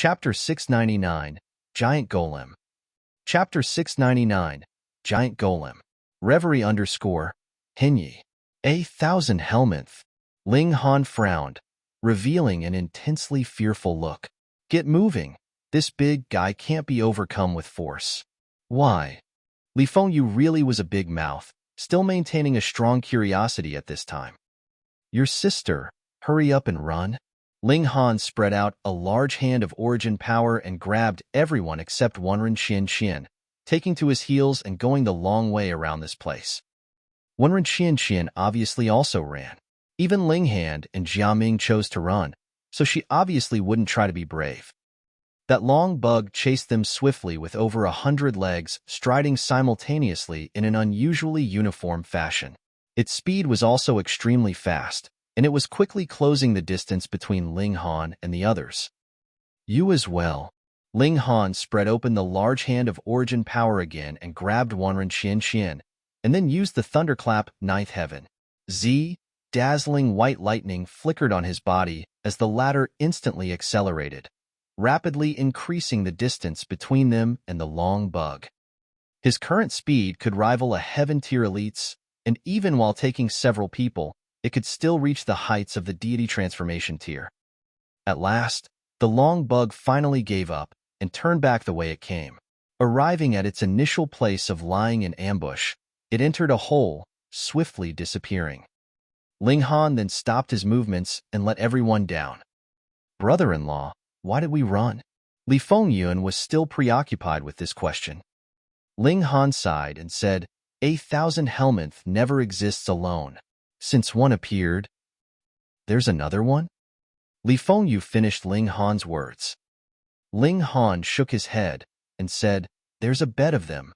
Chapter 699, Giant Golem. Chapter 699, Giant Golem. Reverie underscore, Hinyi. 1,000 Helminth. Ling Han frowned, revealing an intensely fearful look. Get moving. This big guy can't be overcome with force. Why? Li Fengyu really was a big mouth, still maintaining a strong curiosity at this time. Your sister, hurry up and run. Ling Han spread out a large hand of origin power and grabbed everyone except Wenren Xian, taking to his heels and going the long way around this place. Wenren Xian obviously also ran. Even Ling Han and Jiaming chose to run, so she obviously wouldn't try to be brave. That long bug chased them swiftly with over 100 legs, striding simultaneously in an unusually uniform fashion. Its speed was also extremely fast, and it was quickly closing the distance between Ling Han and the others. You as well. Ling Han spread open the large hand of origin power again and grabbed Wenren Xian, and then used the thunderclap Ninth Heaven. Dazzling white lightning flickered on his body as the latter instantly accelerated, rapidly increasing the distance between them and the long bug. His current speed could rival a Heaven-tier elite's, and even while taking several people, it could still reach the heights of the deity transformation tier. At last, the long bug finally gave up and turned back the way it came. Arriving at its initial place of lying in ambush, it entered a hole, swiftly disappearing. Ling Han then stopped his movements and let everyone down. Brother-in-law, why did we run? Li Fengyun was still preoccupied with this question. Ling Han sighed and said, 1,000 Helminth never exists alone. Since one appeared, there's another one? Li Fengyu finished Ling Han's words. Ling Han shook his head and said, there's a bed of them.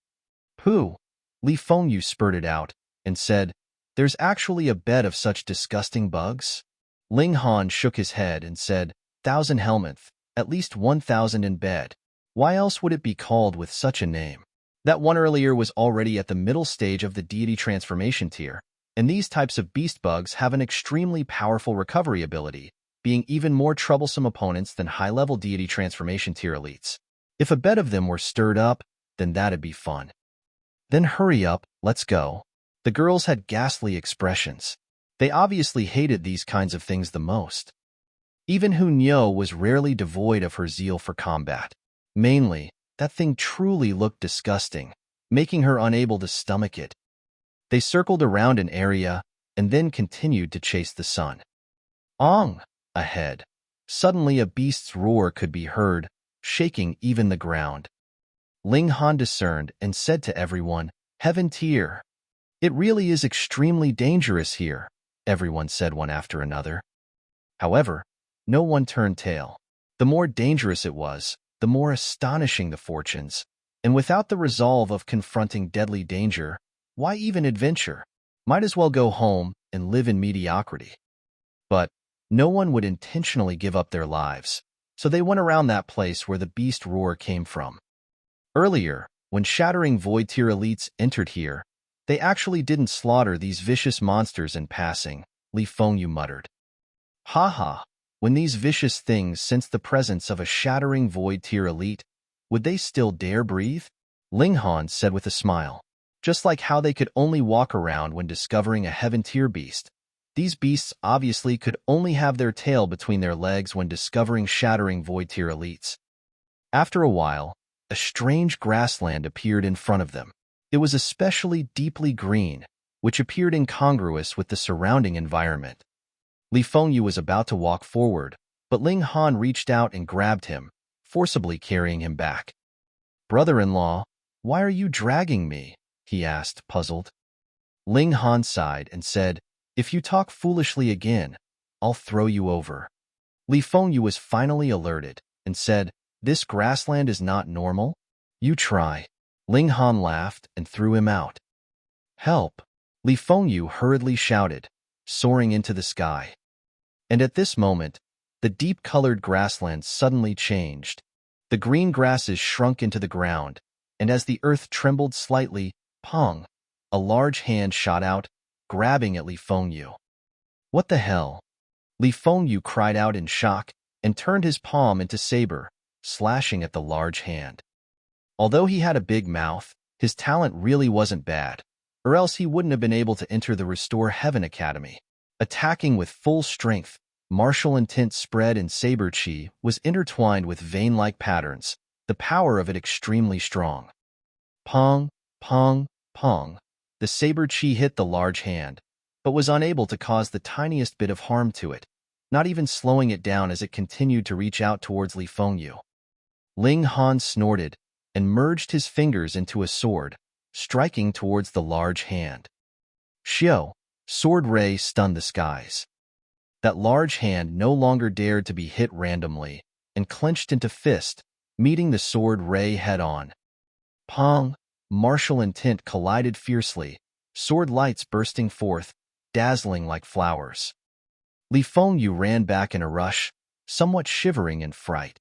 Pooh! Li Fengyu spurted out and said, there's actually a bed of such disgusting bugs? Ling Han shook his head and said, 1,000 Helminth, at least 1,000 in bed. Why else would it be called with such a name? That one earlier was already at the middle stage of the deity transformation tier, and these types of beast bugs have an extremely powerful recovery ability, being even more troublesome opponents than high-level deity transformation tier elites. If a bed of them were stirred up, then that'd be fun. Then hurry up, let's go. The girls had ghastly expressions. They obviously hated these kinds of things the most. Even Hu Niu was rarely devoid of her zeal for combat. Mainly, that thing truly looked disgusting, making her unable to stomach it. They circled around an area and then continued to chase the sun. Ong! Ahead. Suddenly a beast's roar could be heard, shaking even the ground. Ling Han discerned and said to everyone, Heaven tier. It really is extremely dangerous here, everyone said one after another. However, no one turned tail. The more dangerous it was, the more astonishing the fortunes, and without the resolve of confronting deadly danger, why even adventure? Might as well go home and live in mediocrity. But no one would intentionally give up their lives, so they went around that place where the beast roar came from. Earlier, when Shattering Void tier elites entered here, they actually didn't slaughter these vicious monsters in passing, Li Fengyu muttered. Ha! When these vicious things sensed the presence of a Shattering Void tier elite, would they still dare breathe? Ling Han said with a smile. Just like how they could only walk around when discovering a Heaven-tier beast, these beasts obviously could only have their tail between their legs when discovering Shattering Void-tier elites. After a while, a strange grassland appeared in front of them. It was especially deeply green, which appeared incongruous with the surrounding environment. Li Fengyu was about to walk forward, but Ling Han reached out and grabbed him, forcibly carrying him back. Brother-in-law, why are you dragging me? He asked, puzzled. Ling Han sighed and said, if you talk foolishly again, I'll throw you over. Li Fengyu was finally alerted and said, this grassland is not normal? You try. Ling Han laughed and threw him out. Help! Li Fengyu hurriedly shouted, soaring into the sky. And at this moment, the deep-colored grassland suddenly changed. The green grasses shrunk into the ground, and as the earth trembled slightly, Pong! A large hand shot out, grabbing at Li Fengyu. What the hell? Li Fengyu cried out in shock and turned his palm into Saber, slashing at the large hand. Although he had a big mouth, his talent really wasn't bad, or else he wouldn't have been able to enter the Restore Heaven Academy. Attacking with full strength, martial intent spread in Saber Chi was intertwined with vein-like patterns, the power of it extremely strong. Pong, pong, pong. The Saber Chi hit the large hand, but was unable to cause the tiniest bit of harm to it, not even slowing it down as it continued to reach out towards Li Fengyu. Ling Han snorted and merged his fingers into a sword, striking towards the large hand. Xiu, sword ray stunned the skies. That large hand no longer dared to be hit randomly and clenched into fist, meeting the sword ray head-on. Pong, martial intent collided fiercely, sword lights bursting forth, dazzling like flowers. Li Fengyu ran back in a rush, somewhat shivering in fright.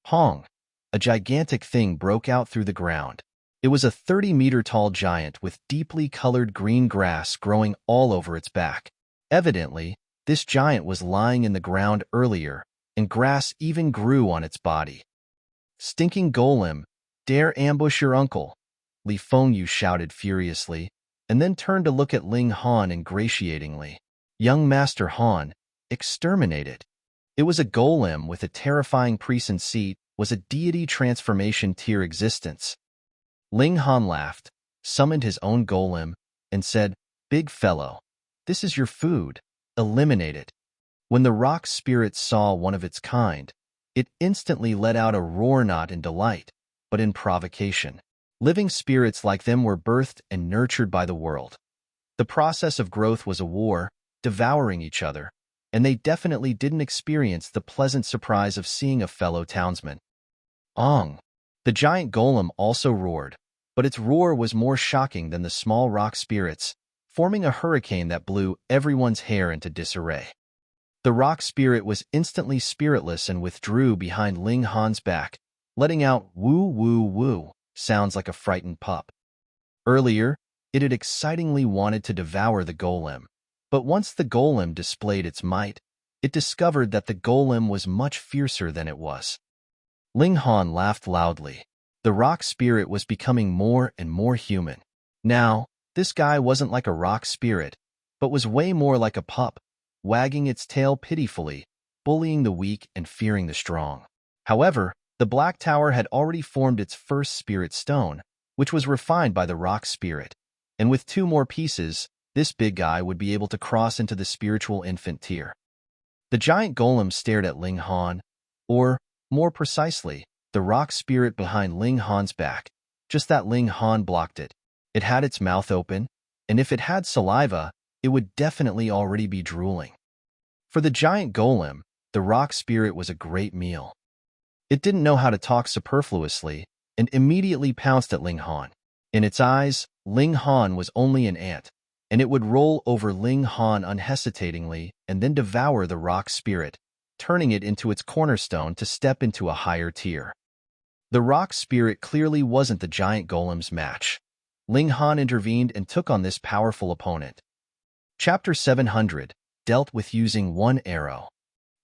Hong, a gigantic thing broke out through the ground. It was a 30-meter-tall giant with deeply colored green grass growing all over its back. Evidently, this giant was lying in the ground earlier, and grass even grew on its body. "Stinking Golem, dare ambush your uncle," Li Fengyu shouted furiously, and then turned to look at Ling Han ingratiatingly. "Young Master Han, exterminate it." It was a golem with a terrifying presence seat, was a deity transformation tier existence. Ling Han laughed, summoned his own golem, and said, "Big fellow, this is your food. Eliminate it." When the rock spirit saw one of its kind, it instantly let out a roar not in delight, but in provocation. Living spirits like them were birthed and nurtured by the world. The process of growth was a war, devouring each other, and they definitely didn't experience the pleasant surprise of seeing a fellow townsman. Ong! The giant golem also roared, but its roar was more shocking than the small rock spirits, forming a hurricane that blew everyone's hair into disarray. The rock spirit was instantly spiritless and withdrew behind Ling Han's back, letting out woo-woo-woo sounds like a frightened pup. Earlier, it had excitingly wanted to devour the golem, but once the golem displayed its might, it discovered that the golem was much fiercer than it was. Ling Han laughed loudly. The rock spirit was becoming more and more human. Now, this guy wasn't like a rock spirit, but was way more like a pup, wagging its tail pitifully, bullying the weak and fearing the strong. However, the Black Tower had already formed its first spirit stone, which was refined by the rock spirit, and with 2 more pieces, this big guy would be able to cross into the spiritual infant tier. The giant golem stared at Ling Han, or, more precisely, the rock spirit behind Ling Han's back, just that Ling Han blocked it. It had its mouth open, and if it had saliva, it would definitely already be drooling. For the giant golem, the rock spirit was a great meal. It didn't know how to talk superfluously, and immediately pounced at Ling Han. In its eyes, Ling Han was only an ant, and it would roll over Ling Han unhesitatingly and then devour the rock spirit, turning it into its cornerstone to step into a higher tier. The rock spirit clearly wasn't the giant golem's match. Ling Han intervened and took on this powerful opponent. Chapter 700, dealt with using 1 arrow.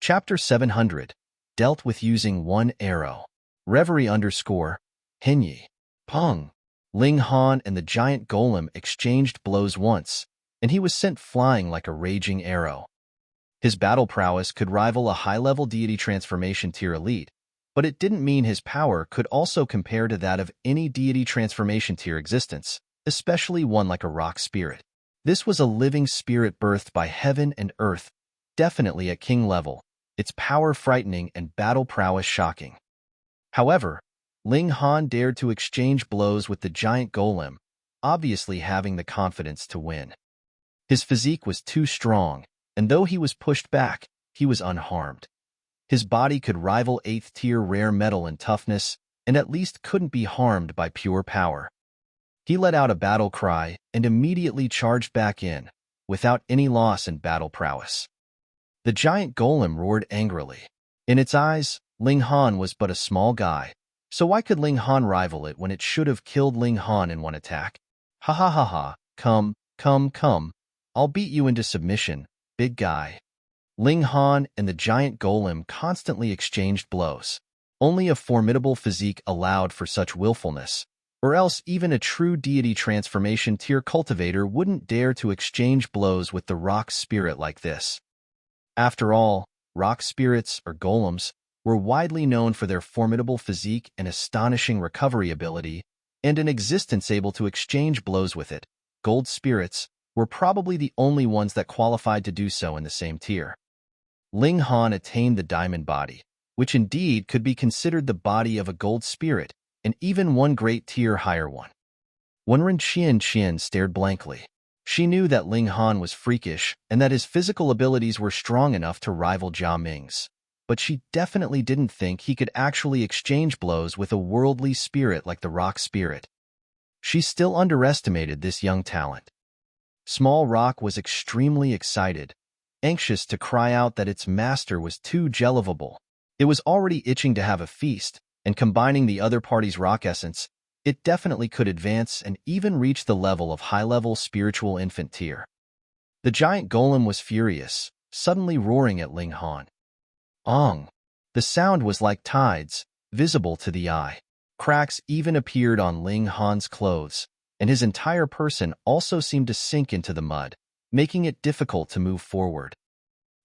Chapter 700, dealt with using 1 arrow. Reverie _ Hinyi. Pong. Ling Han and the giant golem exchanged blows once, and he was sent flying like a raging arrow. His battle prowess could rival a high-level deity transformation tier elite, but it didn't mean his power could also compare to that of any deity transformation tier existence, especially one like a rock spirit. This was a living spirit birthed by heaven and earth, definitely at king level, its power frightening and battle prowess shocking. However, Ling Han dared to exchange blows with the giant golem, obviously having the confidence to win. His physique was too strong, and though he was pushed back, he was unharmed. His body could rival 8th tier rare metal in toughness, and at least couldn't be harmed by pure power. He let out a battle cry and immediately charged back in, without any loss in battle prowess. The giant golem roared angrily. In its eyes, Ling Han was but a small guy, so why could Ling Han rival it when it should have killed Ling Han in one attack? Ha ha ha ha, come, I'll beat you into submission, big guy. Ling Han and the giant golem constantly exchanged blows. Only a formidable physique allowed for such willfulness, or else even a true deity transformation tier cultivator wouldn't dare to exchange blows with the rock spirit like this. After all, rock spirits, or golems, were widely known for their formidable physique and astonishing recovery ability, and an existence able to exchange blows with it. Gold spirits were probably the only ones that qualified to do so in the same tier. Ling Han attained the diamond body, which indeed could be considered the body of a gold spirit, and even one great tier higher one. Wenren Qian stared blankly. She knew that Ling Han was freakish and that his physical abilities were strong enough to rival Jia Ming's, but she definitely didn't think he could actually exchange blows with a worldly spirit like the rock spirit. She still underestimated this young talent. Small Rock was extremely excited, anxious to cry out that its master was too lovable. It was already itching to have a feast, and combining the other party's rock essence, it definitely could advance and even reach the level of high-level spiritual infant tier. The giant golem was furious, suddenly roaring at Ling Han. Ong! The sound was like tides, visible to the eye. Cracks even appeared on Ling Han's clothes, and his entire person also seemed to sink into the mud, making it difficult to move forward.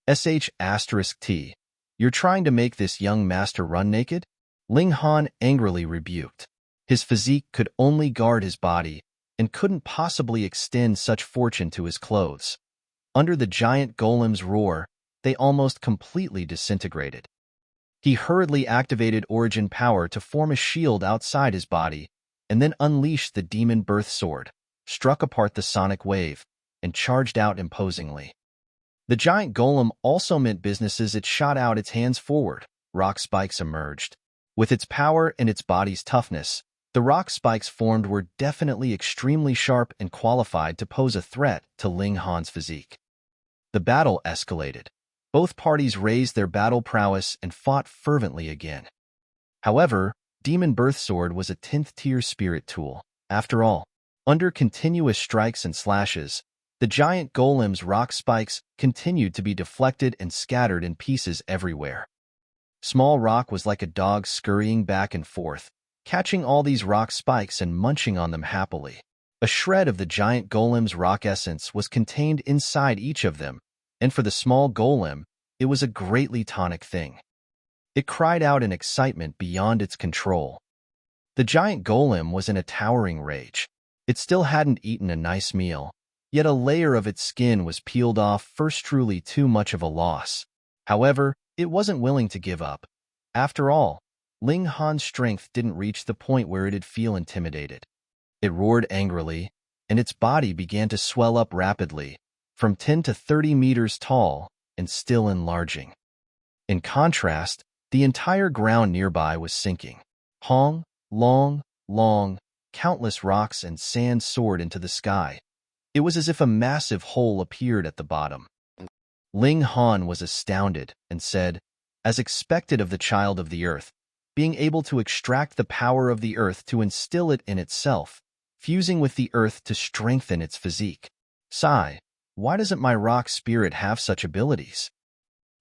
**T. You're trying to make this young master run naked? Ling Han angrily rebuked. His physique could only guard his body, and couldn't possibly extend such fortune to his clothes. Under the giant golem's roar, they almost completely disintegrated. He hurriedly activated origin power to form a shield outside his body, and then unleashed the demon birth sword, struck apart the sonic wave, and charged out imposingly. The giant golem also meant business as it shot out its hands forward. Rock spikes emerged. With its power and its body's toughness, the rock spikes formed were definitely extremely sharp and qualified to pose a threat to Ling Han's physique. The battle escalated. Both parties raised their battle prowess and fought fervently again. However, Demon Birth Sword was a 10th tier spirit tool. After all, under continuous strikes and slashes, the giant golem's rock spikes continued to be deflected and scattered in pieces everywhere. Small Rock was like a dog scurrying back and forth, catching all these rock spikes and munching on them happily. A shred of the giant golem's rock essence was contained inside each of them, and for the small golem, it was a greatly tonic thing. It cried out in excitement beyond its control. The giant golem was in a towering rage. It still hadn't eaten a nice meal, yet a layer of its skin was peeled off first. Truly too much of a loss. However, it wasn't willing to give up. After all, Ling Han's strength didn't reach the point where it'd feel intimidated. It roared angrily, and its body began to swell up rapidly, from 10 to 30 meters tall, and still enlarging. In contrast, the entire ground nearby was sinking. Long, countless rocks and sand soared into the sky. It was as if a massive hole appeared at the bottom. Ling Han was astounded and said, as expected of the child of the earth, being able to extract the power of the earth to instill it in itself, fusing with the earth to strengthen its physique. Sigh, why doesn't my rock spirit have such abilities?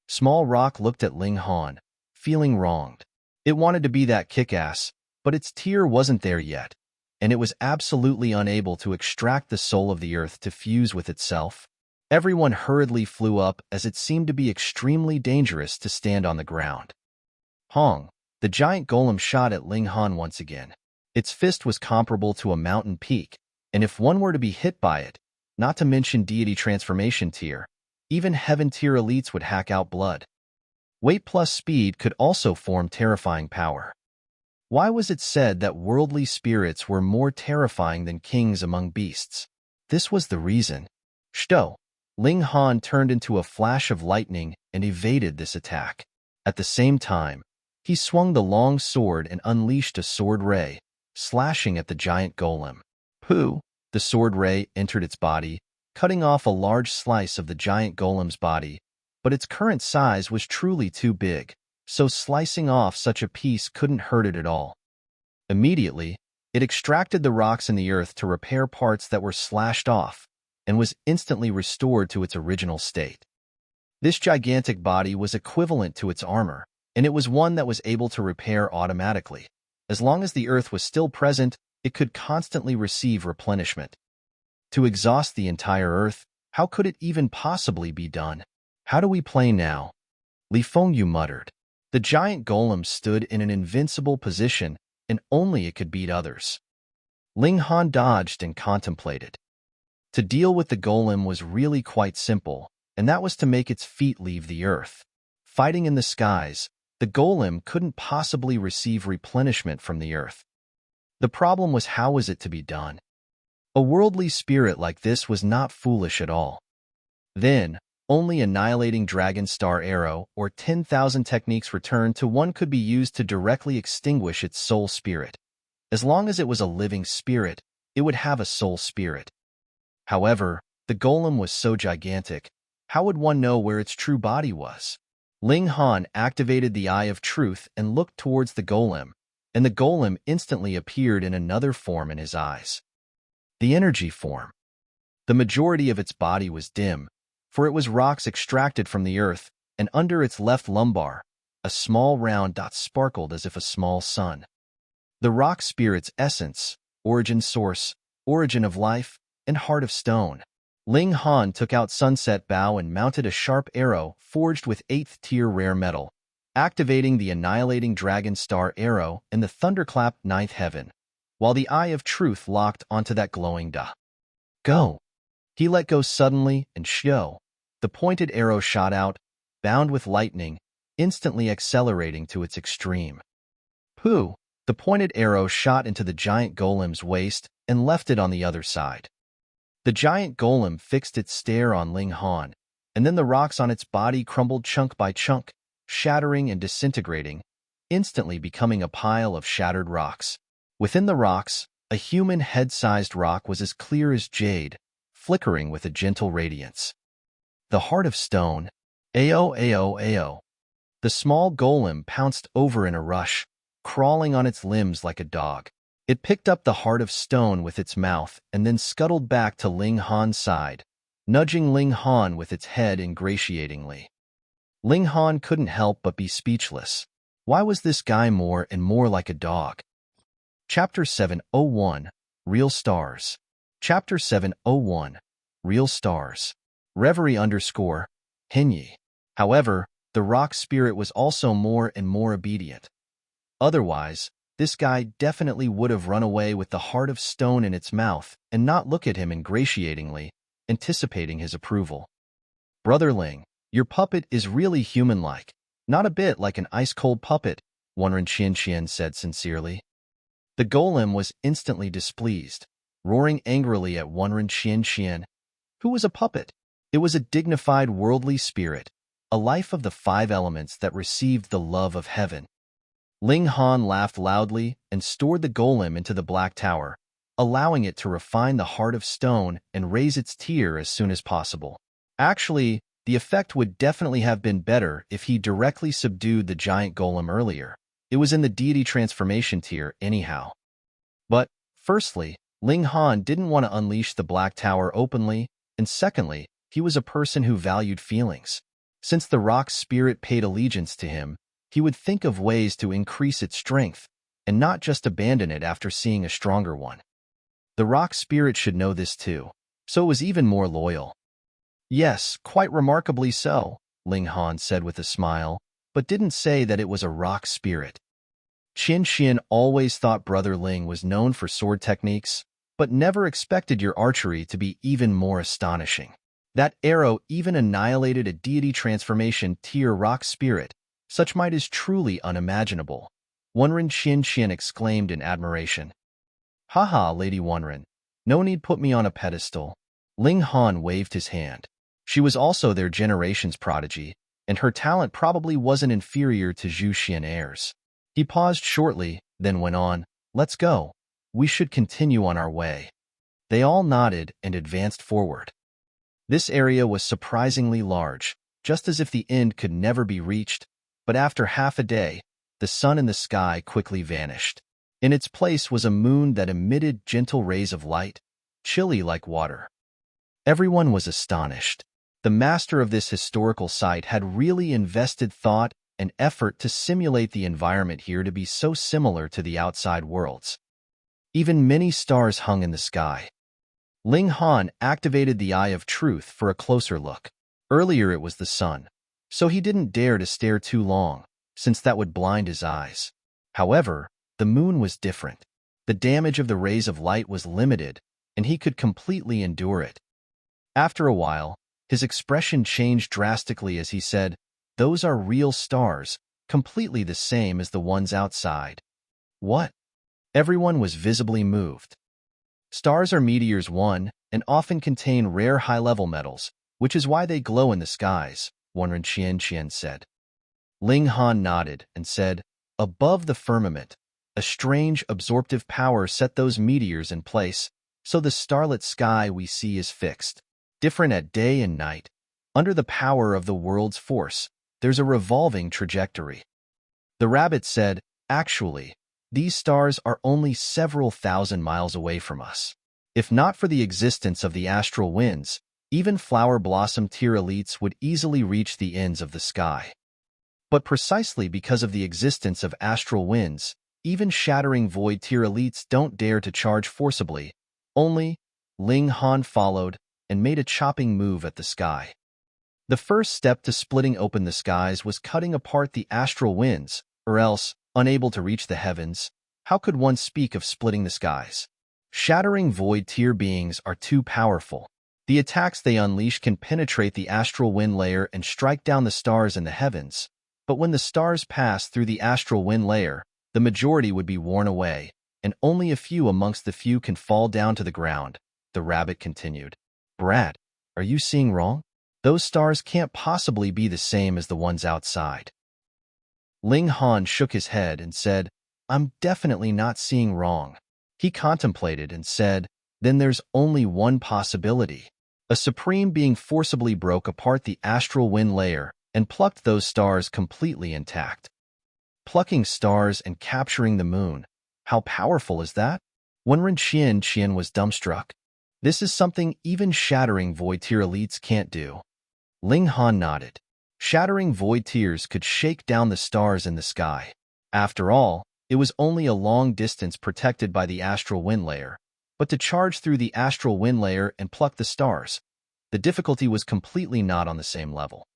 Small Rock looked at Ling Han, feeling wronged. It wanted to be that kick-ass, but its tier wasn't there yet, and it was absolutely unable to extract the soul of the earth to fuse with itself. Everyone hurriedly flew up as it seemed to be extremely dangerous to stand on the ground. The giant golem shot at Ling Han once again. Its fist was comparable to a mountain peak, and if one were to be hit by it, not to mention deity transformation tier, even heaven tier elites would hack out blood. Weight plus speed could also form terrifying power. Why was it said that worldly spirits were more terrifying than kings among beasts? This was the reason. Ling Han turned into a flash of lightning and evaded this attack. At the same time, he swung the long sword and unleashed a sword ray, slashing at the giant golem. Pooh! The sword ray entered its body, cutting off a large slice of the giant golem's body, but its current size was truly too big, so slicing off such a piece couldn't hurt it at all. Immediately, it extracted the rocks in the earth to repair parts that were slashed off, and was instantly restored to its original state. This gigantic body was equivalent to its armor, and it was one that was able to repair automatically. As long as the earth was still present, it could constantly receive replenishment. To exhaust the entire earth, how could it even possibly be done? How do we play now? Li Fengyu muttered. The giant golem stood in an invincible position, and only it could beat others. Ling Han dodged and contemplated. To deal with the golem was really quite simple, and that was to make its feet leave the earth. Fighting in the skies, the golem couldn't possibly receive replenishment from the earth. The problem was, how was it to be done? A worldly spirit like this was not foolish at all. Then, only Annihilating Dragon Star Arrow or 10,000 techniques returned to one could be used to directly extinguish its soul spirit. As long as it was a living spirit, it would have a soul spirit. However, the golem was so gigantic, how would one know where its true body was? Ling Han activated the Eye of Truth and looked towards the golem, and the golem instantly appeared in another form in his eyes. The energy form. The majority of its body was dim, for it was rocks extracted from the earth, and under its left lumbar, a small round dot sparkled as if a small sun. The rock spirit's essence, origin source, origin of life, and heart of stone. Ling Han took out Sunset Bow and mounted a sharp arrow forged with 8th tier rare metal, activating the Annihilating Dragon Star Arrow and the Thunderclap 9th Heaven, while the Eye of Truth locked onto that glowing dot. Go! He let go suddenly, and Xiu, the pointed arrow shot out, bound with lightning, instantly accelerating to its extreme. Pooh! The pointed arrow shot into the giant golem's waist and left it on the other side. The giant golem fixed its stare on Ling Han, and then the rocks on its body crumbled chunk by chunk, shattering and disintegrating, instantly becoming a pile of shattered rocks. Within the rocks, a human head-sized rock was as clear as jade, flickering with a gentle radiance. The Heart of Stone. Ao, ao, ao. The small golem pounced over in a rush, crawling on its limbs like a dog. It picked up the Heart of Stone with its mouth and then scuttled back to Ling Han's side, nudging Ling Han with its head ingratiatingly. Ling Han couldn't help but be speechless. Why was this guy more and more like a dog? Chapter 701, Real Stars. Chapter 701, Real Stars. Reverie _ Hinyi. However, the rock spirit was also more and more obedient. Otherwise, this guy definitely would have run away with the Heart of Stone in its mouth and not look at him ingratiatingly, anticipating his approval. Brother Ling, your puppet is really human-like, not a bit like an ice-cold puppet, Wanren Qian said sincerely. The golem was instantly displeased, roaring angrily at Wanren Qian, who was a puppet. It was a dignified worldly spirit, a life of the 5 elements that received the love of heaven. Ling Han laughed loudly and stored the golem into the Black Tower, allowing it to refine the Heart of Stone and raise its tier as soon as possible. Actually, the effect would definitely have been better if he directly subdued the giant golem earlier. It was in the deity transformation tier anyhow. But, firstly, Ling Han didn't want to unleash the Black Tower openly, and secondly, he was a person who valued feelings. Since the rock spirit paid allegiance to him, he would think of ways to increase its strength, and not just abandon it after seeing a stronger one. The rock spirit should know this too, so it was even more loyal. Yes, quite remarkably so, Ling Han said with a smile, but didn't say that it was a rock spirit. Qian always thought Brother Ling was known for sword techniques, but never expected your archery to be even more astonishing. That arrow even annihilated a deity transformation tier rock spirit. Such might is truly unimaginable, Wanren Qian exclaimed in admiration. Haha, Lady Wanren, no need put me on a pedestal. Ling Han waved his hand. She was also their generation's prodigy, and her talent probably wasn't inferior to Xu Xiu Ran's. He paused shortly, then went on, let's go. We should continue on our way. They all nodded and advanced forward. This area was surprisingly large, just as if the end could never be reached, but after half a day, the sun in the sky quickly vanished. In its place was a moon that emitted gentle rays of light, chilly like water. Everyone was astonished. The master of this historical site had really invested thought an effort to simulate the environment here to be so similar to the outside worlds. Even many stars hung in the sky. Ling Han activated the Eye of Truth for a closer look. Earlier it was the sun, so he didn't dare to stare too long, since that would blind his eyes. However, the moon was different. The damage of the rays of light was limited, and he could completely endure it. After a while, his expression changed drastically as he said, "Those are real stars, completely the same as the ones outside." What? Everyone was visibly moved. Stars are meteors and often contain rare high-level metals, which is why they glow in the skies, Wanren Qian said. Ling Han nodded and said, "Above the firmament, a strange absorptive power set those meteors in place, so the starlit sky we see is fixed, different at day and night. Under the power of the world's force, there's a revolving trajectory." The rabbit said, "Actually, these stars are only several thousand miles away from us. If not for the existence of the astral winds, even flower blossom tear-elites would easily reach the ends of the sky. But precisely because of the existence of astral winds, even shattering void tear-elites don't dare to charge forcibly. Only, Ling Han followed and made a chopping move at the sky. The first step to splitting open the skies was cutting apart the astral winds, or else, unable to reach the heavens, how could one speak of splitting the skies? Shattering void tier beings are too powerful. The attacks they unleash can penetrate the astral wind layer and strike down the stars in the heavens, but when the stars pass through the astral wind layer, the majority would be worn away, and only a few amongst the few can fall down to the ground, the rabbit continued. "Brad, are you seeing wrong? Those stars can't possibly be the same as the ones outside." Ling Han shook his head and said, "I'm definitely not seeing wrong." He contemplated and said, "Then there's only one possibility. A supreme being forcibly broke apart the astral wind layer and plucked those stars completely intact." Plucking stars and capturing the moon, how powerful is that? Wanren Qian was dumbstruck. This is something even shattering void tier elites can't do. Ling Han nodded. Shattering void tiers could shake down the stars in the sky. After all, it was only a long distance protected by the astral wind layer, but to charge through the astral wind layer and pluck the stars, the difficulty was completely not on the same level.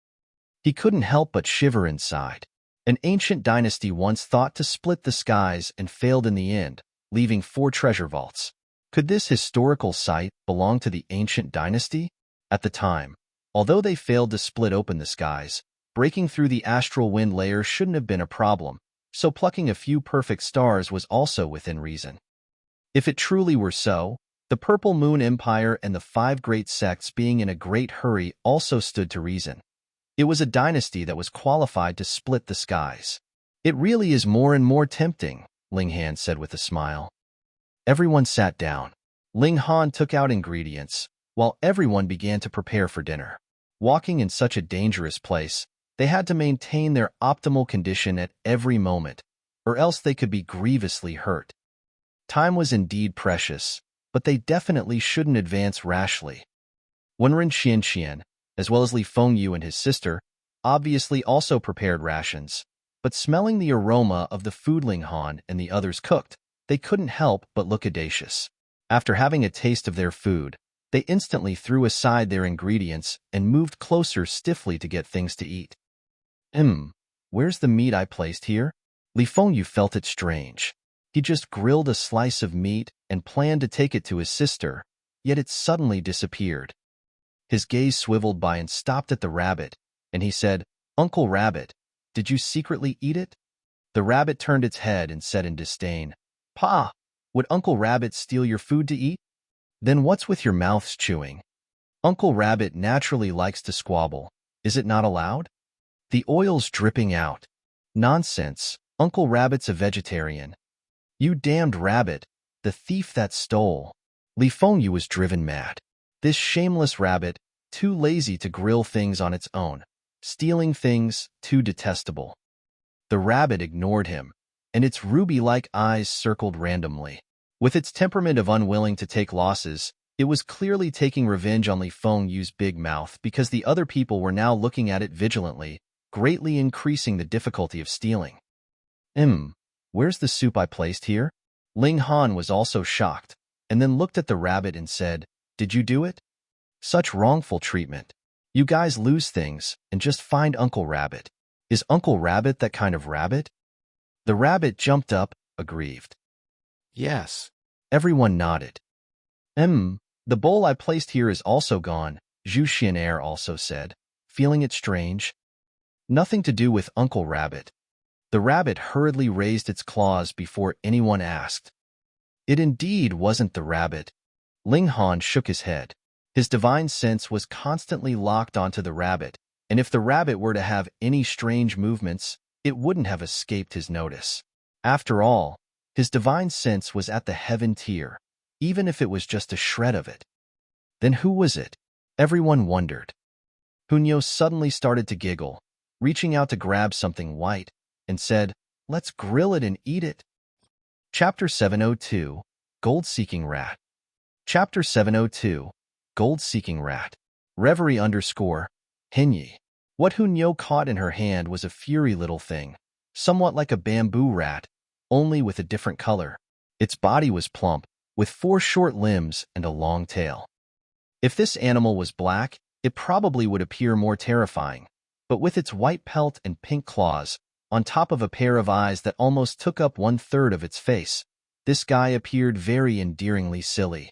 He couldn't help but shiver inside. An ancient dynasty once thought to split the skies and failed in the end, leaving 4 treasure vaults. Could this historical site belong to the ancient dynasty? At the time, although they failed to split open the skies, breaking through the astral wind layer shouldn't have been a problem, so plucking a few perfect stars was also within reason. If it truly were so, the Purple Moon Empire and the 5 great sects being in a great hurry also stood to reason. It was a dynasty that was qualified to split the skies. "It really is more and more tempting," Ling Han said with a smile. Everyone sat down. Ling Han took out ingredients, while everyone began to prepare for dinner. Walking in such a dangerous place, they had to maintain their optimal condition at every moment, or else they could be grievously hurt. Time was indeed precious, but they definitely shouldn't advance rashly. Wanren Qian, as well as Li Fengyu and his sister, obviously also prepared rations, but smelling the aroma of the food Ling Han and the others cooked, they couldn't help but look audacious. After having a taste of their food, they instantly threw aside their ingredients and moved closer stiffly to get things to eat. Where's the meat I placed here?" Li Fengyu felt it strange. He just grilled a slice of meat and planned to take it to his sister, yet it suddenly disappeared. His gaze swiveled by and stopped at the rabbit, and he said, "Uncle Rabbit, did you secretly eat it?" The rabbit turned its head and said in disdain, "Pa, would Uncle Rabbit steal your food to eat? Then what's with your mouths chewing? Uncle Rabbit naturally likes to squabble. Is it not allowed? The oil's dripping out." "Nonsense, Uncle Rabbit's a vegetarian." "You damned rabbit, the thief that stole." Li Fengyu was driven mad. This shameless rabbit, too lazy to grill things on its own, stealing things, too detestable. The rabbit ignored him, and its ruby-like eyes circled randomly. With its temperament of unwilling to take losses, it was clearly taking revenge on Li Fengyu's big mouth because the other people were now looking at it vigilantly, greatly increasing the difficulty of stealing. Where's the soup I placed here? Ling Han was also shocked, and then looked at the rabbit and said, Did you do it? Such wrongful treatment. You guys lose things and just find Uncle Rabbit. Is Uncle Rabbit that kind of rabbit? The rabbit jumped up, aggrieved. Yes. Everyone nodded. The bowl I placed here is also gone, Xu Xiu Ran also said, feeling it strange. Nothing to do with Uncle Rabbit. The rabbit hurriedly raised its claws before anyone asked. It indeed wasn't the rabbit. Ling Han shook his head. His divine sense was constantly locked onto the rabbit, and if the rabbit were to have any strange movements, it wouldn't have escaped his notice. After all, his divine sense was at the heaven tier, even if it was just a shred of it. Then who was it? Everyone wondered. Hunyo suddenly started to giggle, reaching out to grab something white, and said, Let's grill it and eat it. Chapter 702, Gold-Seeking Rat. Chapter 702, Gold-Seeking Rat. Reverie _ Hinyi. What Hunyo caught in her hand was a furry little thing, somewhat like a bamboo rat, only with a different color. Its body was plump, with 4 short limbs and a long tail. If this animal was black, it probably would appear more terrifying, but with its white pelt and pink claws, on top of a pair of eyes that almost took up 1/3 of its face, this guy appeared very endearingly silly.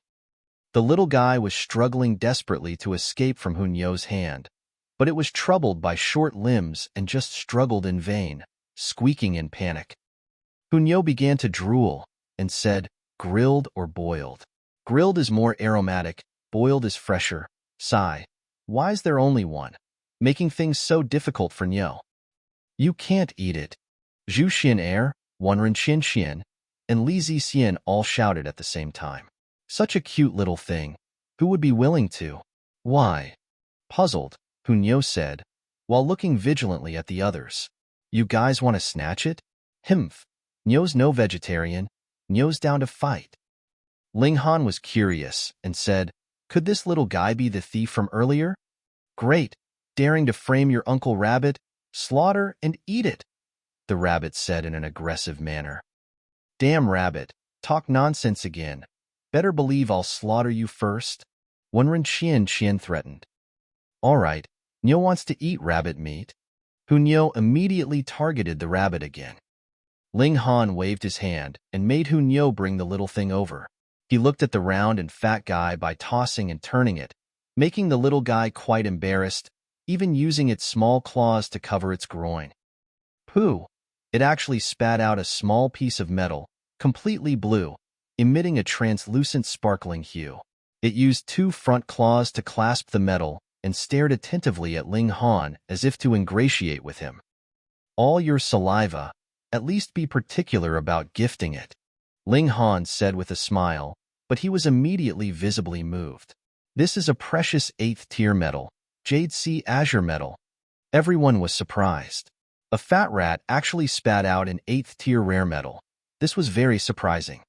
The little guy was struggling desperately to escape from Hunyo's hand, but it was troubled by short limbs and just struggled in vain, squeaking in panic. Hunyo began to drool and said, Grilled or boiled? Grilled is more aromatic, boiled is fresher. Sigh. Why is there only one? Making things so difficult for Nyo. You can't eat it. Xu Xiu Ran, Wenren Xian, and Li Zixian all shouted at the same time. Such a cute little thing. Who would be willing to? Why? Puzzled, Hunyo said, while looking vigilantly at the others. You guys want to snatch it? Himph. Nyo's no vegetarian. Nyo's down to fight. Ling Han was curious and said, Could this little guy be the thief from earlier? Great. Daring to frame your Uncle Rabbit? Slaughter and eat it, the rabbit said in an aggressive manner. Damn rabbit, talk nonsense again. Better believe I'll slaughter you first. Wenren Xian threatened. All right, Nyo wants to eat rabbit meat. Hunyo immediately targeted the rabbit again. Ling Han waved his hand and made Hunyo bring the little thing over. He looked at the round and fat guy by tossing and turning it, making the little guy quite embarrassed, even using its small claws to cover its groin. Pooh! It actually spat out a small piece of metal, completely blue, emitting a translucent sparkling hue. It used 2 front claws to clasp the metal and stared attentively at Ling Han as if to ingratiate with him. All your saliva, at least be particular about gifting it, Ling Han said with a smile, but he was immediately visibly moved. This is a precious 8th tier metal, Jade Sea Azure metal. Everyone was surprised. A fat rat actually spat out an 8th tier rare metal. This was very surprising.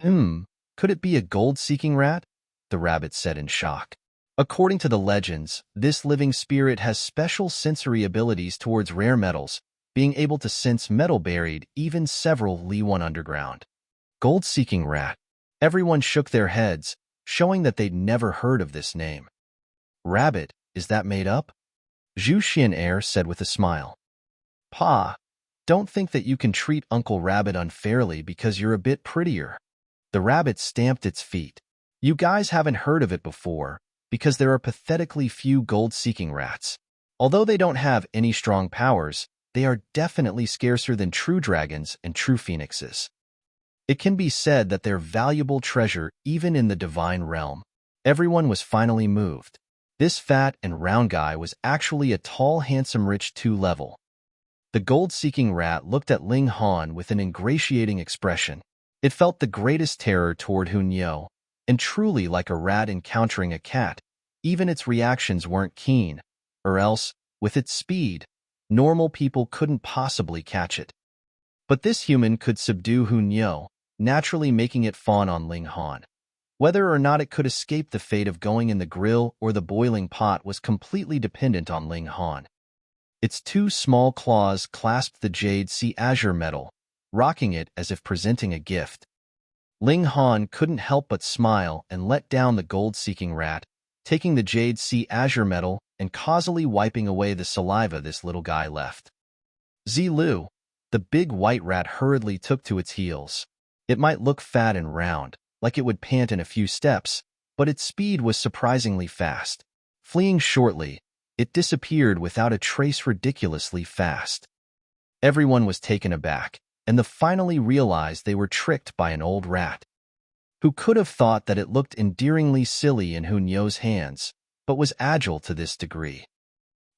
Could it be a gold-seeking rat? The rabbit said in shock. According to the legends, this living spirit has special sensory abilities towards rare metals, being able to sense metal buried even several Li 1 underground. Gold-seeking rat. Everyone shook their heads, showing that they'd never heard of this name. Rabbit, is that made up? Xu Xiu Ran said with a smile. Pa, don't think that you can treat Uncle Rabbit unfairly because you're a bit prettier. The rabbit stamped its feet. You guys haven't heard of it before, because there are pathetically few gold-seeking rats. Although they don't have any strong powers, they are definitely scarcer than true dragons and true phoenixes. It can be said that they're valuable treasure even in the divine realm. Everyone was finally moved. This fat and round guy was actually a tall, handsome, rich 2-level. The gold-seeking rat looked at Ling Han with an ingratiating expression. It felt the greatest terror toward Hunyo, and truly like a rat encountering a cat, even its reactions weren't keen, or else, with its speed, normal people couldn't possibly catch it. But this human could subdue Hunyo, naturally making it fawn on Ling Han. Whether or not it could escape the fate of going in the grill or the boiling pot was completely dependent on Ling Han. Its two small claws clasped the jade sea azure metal, rocking it as if presenting a gift. Ling Han couldn't help but smile and let down the gold-seeking rat, taking the jade sea azure metal and causally wiping away the saliva this little guy left. Zilu, the big white rat, hurriedly took to its heels. It might look fat and round, like it would pant in a few steps, but its speed was surprisingly fast. Fleeing shortly, it disappeared without a trace, ridiculously fast. Everyone was taken aback, and they finally realized they were tricked by an old rat. Who could have thought that it looked endearingly silly in Hunyo's hands, but was agile to this degree?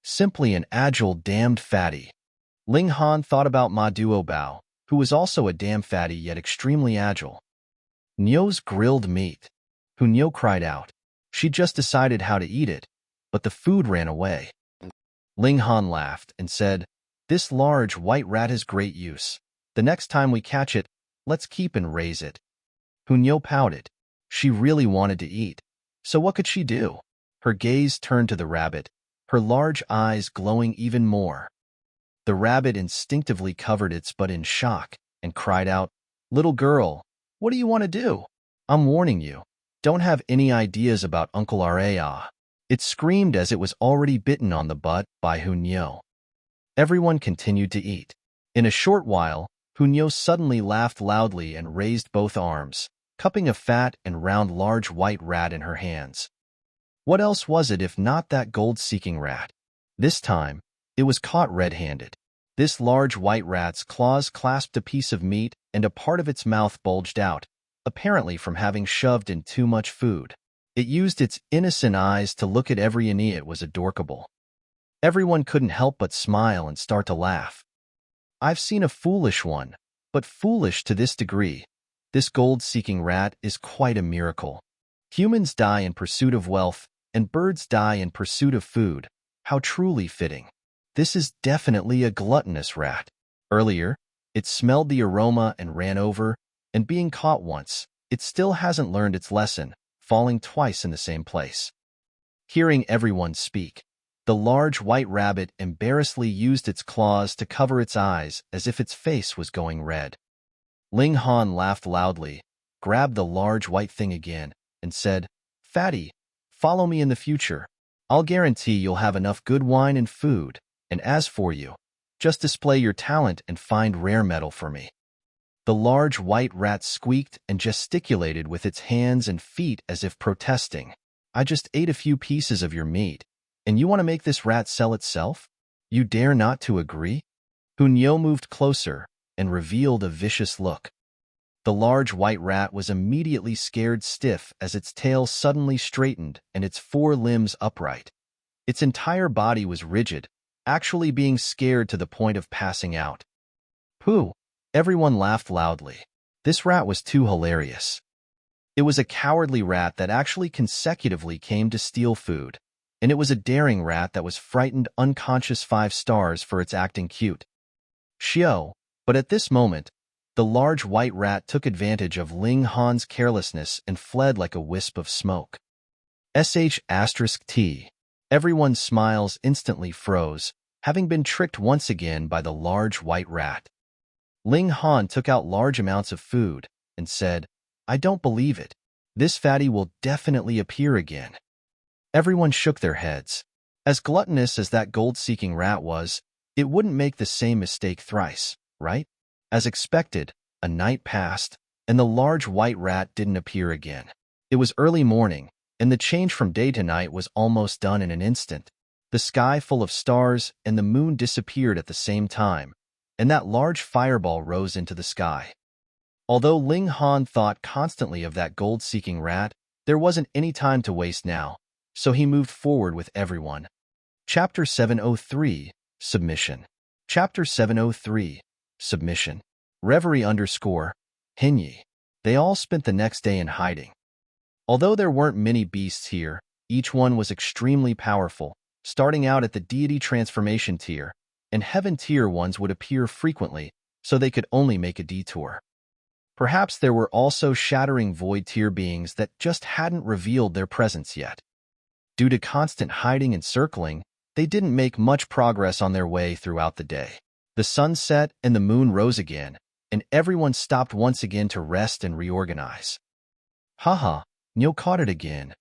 Simply an agile damned fatty. Ling Han thought about Ma Duobao, who was also a damn fatty yet extremely agile. Nyo's grilled meat. Hunyo cried out. She just decided how to eat it, but the food ran away. Ling Han laughed and said, "This large white rat has great use. The next time we catch it, let's keep and raise it." Hunyo pouted. She really wanted to eat. So what could she do? Her gaze turned to the rabbit, her large eyes glowing even more. The rabbit instinctively covered its butt in shock and cried out, "Little girl, what do you want to do? I'm warning you. Don't have any ideas about Uncle Raa." It screamed as it was already bitten on the butt by Hunyo. Everyone continued to eat. In a short while, Hunyo suddenly laughed loudly and raised both arms, cupping a fat and round large white rat in her hands. What else was it if not that gold-seeking rat? This time, it was caught red-handed. This large white rat's claws clasped a piece of meat and a part of its mouth bulged out, apparently from having shoved in too much food. It used its innocent eyes to look at every innie. It was adorable. Everyone couldn't help but smile and start to laugh. I've seen a foolish one, but foolish to this degree. This gold-seeking rat is quite a miracle. Humans die in pursuit of wealth, and birds die in pursuit of food. How truly fitting. This is definitely a gluttonous rat. Earlier, it smelled the aroma and ran over, and being caught once, it still hasn't learned its lesson, falling twice in the same place. Hearing everyone speak, the large white rabbit embarrassedly used its claws to cover its eyes as if its face was going red. Ling Han laughed loudly, grabbed the large white thing again, and said, "Fatty, follow me in the future. I'll guarantee you'll have enough good wine and food, and as for you, just display your talent and find rare metal for me." The large white rat squeaked and gesticulated with its hands and feet as if protesting. "I just ate a few pieces of your meat, and you want to make this rat sell itself? You dare not to agree?" Hunyo moved closer and revealed a vicious look. The large white rat was immediately scared stiff as its tail suddenly straightened and its four limbs upright. Its entire body was rigid, actually being scared to the point of passing out. "Pooh!" Everyone laughed loudly. This rat was too hilarious. It was a cowardly rat that actually consecutively came to steal food, and it was a daring rat that was frightened unconscious 5 stars for its acting cute. Xiao, but at this moment, the large white rat took advantage of Ling Han's carelessness and fled like a wisp of smoke. **T. Everyone's smiles instantly froze, having been tricked once again by the large white rat. Ling Han took out large amounts of food and said, "I don't believe it. This fatty will definitely appear again." Everyone shook their heads. As gluttonous as that gold-seeking rat was, it wouldn't make the same mistake thrice, right? As expected, a night passed, and the large white rat didn't appear again. It was early morning, and the change from day to night was almost done in an instant. The sky full of stars and the moon disappeared at the same time, and that large fireball rose into the sky. Although Ling Han thought constantly of that gold-seeking rat, there wasn't any time to waste now, so he moved forward with everyone. Chapter 703, Submission. Chapter 703, Submission. Reverie _ Hinyi. They all spent the next day in hiding. Although there weren't many beasts here, each one was extremely powerful, starting out at the deity transformation tier, and heaven tier ones would appear frequently, so they could only make a detour. Perhaps there were also shattering void tier beings that just hadn't revealed their presence yet. Due to constant hiding and circling, they didn't make much progress on their way throughout the day. The sun set and the moon rose again, and everyone stopped once again to rest and reorganize. Haha, Nyo caught it again.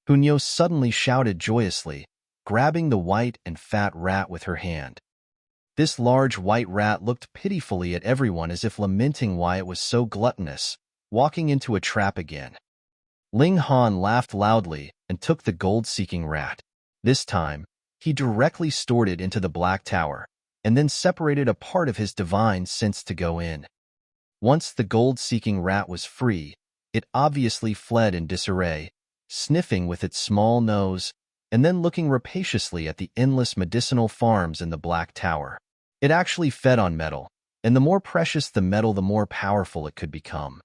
Hunyo suddenly shouted joyously, grabbing the white and fat rat with her hand. This large white rat looked pitifully at everyone as if lamenting why it was so gluttonous, walking into a trap again. Ling Han laughed loudly and took the gold-seeking rat. This time, he directly stored it into the Black Tower, and then separated a part of his divine sense to go in. Once the gold-seeking rat was free, it obviously fled in disarray, sniffing with its small nose, and then looking rapaciously at the endless medicinal farms in the Black Tower. It actually fed on metal, and the more precious the metal, the more powerful it could become.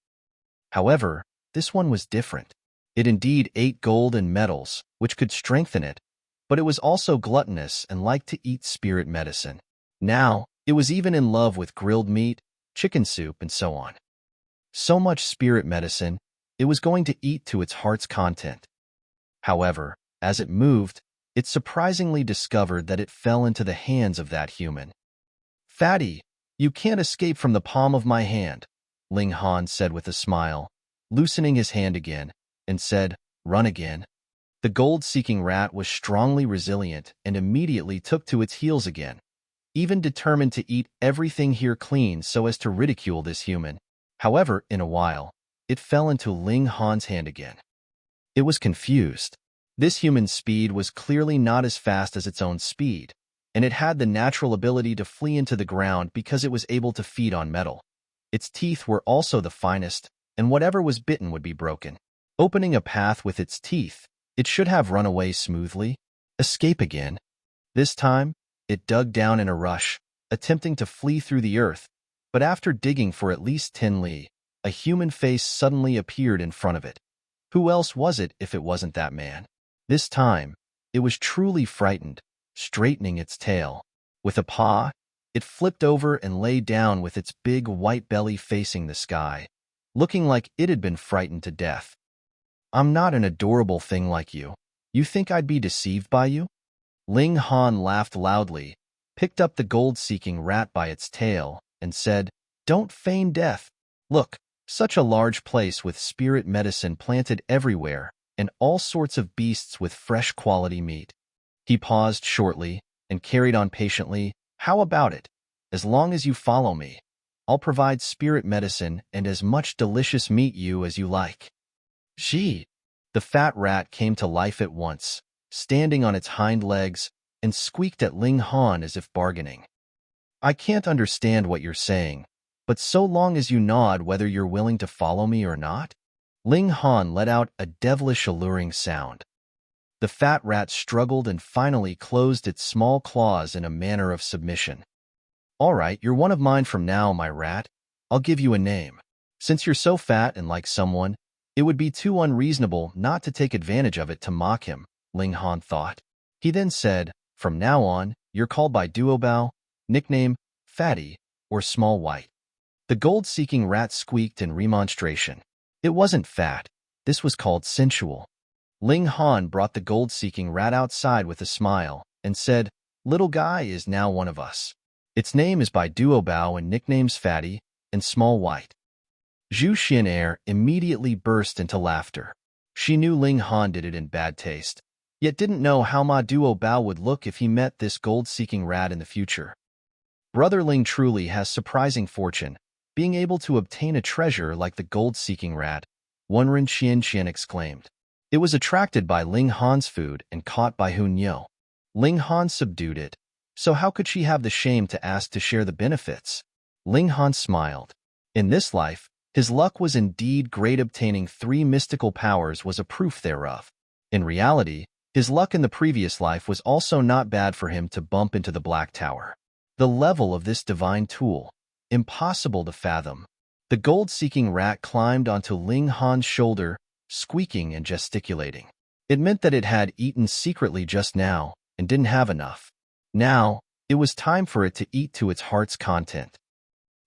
However, this one was different. It indeed ate gold and metals, which could strengthen it, but it was also gluttonous and liked to eat spirit medicine. Now, it was even in love with grilled meat, chicken soup, and so on. So much spirit medicine, it was going to eat to its heart's content. However, as it moved, it surprisingly discovered that it fell into the hands of that human. "Fatty, you can't escape from the palm of my hand," Ling Han said with a smile, loosening his hand again, and said, "Run again." The gold-seeking rat was strongly resilient and immediately took to its heels again, even determined to eat everything here clean so as to ridicule this human. However, in a while, it fell into Ling Han's hand again. It was confused. This human's speed was clearly not as fast as its own speed, and it had the natural ability to flee into the ground because it was able to feed on metal. Its teeth were also the finest, and whatever was bitten would be broken. Opening a path with its teeth, it should have run away smoothly. Escape again. This time, it dug down in a rush, attempting to flee through the earth, but after digging for at least 10 li, a human face suddenly appeared in front of it. Who else was it if it wasn't that man? This time, it was truly frightened, straightening its tail. With a paw, it flipped over and lay down with its big white belly facing the sky, looking like it had been frightened to death. "I'm not an adorable thing like you. You think I'd be deceived by you?" Ling Han laughed loudly, picked up the gold-seeking rat by its tail, and said, "Don't feign death. Look, such a large place with spirit medicine planted everywhere, and all sorts of beasts with fresh quality meat." He paused shortly and carried on patiently. "How about it? As long as you follow me, I'll provide spirit medicine and as much delicious meat you as you like." Gee! The fat rat came to life at once, standing on its hind legs, and squeaked at Ling Han as if bargaining. "I can't understand what you're saying, but so long as you nod whether you're willing to follow me or not." Ling Han let out a devilish alluring sound. The fat rat struggled and finally closed its small claws in a manner of submission. "All right, you're one of mine from now, my rat. I'll give you a name. Since you're so fat and like someone, it would be too unreasonable not to take advantage of it to mock him," Ling Han thought. He then said, "From now on, you're called by Duobao, nickname Fatty, or Small White." The gold-seeking rat squeaked in remonstration. It wasn't fat. This was called sensual. Ling Han brought the gold-seeking rat outside with a smile and said, "Little guy is now one of us. Its name is by Duobao and nicknames Fatty and Small White." Xu Xiu Ran immediately burst into laughter. She knew Ling Han did it in bad taste, yet didn't know how Ma Duobao would look if he met this gold-seeking rat in the future. Brother Ling truly has surprising fortune, being able to obtain a treasure like the gold-seeking rat, Wenren Qian exclaimed. It was attracted by Ling Han's food and caught by Hunyo. Ling Han subdued it, so how could she have the shame to ask to share the benefits? Ling Han smiled. In this life, his luck was indeed great. Obtaining 3 mystical powers was a proof thereof. In reality, his luck in the previous life was also not bad for him to bump into the Black Tower. The level of this divine tool, impossible to fathom. The gold-seeking rat climbed onto Ling Han's shoulder, squeaking and gesticulating. It meant that it had eaten secretly just now and didn't have enough. Now, it was time for it to eat to its heart's content.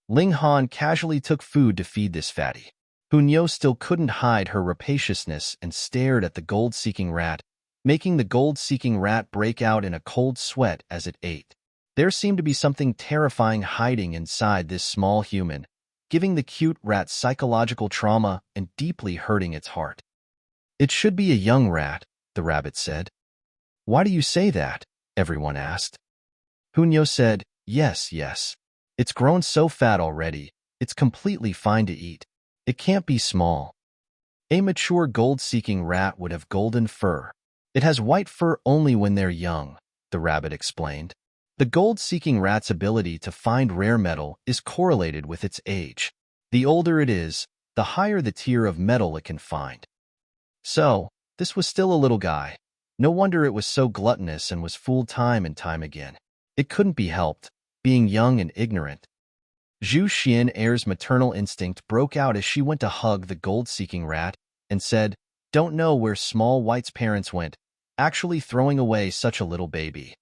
Ling Han casually took food to feed this fatty. Hunyo still couldn't hide her rapaciousness and stared at the gold-seeking rat, making the gold-seeking rat break out in a cold sweat as it ate. There seemed to be something terrifying hiding inside this small human, giving the cute rat psychological trauma and deeply hurting its heart. "It should be a young rat," the rabbit said. "Why do you say that?" everyone asked. Xu said, Yes. It's grown so fat already, it's completely fine to eat. It can't be small." A mature gold-seeking rat would have golden fur. It has white fur only when they're young, the rabbit explained. The gold-seeking rat's ability to find rare metal is correlated with its age. The older it is, the higher the tier of metal it can find. So, this was still a little guy. No wonder it was so gluttonous and was fooled time and time again. It couldn't be helped, being young and ignorant. Xu Xiu Ran's maternal instinct broke out as she went to hug the gold-seeking rat and said, "Don't know where Small White's parents went, actually throwing away such a little baby."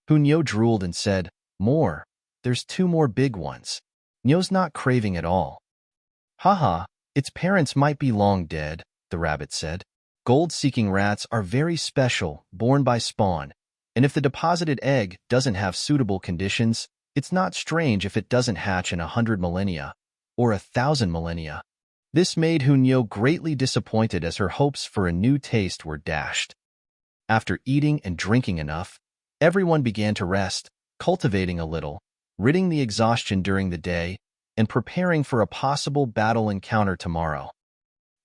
Xu drooled and said, "More. There's 2 more big ones." Nyo's not craving at all. "Haha, its parents might be long dead," the rabbit said. "Gold-seeking rats are very special, born by spawn, and if the deposited egg doesn't have suitable conditions, it's not strange if it doesn't hatch in 100 millennia, or 1,000 millennia." This made Xu greatly disappointed as her hopes for a new taste were dashed. After eating and drinking enough, everyone began to rest, cultivating a little, ridding the exhaustion during the day, and preparing for a possible battle encounter tomorrow.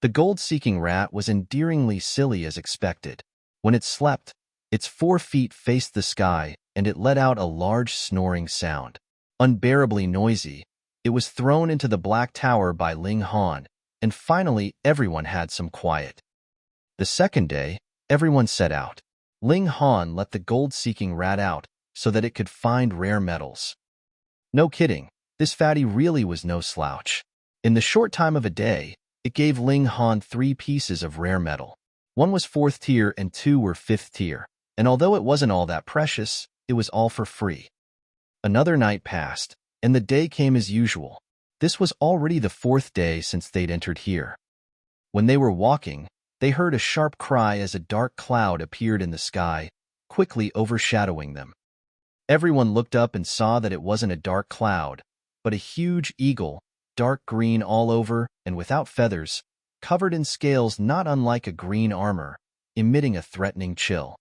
The gold-seeking rat was endearingly silly as expected. When it slept, its 4 feet faced the sky, and it let out a large snoring sound. Unbearably noisy, it was thrown into the Black Tower by Ling Han, and finally everyone had some quiet. The second day, everyone set out. Ling Han let the gold-seeking rat out so that it could find rare metals. No kidding, this fatty really was no slouch. In the short time of a day, it gave Ling Han 3 pieces of rare metal. 1 was 4th tier and 2 were 5th tier, and although it wasn't all that precious, it was all for free. Another night passed, and the day came as usual. This was already the 4th day since they'd entered here. When they were walking, they heard a sharp cry as a dark cloud appeared in the sky, quickly overshadowing them. Everyone looked up and saw that it wasn't a dark cloud, but a huge eagle, dark green all over and without feathers, covered in scales not unlike a green armor, emitting a threatening chill.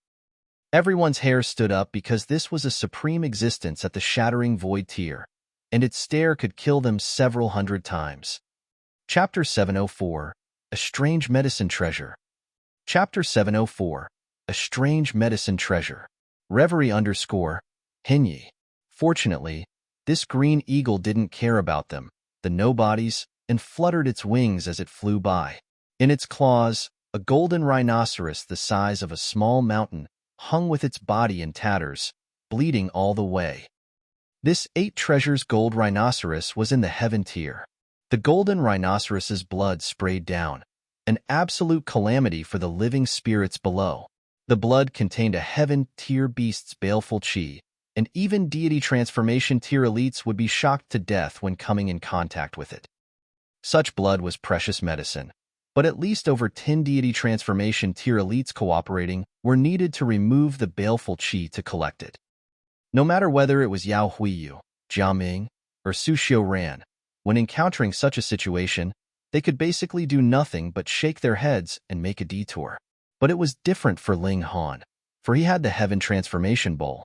Everyone's hair stood up because this was a supreme existence at the Shattering Void tier, and its stare could kill them several hundred times. Chapter 704, A Strange Medicine Treasure. Chapter 704, A Strange Medicine Treasure. Reverie _ Hinyi. Fortunately, this green eagle didn't care about them, the nobodies, and fluttered its wings as it flew by. In its claws, a golden rhinoceros the size of a small mountain hung with its body in tatters, bleeding all the way. This 8 treasures gold rhinoceros was in the heaven tier. The golden rhinoceros's blood sprayed down, an absolute calamity for the living spirits below. The blood contained a heaven tier beast's baleful chi, and even deity transformation tier elites would be shocked to death when coming in contact with it. Such blood was precious medicine, but at least over 10 deity transformation tier elites cooperating were needed to remove the baleful chi to collect it. No matter whether it was Yao Huiyu, Jia Ming, or Xu Xiu Ran, when encountering such a situation, they could basically do nothing but shake their heads and make a detour. But it was different for Ling Han, for he had the Heaven Transformation Bowl.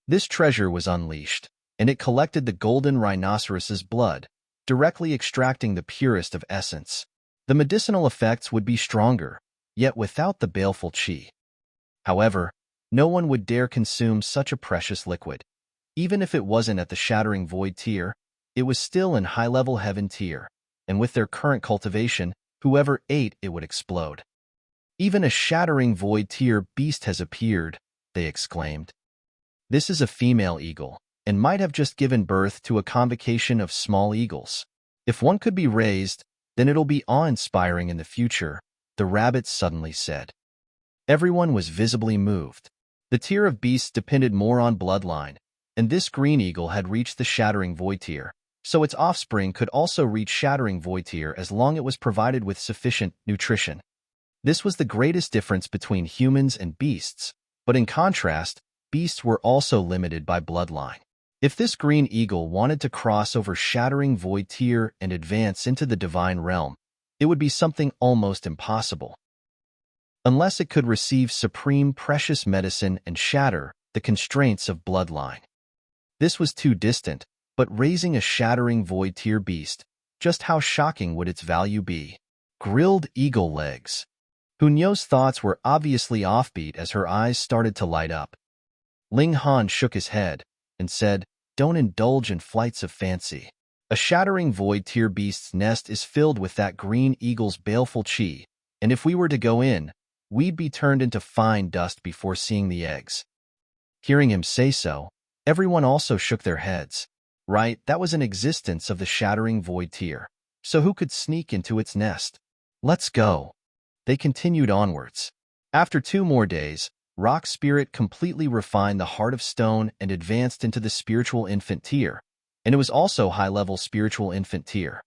This treasure was unleashed, and it collected the golden rhinoceros's blood, directly extracting the purest of essence. The medicinal effects would be stronger, yet without the baleful chi. However, no one would dare consume such a precious liquid. Even if it wasn't at the Shattering Void tier, it was still in high-level Heaven tier, and with their current cultivation, whoever ate it would explode. "Even a Shattering Void tier beast has appeared," they exclaimed. "This is a female eagle, and might have just given birth to a convocation of small eagles. If one could be raised, then it'll be awe-inspiring in the future," the rabbit suddenly said. Everyone was visibly moved. The tier of beasts depended more on bloodline, and this green eagle had reached the Shattering Void tier, so its offspring could also reach Shattering Void tier as long as it was provided with sufficient nutrition. This was the greatest difference between humans and beasts, but in contrast, beasts were also limited by bloodline. If this green eagle wanted to cross over shattering void tier and advance into the divine realm, it would be something almost impossible. Unless it could receive supreme precious medicine and shatter the constraints of bloodline. This was too distant, but raising a shattering void tier beast, just how shocking would its value be? Grilled eagle legs. Hunyo's thoughts were obviously offbeat as her eyes started to light up. Ling Han shook his head and said, "Don't indulge in flights of fancy. A shattering void tier beast's nest is filled with that green eagle's baleful chi, and if we were to go in, we'd be turned into fine dust before seeing the eggs." Hearing him say so, everyone also shook their heads. Right, that was an existence of the shattering void tier. So who could sneak into its nest? Let's go. They continued onwards. After 2 more days, Rock Spirit completely refined the Heart of Stone and advanced into the Spiritual Infant tier, and it was also high-level Spiritual Infant tier.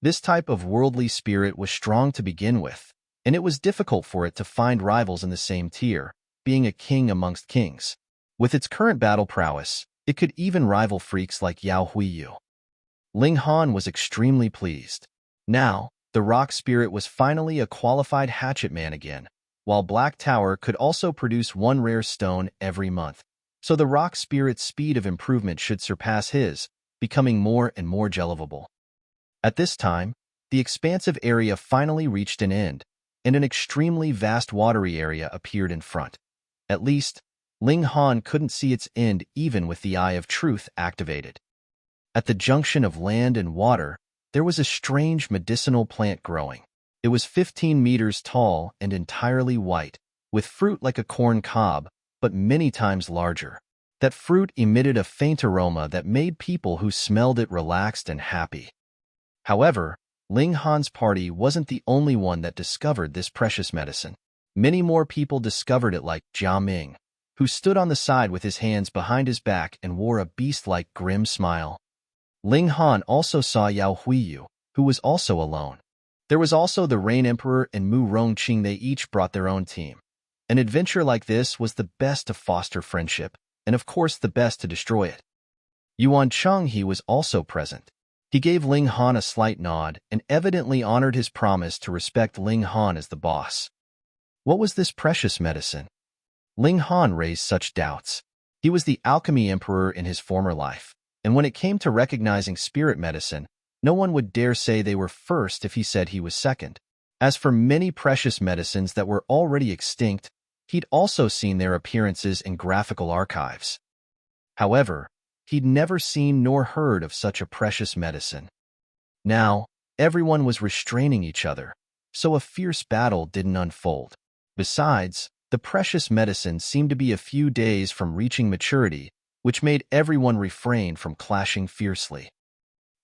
This type of worldly spirit was strong to begin with, and it was difficult for it to find rivals in the same tier, being a king amongst kings. With its current battle prowess, it could even rival freaks like Yao Huiyu. Ling Han was extremely pleased. Now, the Rock Spirit was finally a qualified hatchet man again, while Black Tower could also produce 1 rare stone every month. So the Rock Spirit's speed of improvement should surpass his, becoming more and more gelivable. At this time, the expansive area finally reached an end, and an extremely vast watery area appeared in front. At least, Ling Han couldn't see its end even with the Eye of Truth activated. At the junction of land and water, there was a strange medicinal plant growing. It was 15 meters tall and entirely white, with fruit like a corn cob, but many times larger. That fruit emitted a faint aroma that made people who smelled it relaxed and happy. However, Ling Han's party wasn't the only one that discovered this precious medicine. Many more people discovered it, like Jia Ming, who stood on the side with his hands behind his back and wore a beast-like grim smile. Ling Han also saw Yao Huiyu, who was also alone. There was also the Rain Emperor and Mu Rongqing. They each brought their own team. An adventure like this was the best to foster friendship, and of course the best to destroy it. Yuan Chenghe was also present. He gave Ling Han a slight nod and evidently honored his promise to respect Ling Han as the boss. What was this precious medicine? Ling Han raised such doubts. He was the Alchemy Emperor in his former life, and when it came to recognizing spirit medicine, no one would dare say they were first if he said he was second. As for many precious medicines that were already extinct, he'd also seen their appearances in graphical archives. However, he'd never seen nor heard of such a precious medicine. Now, everyone was restraining each other, so a fierce battle didn't unfold. Besides, the precious medicine seemed to be a few days from reaching maturity, which made everyone refrain from clashing fiercely.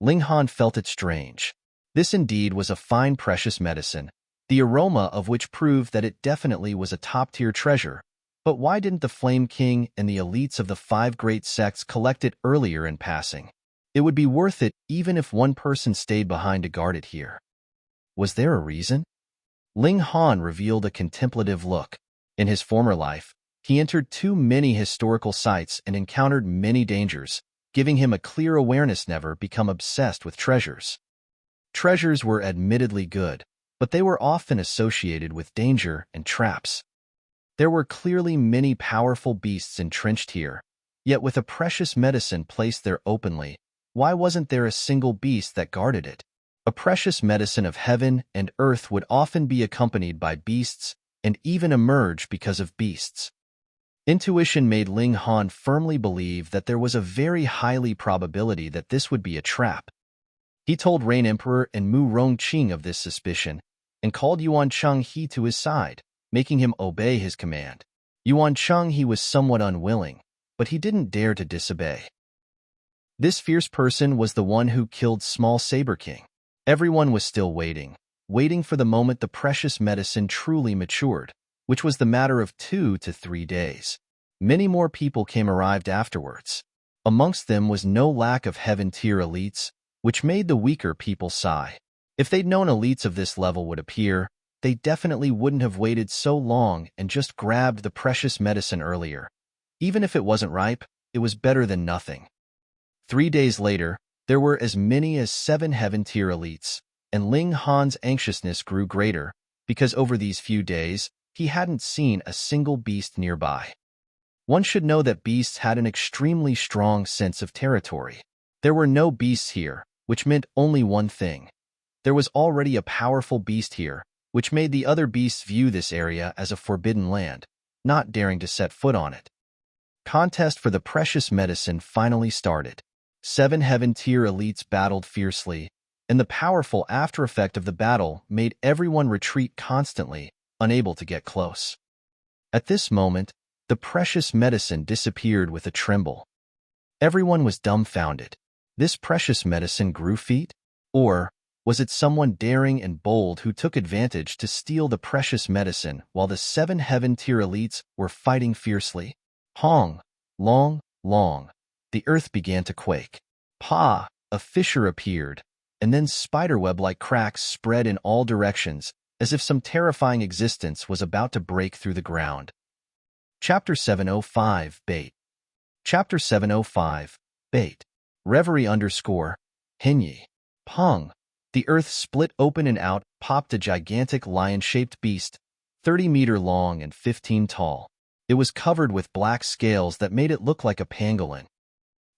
Ling Han felt it strange. This indeed was a fine precious medicine, the aroma of which proved that it definitely was a top-tier treasure. But why didn't the Flame King and the elites of the 5 great sects collect it earlier in passing? It would be worth it even if one person stayed behind to guard it here. Was there a reason? Ling Han revealed a contemplative look. In his former life, he entered too many historical sites and encountered many dangers, giving him a clear awareness never become obsessed with treasures. Treasures were admittedly good, but they were often associated with danger and traps. There were clearly many powerful beasts entrenched here, yet with a precious medicine placed there openly, why wasn't there a single beast that guarded it? A precious medicine of heaven and earth would often be accompanied by beasts and even emerge because of beasts. Intuition made Ling Han firmly believe that there was a very highly probability that this would be a trap. He told Rain Emperor and Mu Rongqing of this suspicion and called Yuan Chenghe to his side, making him obey his command. Yuan Chenghe was somewhat unwilling, but he didn't dare to disobey. This fierce person was the one who killed Small Saber King. Everyone was still waiting for the moment the precious medicine truly matured, which was the matter of 2 to 3 days. Many more people arrived afterwards. Amongst them was no lack of heaven-tier elites, which made the weaker people sigh. If they'd known elites of this level would appear, they definitely wouldn't have waited so long and just grabbed the precious medicine earlier. Even if it wasn't ripe, it was better than nothing. 3 days later, there were as many as 7 heaven-tier elites, and Ling Han's anxiousness grew greater, because over these few days, he hadn't seen a single beast nearby. One should know that beasts had an extremely strong sense of territory. There were no beasts here, which meant only one thing. There was already a powerful beast here, which made the other beasts view this area as a forbidden land, not daring to set foot on it. Contest for the precious medicine finally started. 7 heaven-tier elites battled fiercely, and the powerful after-effect of the battle made everyone retreat constantly, unable to get close. At this moment, the precious medicine disappeared with a tremble. Everyone was dumbfounded. This precious medicine grew feet? Or was it someone daring and bold who took advantage to steal the precious medicine while the 7 heaven-tier elites were fighting fiercely? Hong, long, long. The earth began to quake. Pa, a fissure appeared, and then spiderweb-like cracks spread in all directions, as if some terrifying existence was about to break through the ground. Chapter 705, Bait. Chapter 705, Bait. Reverie _ Hinyi. Pong. The earth split open and out popped a gigantic lion-shaped beast, 30 meters long and 15 tall. It was covered with black scales that made it look like a pangolin.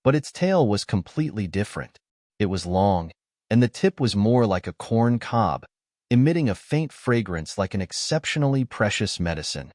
But its tail was completely different. It was long, and the tip was more like a corn cob, emitting a faint fragrance like an exceptionally precious medicine.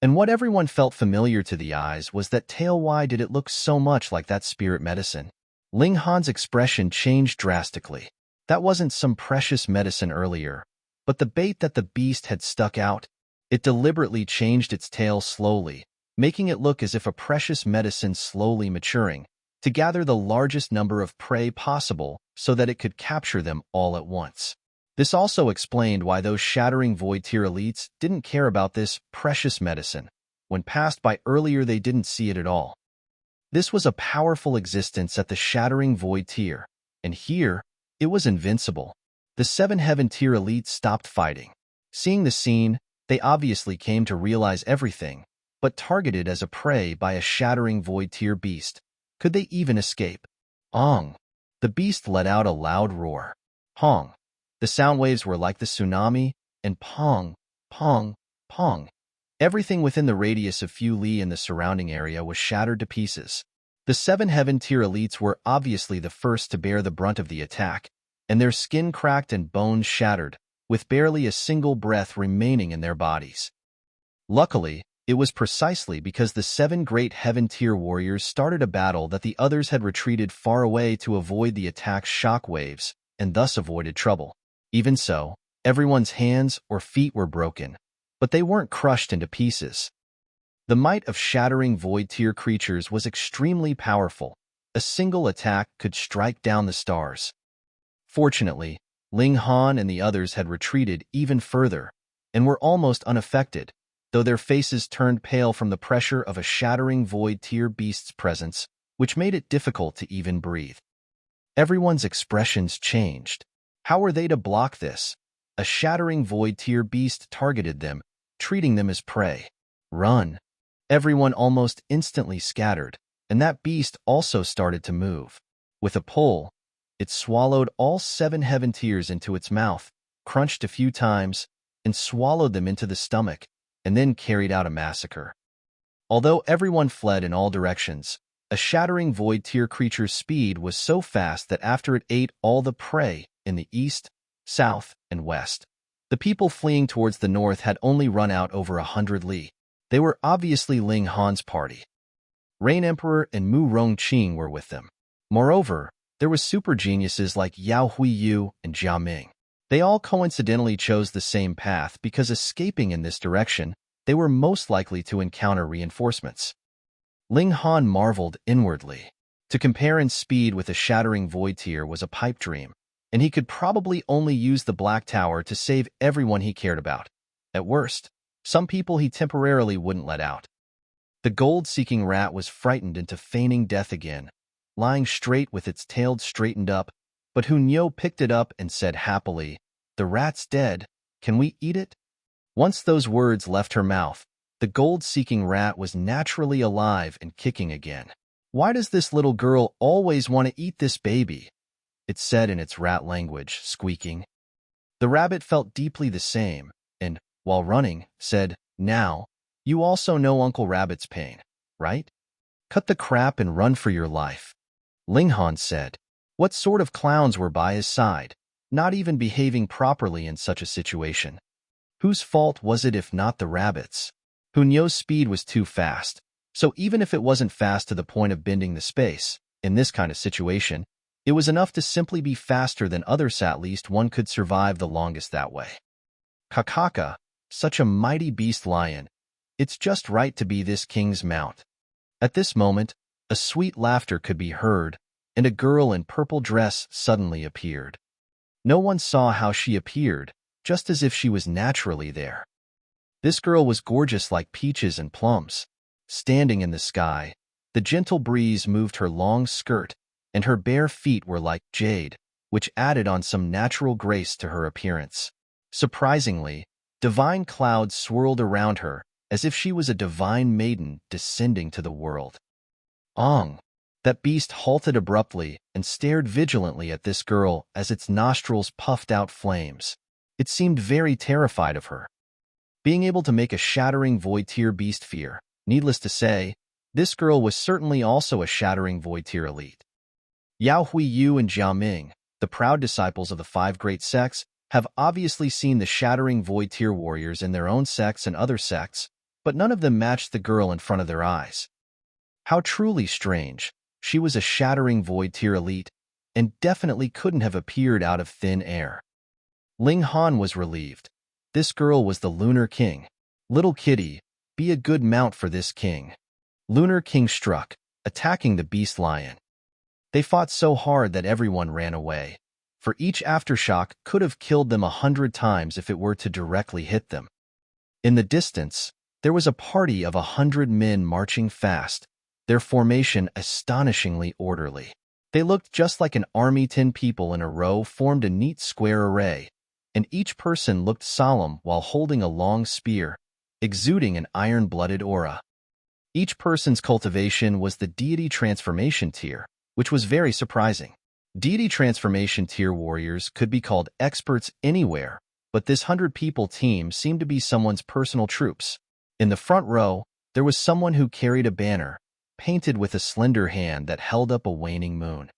And what everyone felt familiar to the eyes was that tail. Why did it look so much like that spirit medicine? Ling Han's expression changed drastically. That wasn't some precious medicine earlier, but the bait that the beast had stuck out. It deliberately changed its tail slowly, making it look as if a precious medicine slowly maturing, to gather the largest number of prey possible so that it could capture them all at once. This also explained why those shattering void-tier elites didn't care about this precious medicine. When passed by earlier, they didn't see it at all. This was a powerful existence at the shattering void tier, and here, it was invincible. The 7 heaven-tier elites stopped fighting. Seeing the scene, they obviously came to realize everything, but targeted as a prey by a shattering void-tier beast. Could they even escape? Ong! The beast let out a loud roar. Pong! The sound waves were like the tsunami, and pong, pong, pong. Everything within the radius of few li in the surrounding area was shattered to pieces. The 7 heaven-tier elites were obviously the first to bear the brunt of the attack, and their skin cracked and bones shattered, with barely a single breath remaining in their bodies. Luckily, it was precisely because the 7 great heaven-tier warriors started a battle that the others had retreated far away to avoid the attack's shock waves, and thus avoided trouble. Even so, everyone's hands or feet were broken, but they weren't crushed into pieces. The might of shattering void-tier creatures was extremely powerful. A single attack could strike down the stars. Fortunately, Ling Han and the others had retreated even further, and were almost unaffected, though their faces turned pale from the pressure of a shattering void-tier beast's presence, which made it difficult to even breathe. Everyone's expressions changed. How were they to block this? A shattering void-tier beast targeted them, treating them as prey. Run! Everyone almost instantly scattered, and that beast also started to move. With a pull, it swallowed all 7 heaven tiers into its mouth, crunched a few times, and swallowed them into the stomach, and then carried out a massacre. Although everyone fled in all directions, a shattering void-tier creature's speed was so fast that after it ate all the prey in the east, south, and west, the people fleeing towards the north had only run out over 100 li. They were obviously Ling Han's party. Rain Emperor and Mu Rongqing were with them. Moreover, there were super geniuses like Yao Huiyu and Jia Ming. They all coincidentally chose the same path because escaping in this direction, they were most likely to encounter reinforcements. Ling Han marveled inwardly. To compare in speed with a shattering void tier was a pipe dream, and he could probably only use the Black Tower to save everyone he cared about. At worst, some people he temporarily wouldn't let out. The gold-seeking rat was frightened into feigning death again, lying straight with its tail straightened up, but Hunyo picked it up and said happily, "The rat's dead. Can we eat it? Once those words left her mouth, the gold-seeking rat was naturally alive and kicking again. Why does this little girl always want to eat this baby? It said in its rat language, squeaking. The rabbit felt deeply the same, and, while running, said, "Now, you also know Uncle Rabbit's pain, right? Cut the crap and run for your life." Ling Han said. What sort of clowns were by his side, not even behaving properly in such a situation? Whose fault was it if not the rabbit's? Hunyo's speed was too fast, so even if it wasn't fast to the point of bending the space, in this kind of situation, it was enough to simply be faster than others. At least one could survive the longest that way. Kakaka, such a mighty beast lion. It's just right to be this king's mount. At this moment, a sweet laughter could be heard, and a girl in purple dress suddenly appeared. No one saw how she appeared, just as if she was naturally there. This girl was gorgeous like peaches and plums. Standing in the sky, the gentle breeze moved her long skirt, and her bare feet were like jade, which added on some natural grace to her appearance. Surprisingly, divine clouds swirled around her, as if she was a divine maiden descending to the world. Ong! That beast halted abruptly and stared vigilantly at this girl as its nostrils puffed out flames. It seemed very terrified of her. Being able to make a shattering void tier beast fear, needless to say, this girl was certainly also a shattering void tier elite. Yao Huiyu and Jiao Ming, the proud disciples of the five great sects, have obviously seen the shattering void tier warriors in their own sects and other sects, but none of them matched the girl in front of their eyes. How truly strange. She was a shattering void tier elite, and definitely couldn't have appeared out of thin air. Ling Han was relieved. This girl was the Lunar King. Little kitty, be a good mount for this king. Lunar King struck, attacking the beast lion. They fought so hard that everyone ran away, for each aftershock could have killed them 100 times if it were to directly hit them. In the distance, there was a party of 100 men marching fast, their formation astonishingly orderly. They looked just like an army. 10 people in a row formed a neat square array, and each person looked solemn while holding a long spear, exuding an iron-blooded aura. Each person's cultivation was the deity transformation tier, which was very surprising. Deity transformation tier warriors could be called experts anywhere, but this 100-people team seemed to be someone's personal troops. In the front row, there was someone who carried a banner, painted with a slender hand that held up a waning moon.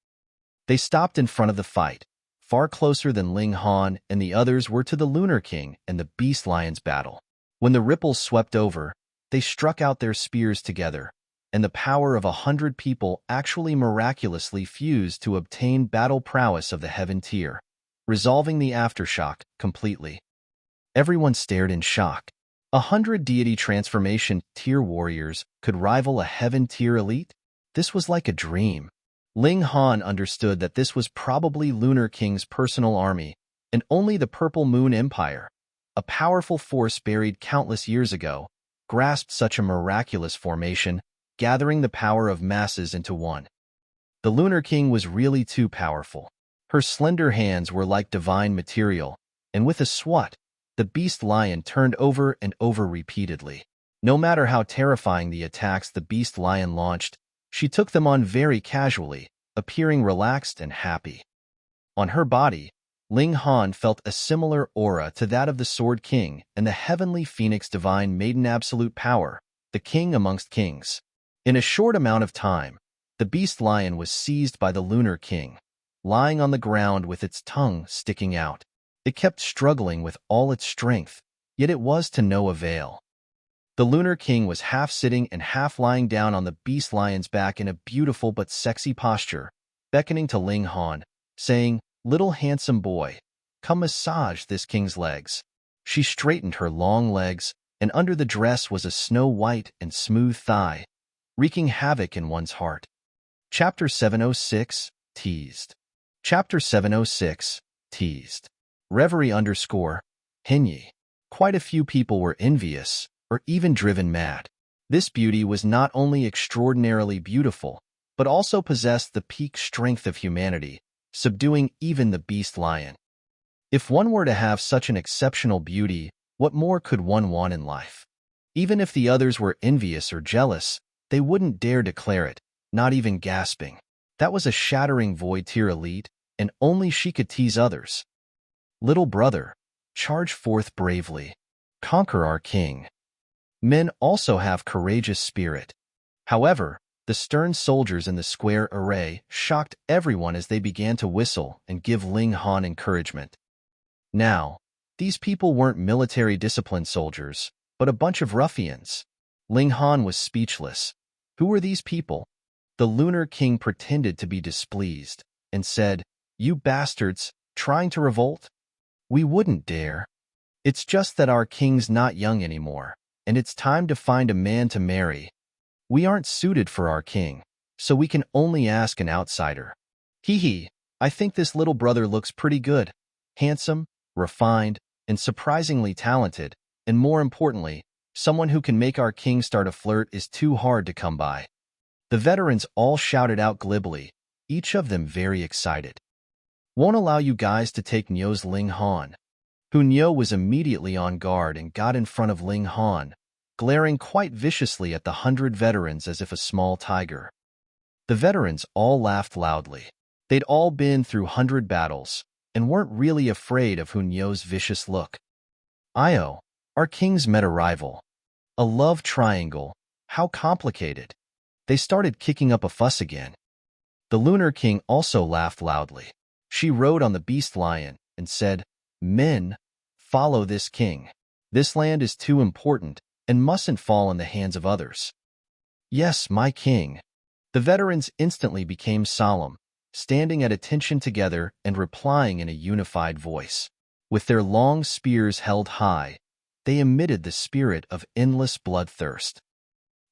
They stopped in front of the fight, far closer than Ling Han and the others were to the Lunar King and the Beast Lion's battle. When the ripples swept over, they struck out their spears together, and the power of 100 people actually miraculously fused to obtain battle prowess of the heaven tier, resolving the aftershock completely. Everyone stared in shock. 100 deity transformation tier warriors could rival a heaven tier elite? This was like a dream. Ling Han understood that this was probably Lunar King's personal army, and only the Purple Moon Empire, a powerful force buried countless years ago, grasped such a miraculous formation, gathering the power of masses into one. The Lunar King was really too powerful. Her slender hands were like divine material, and with a swat, the beast lion turned over and over repeatedly. No matter how terrifying the attacks the beast lion launched, she took them on very casually, appearing relaxed and happy. On her body, Ling Han felt a similar aura to that of the Sword King and the heavenly phoenix divine maiden absolute power, the king amongst kings. In a short amount of time, the beast lion was seized by the Lunar King, lying on the ground with its tongue sticking out. It kept struggling with all its strength, yet it was to no avail. The Lunar King was half sitting and half lying down on the beast lion's back in a beautiful but sexy posture, beckoning to Ling Han, saying, "Little handsome boy, come massage this king's legs." She straightened her long legs, and under the dress was a snow-white and smooth thigh, wreaking havoc in one's heart. Chapter 706, Teased. Chapter 706, Teased. Reverie _ Hinyi. Quite a few people were envious, or even driven mad. This beauty was not only extraordinarily beautiful, but also possessed the peak strength of humanity, subduing even the beast lion. If one were to have such an exceptional beauty, what more could one want in life? Even if the others were envious or jealous, they wouldn't dare declare it, not even gasping. That was a shattering void tier elite, and only she could tease others. Little brother, charge forth bravely. Conquer our king. Men also have courageous spirit. However, the stern soldiers in the square array shocked everyone as they began to whistle and give Ling Han encouragement. Now, these people weren't military disciplined soldiers, but a bunch of ruffians. Ling Han was speechless. Who were these people? The Lunar King pretended to be displeased and said, "You bastards, trying to revolt? We wouldn't dare. It's just that our king's not young anymore, and it's time to find a man to marry. We aren't suited for our king, so we can only ask an outsider. Hee hee, I think this little brother looks pretty good. Handsome, refined, and surprisingly talented, and more importantly, someone who can make our king start a flirt is too hard to come by." The veterans all shouted out glibly, each of them very excited. "Won't allow you guys to take Nyo's Ling Han." Nyo was immediately on guard and got in front of Ling Han, glaring quite viciously at the 100 veterans as if a small tiger. The veterans all laughed loudly. They'd all been through 100 battles and weren't really afraid of Nyo's vicious look. Io, our kings met a rival. A love triangle, how complicated. They started kicking up a fuss again. The Lunar King also laughed loudly. She rode on the beast lion and said, "Men, follow this king. This land is too important and mustn't fall in the hands of others." "Yes, my king." The veterans instantly became solemn, standing at attention together and replying in a unified voice. With their long spears held high, they emitted the spirit of endless bloodthirst.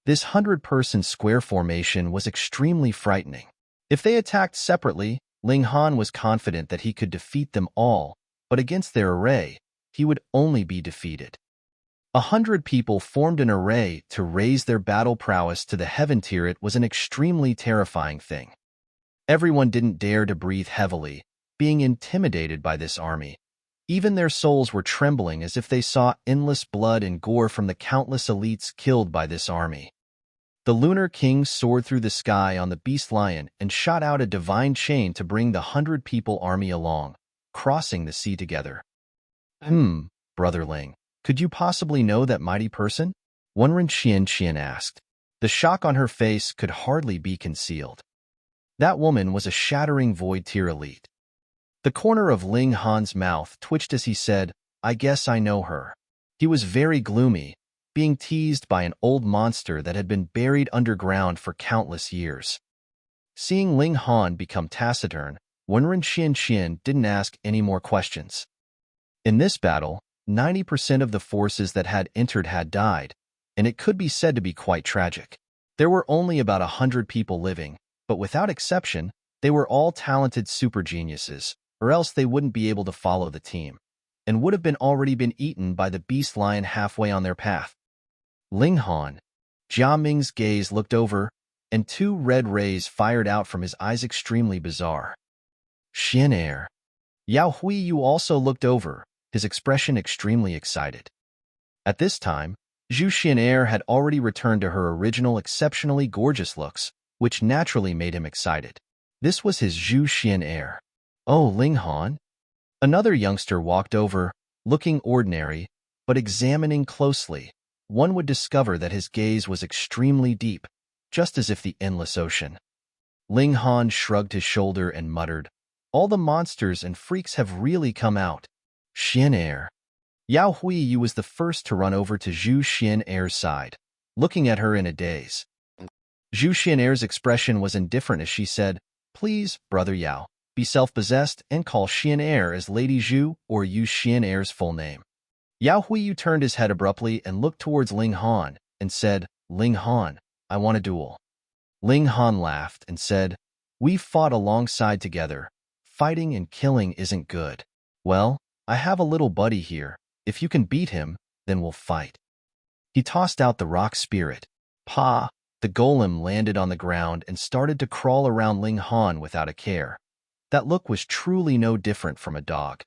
This 100-person square formation was extremely frightening. If they attacked separately, Ling Han was confident that he could defeat them all, but against their array, he would only be defeated. 100 people formed an array to raise their battle prowess to the heaven tier. It was an extremely terrifying thing. Everyone didn't dare to breathe heavily, being intimidated by this army. Even their souls were trembling as if they saw endless blood and gore from the countless elites killed by this army. The Lunar King soared through the sky on the beast lion and shot out a divine chain to bring the 100-people army along, crossing the sea together. Brother Ling, could you possibly know that mighty person?" Wenren Qian asked. The shock on her face could hardly be concealed. That woman was a shattering void tier elite. The corner of Ling Han's mouth twitched as he said, "I guess I know her." He was very gloomy, being teased by an old monster that had been buried underground for countless years. Seeing Ling Han become taciturn, Wenren Qian didn't ask any more questions. In this battle, 90% of the forces that had entered had died, and it could be said to be quite tragic. There were only about 100 people living, but without exception, they were all talented super geniuses, or else they wouldn't be able to follow the team, and would have already been eaten by the beast lion halfway on their path. Ling Han. Jia Ming's gaze looked over, and 2 red rays fired out from his eyes, extremely bizarre. Xian Er. Yao Huiyu also looked over, his expression extremely excited. At this time, Xu Xiu Ran had already returned to her original exceptionally gorgeous looks, which naturally made him excited. This was his Xu Xiu Ran. "Oh, Ling Han?" Another youngster walked over, looking ordinary, but examining closely, one would discover that his gaze was extremely deep, just as if the endless ocean. Ling Han shrugged his shoulder and muttered, "All the monsters and freaks have really come out." Xian Er. Yao Huiyu was the first to run over to Xu Xian Er's side, looking at her in a daze. Xu Xian Er's expression was indifferent as she said, "Please, Brother Yao, be self-possessed and call Xian Er as Lady Xu or use Xian Er's full name." Yao Huiyu turned his head abruptly and looked towards Ling Han and said, "Ling Han, I want a duel." Ling Han laughed and said, "We've fought alongside together. Fighting and killing isn't good. Well, I have a little buddy here. If you can beat him, then we'll fight." He tossed out the rock spirit. Pa! The golem landed on the ground and started to crawl around Ling Han without a care. That look was truly no different from a dog.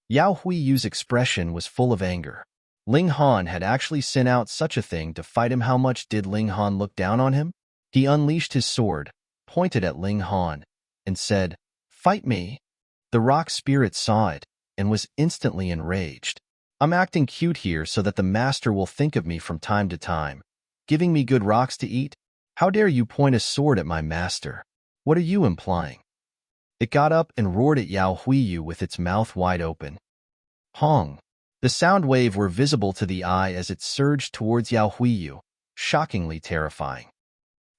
Yao Huiyu's expression was full of anger. Ling Han had actually sent out such a thing to fight him. How much did Ling Han look down on him? He unleashed his sword, pointed at Ling Han, and said, "Fight me." The rock spirit saw it and was instantly enraged. "I'm acting cute here so that the master will think of me from time to time, giving me good rocks to eat? How dare you point a sword at my master? What are you implying?" It got up and roared at Yao Huiyu with its mouth wide open. Hong! The sound wave were visible to the eye as it surged towards Yao Huiyu, shockingly terrifying.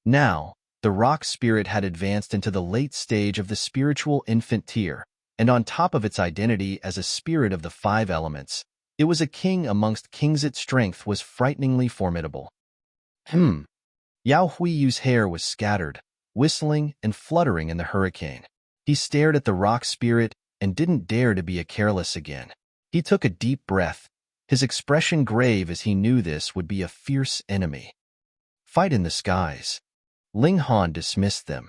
Now, the rock spirit had advanced into the late stage of the spiritual infant tier, and on top of its identity as a spirit of the 5 elements, it was a king amongst kings. Its strength was frighteningly formidable. Yao Huiyu's hair was scattered, whistling and fluttering in the hurricane. He stared at the rock spirit and didn't dare to be careless again. He took a deep breath, his expression grave as he knew this would be a fierce enemy. Fight in the skies. Ling Han dismissed them.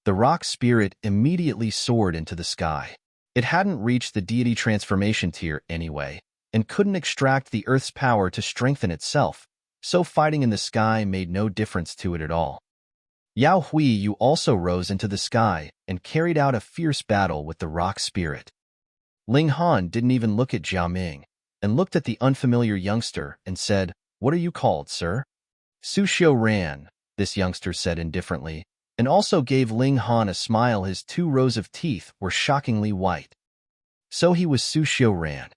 The rock spirit immediately soared into the sky. It hadn't reached the deity transformation tier anyway, and couldn't extract the earth's power to strengthen itself, so fighting in the sky made no difference to it at all. Yao Huiyu also rose into the sky and carried out a fierce battle with the rock spirit. Ling Han didn't even look at Jiaming, and looked at the unfamiliar youngster and said, "What are you called, sir?" "Xu Xiu Ran," this youngster said indifferently, and also gave Ling Han a smile. His 2 rows of teeth were shockingly white. So he was Xu Xiu Ran.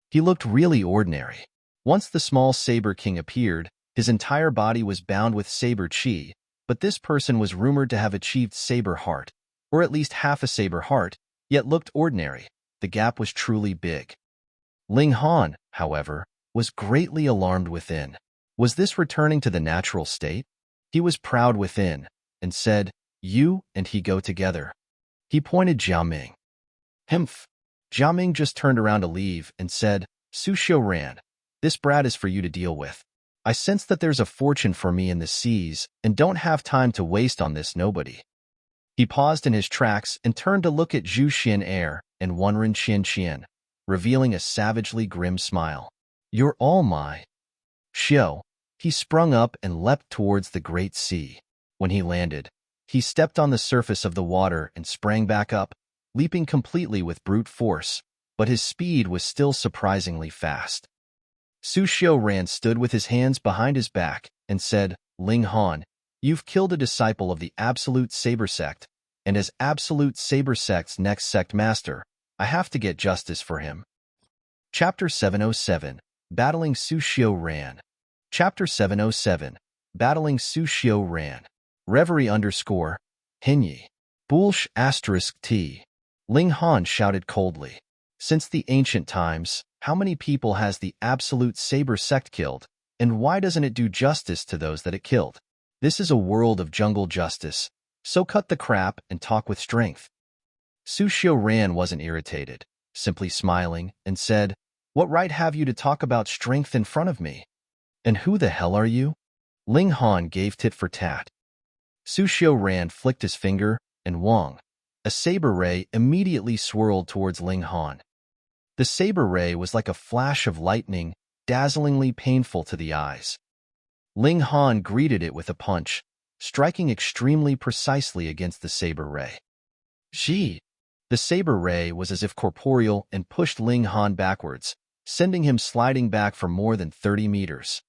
He looked really ordinary. Once the small Saber King appeared, his entire body was bound with Saber Chi, but this person was rumored to have achieved Saber Heart, or at least half a Saber Heart, yet looked ordinary. The gap was truly big. Ling Han, however, was greatly alarmed within. Was this returning to the natural state? He was proud within, and said, "You and he go together." He pointed Jiaming. "Humph." Jiaming just turned around to leave and said, "Xu Xiu Ran, this brat is for you to deal with. I sense that there's a fortune for me in the seas and don't have time to waste on this nobody." He paused in his tracks and turned to look at Zhu Xian and Wenren Qian, revealing a savagely grim smile. "You're all my." Xiu. He sprung up and leapt towards the great sea. When he landed, he stepped on the surface of the water and sprang back up, leaping completely with brute force, but his speed was still surprisingly fast. Xu Xiu Ran stood with his hands behind his back and said, "Ling Han, you've killed a disciple of the Absolute Saber Sect, and as Absolute Saber Sect's next sect master, I have to get justice for him." Chapter 707, Battling Xu Xiu Ran. Chapter 707, Battling Xu Xiu Ran. Reverie _ Hinyi. Bulsh * T. Ling Han shouted coldly. "Since the ancient times, how many people has the Absolute Saber Sect killed, and why doesn't it do justice to those that it killed? This is a world of jungle justice, so cut the crap and talk with strength." Xu Xiu Ran wasn't irritated, simply smiling, and said, "What right have you to talk about strength in front of me? And who the hell are you?" Ling Han gave tit for tat. Xu Xiu Ran flicked his finger, and Wang, a saber ray, immediately swirled towards Ling Han. The saber ray was like a flash of lightning, dazzlingly painful to the eyes. Ling Han greeted it with a punch, striking extremely precisely against the saber ray. Gee! The saber ray was as if corporeal and pushed Ling Han backwards, sending him sliding back for more than 30 meters.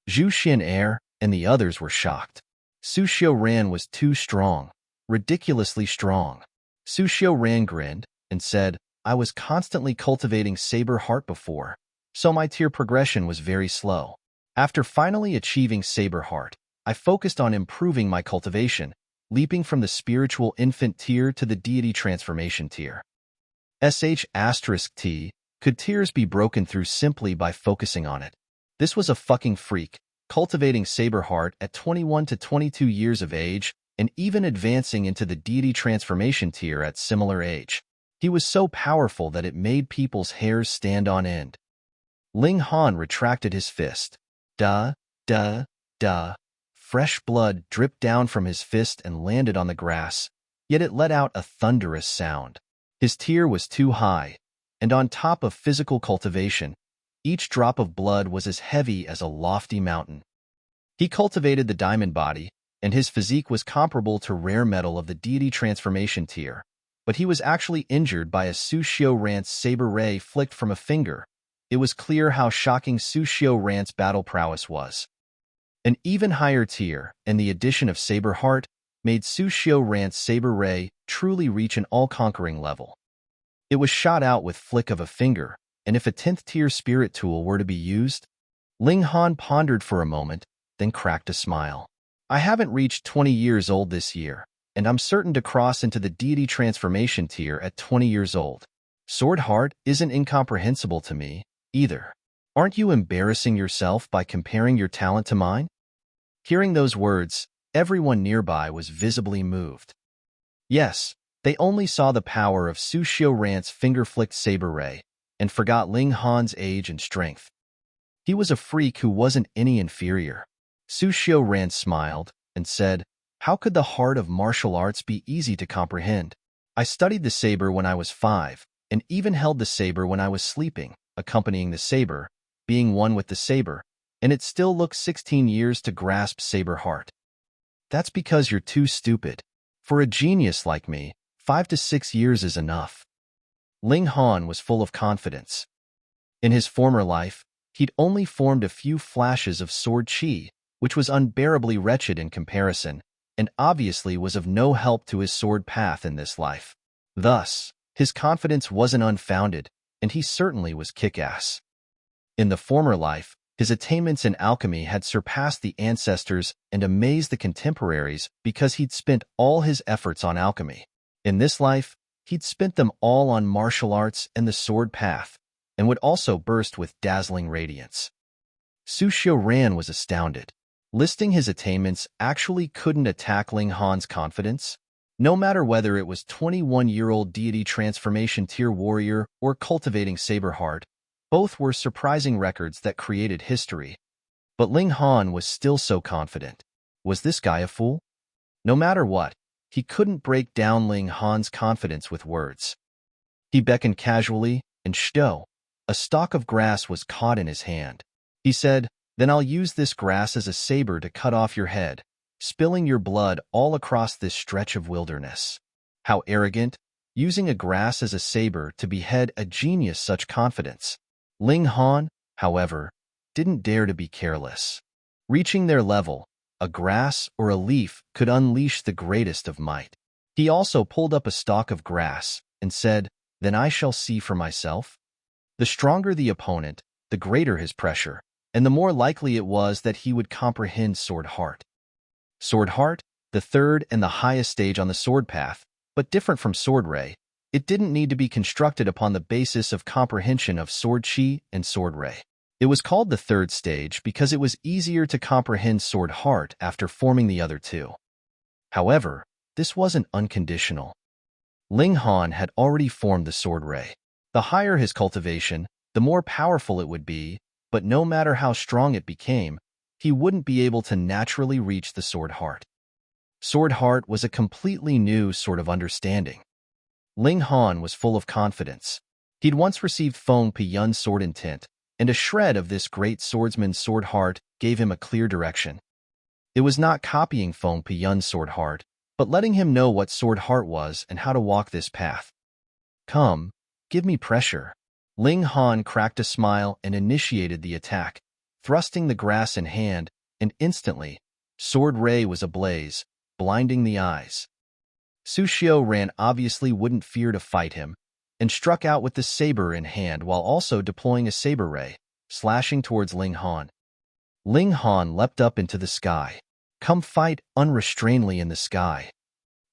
Zhu Xian and the others were shocked. Xu Xiu Ran was too strong, ridiculously strong. Xu Xiu Ran grinned and said, "I was constantly cultivating Saber Heart before, so my tier progression was very slow. After finally achieving Saber Heart, I focused on improving my cultivation, leaping from the spiritual infant tier to the deity transformation tier. *T, could tiers be broken through simply by focusing on it? This was a fucking freak, cultivating Saber Heart at 21 to 22 years of age, and even advancing into the deity transformation tier at similar age. He was so powerful that it made people's hairs stand on end." Ling Han retracted his fist. Duh. Fresh blood dripped down from his fist and landed on the grass, yet it let out a thunderous sound. His tier was too high, and on top of physical cultivation, each drop of blood was as heavy as a lofty mountain. He cultivated the diamond body, and his physique was comparable to rare metal of the deity transformation tier, but he was actually injured by a Xu Xiu Ran's saber ray flicked from a finger. It was clear how shocking Xu Xiu Ran's battle prowess was. An even higher tier, and the addition of Saber Heart, made Xu Xiu Ran's saber ray truly reach an all-conquering level. It was shot out with flick of a finger, and if a 10th tier spirit tool were to be used, Ling Han pondered for a moment, then cracked a smile. I haven't reached 20 years old this year, and I'm certain to cross into the deity transformation tier at 20 years old. Sword Heart isn't incomprehensible to me, either. Aren't you embarrassing yourself by comparing your talent to mine? Hearing those words, everyone nearby was visibly moved. Yes, they only saw the power of Xu Xiu Ran's finger-flicked saber ray, and forgot Ling Han's age and strength. He was a freak who wasn't any inferior. Xu Xiu Ran smiled and said, "How could the heart of martial arts be easy to comprehend? I studied the saber when I was 5, and even held the saber when I was sleeping, accompanying the saber, being one with the saber, and it still took 16 years to grasp Saber Heart. That's because you're too stupid. For a genius like me, 5 to 6 years is enough." Ling Han was full of confidence. In his former life, he'd only formed a few flashes of sword chi, which was unbearably wretched in comparison, and obviously was of no help to his sword path in this life. Thus, his confidence wasn't unfounded, and he certainly was kick-ass. In the former life, his attainments in alchemy had surpassed the ancestors and amazed the contemporaries because he'd spent all his efforts on alchemy. In this life, he'd spent them all on martial arts and the sword path, and would also burst with dazzling radiance. Xu Xiu Ran was astounded. Listing his attainments actually couldn't attack Ling Han's confidence. No matter whether it was 21-year-old deity transformation tier warrior or cultivating Saber Heart, both were surprising records that created history. But Ling Han was still so confident. Was this guy a fool? No matter what, he couldn't break down Ling Han's confidence with words. He beckoned casually, and shdo, a stalk of grass was caught in his hand. He said, "Then I'll use this grass as a saber to cut off your head, spilling your blood all across this stretch of wilderness." How arrogant, using a grass as a saber to behead a genius such confidence. Ling Han, however, didn't dare to be careless. Reaching their level, a grass or a leaf could unleash the greatest of might. He also pulled up a stalk of grass and said, "Then I shall see for myself." The stronger the opponent, the greater his pressure, and the more likely it was that he would comprehend Sword Heart. Sword Heart, the third and the highest stage on the sword path, but different from Sword Ray, it didn't need to be constructed upon the basis of comprehension of Sword Chi and Sword Ray. It was called the third stage because it was easier to comprehend Sword Heart after forming the other two. However, this wasn't unconditional. Ling Han had already formed the Sword Ray. The higher his cultivation, the more powerful it would be, but no matter how strong it became, he wouldn't be able to naturally reach the Sword Heart. Sword Heart was a completely new sort of understanding. Ling Han was full of confidence. He'd once received Feng Piyun's sword intent, and a shred of this great swordsman's sword heart gave him a clear direction. It was not copying Feng Piyun's sword heart, but letting him know what sword heart was and how to walk this path. "Come, give me pressure." Ling Han cracked a smile and initiated the attack, thrusting the grass in hand, and instantly, Sword Ray was ablaze, blinding the eyes. Xu Xiu Ran obviously wouldn't fear to fight him, and struck out with the saber in hand while also deploying a saber ray, slashing towards Ling Han. Ling Han leapt up into the sky. "Come fight unrestrainedly in the sky."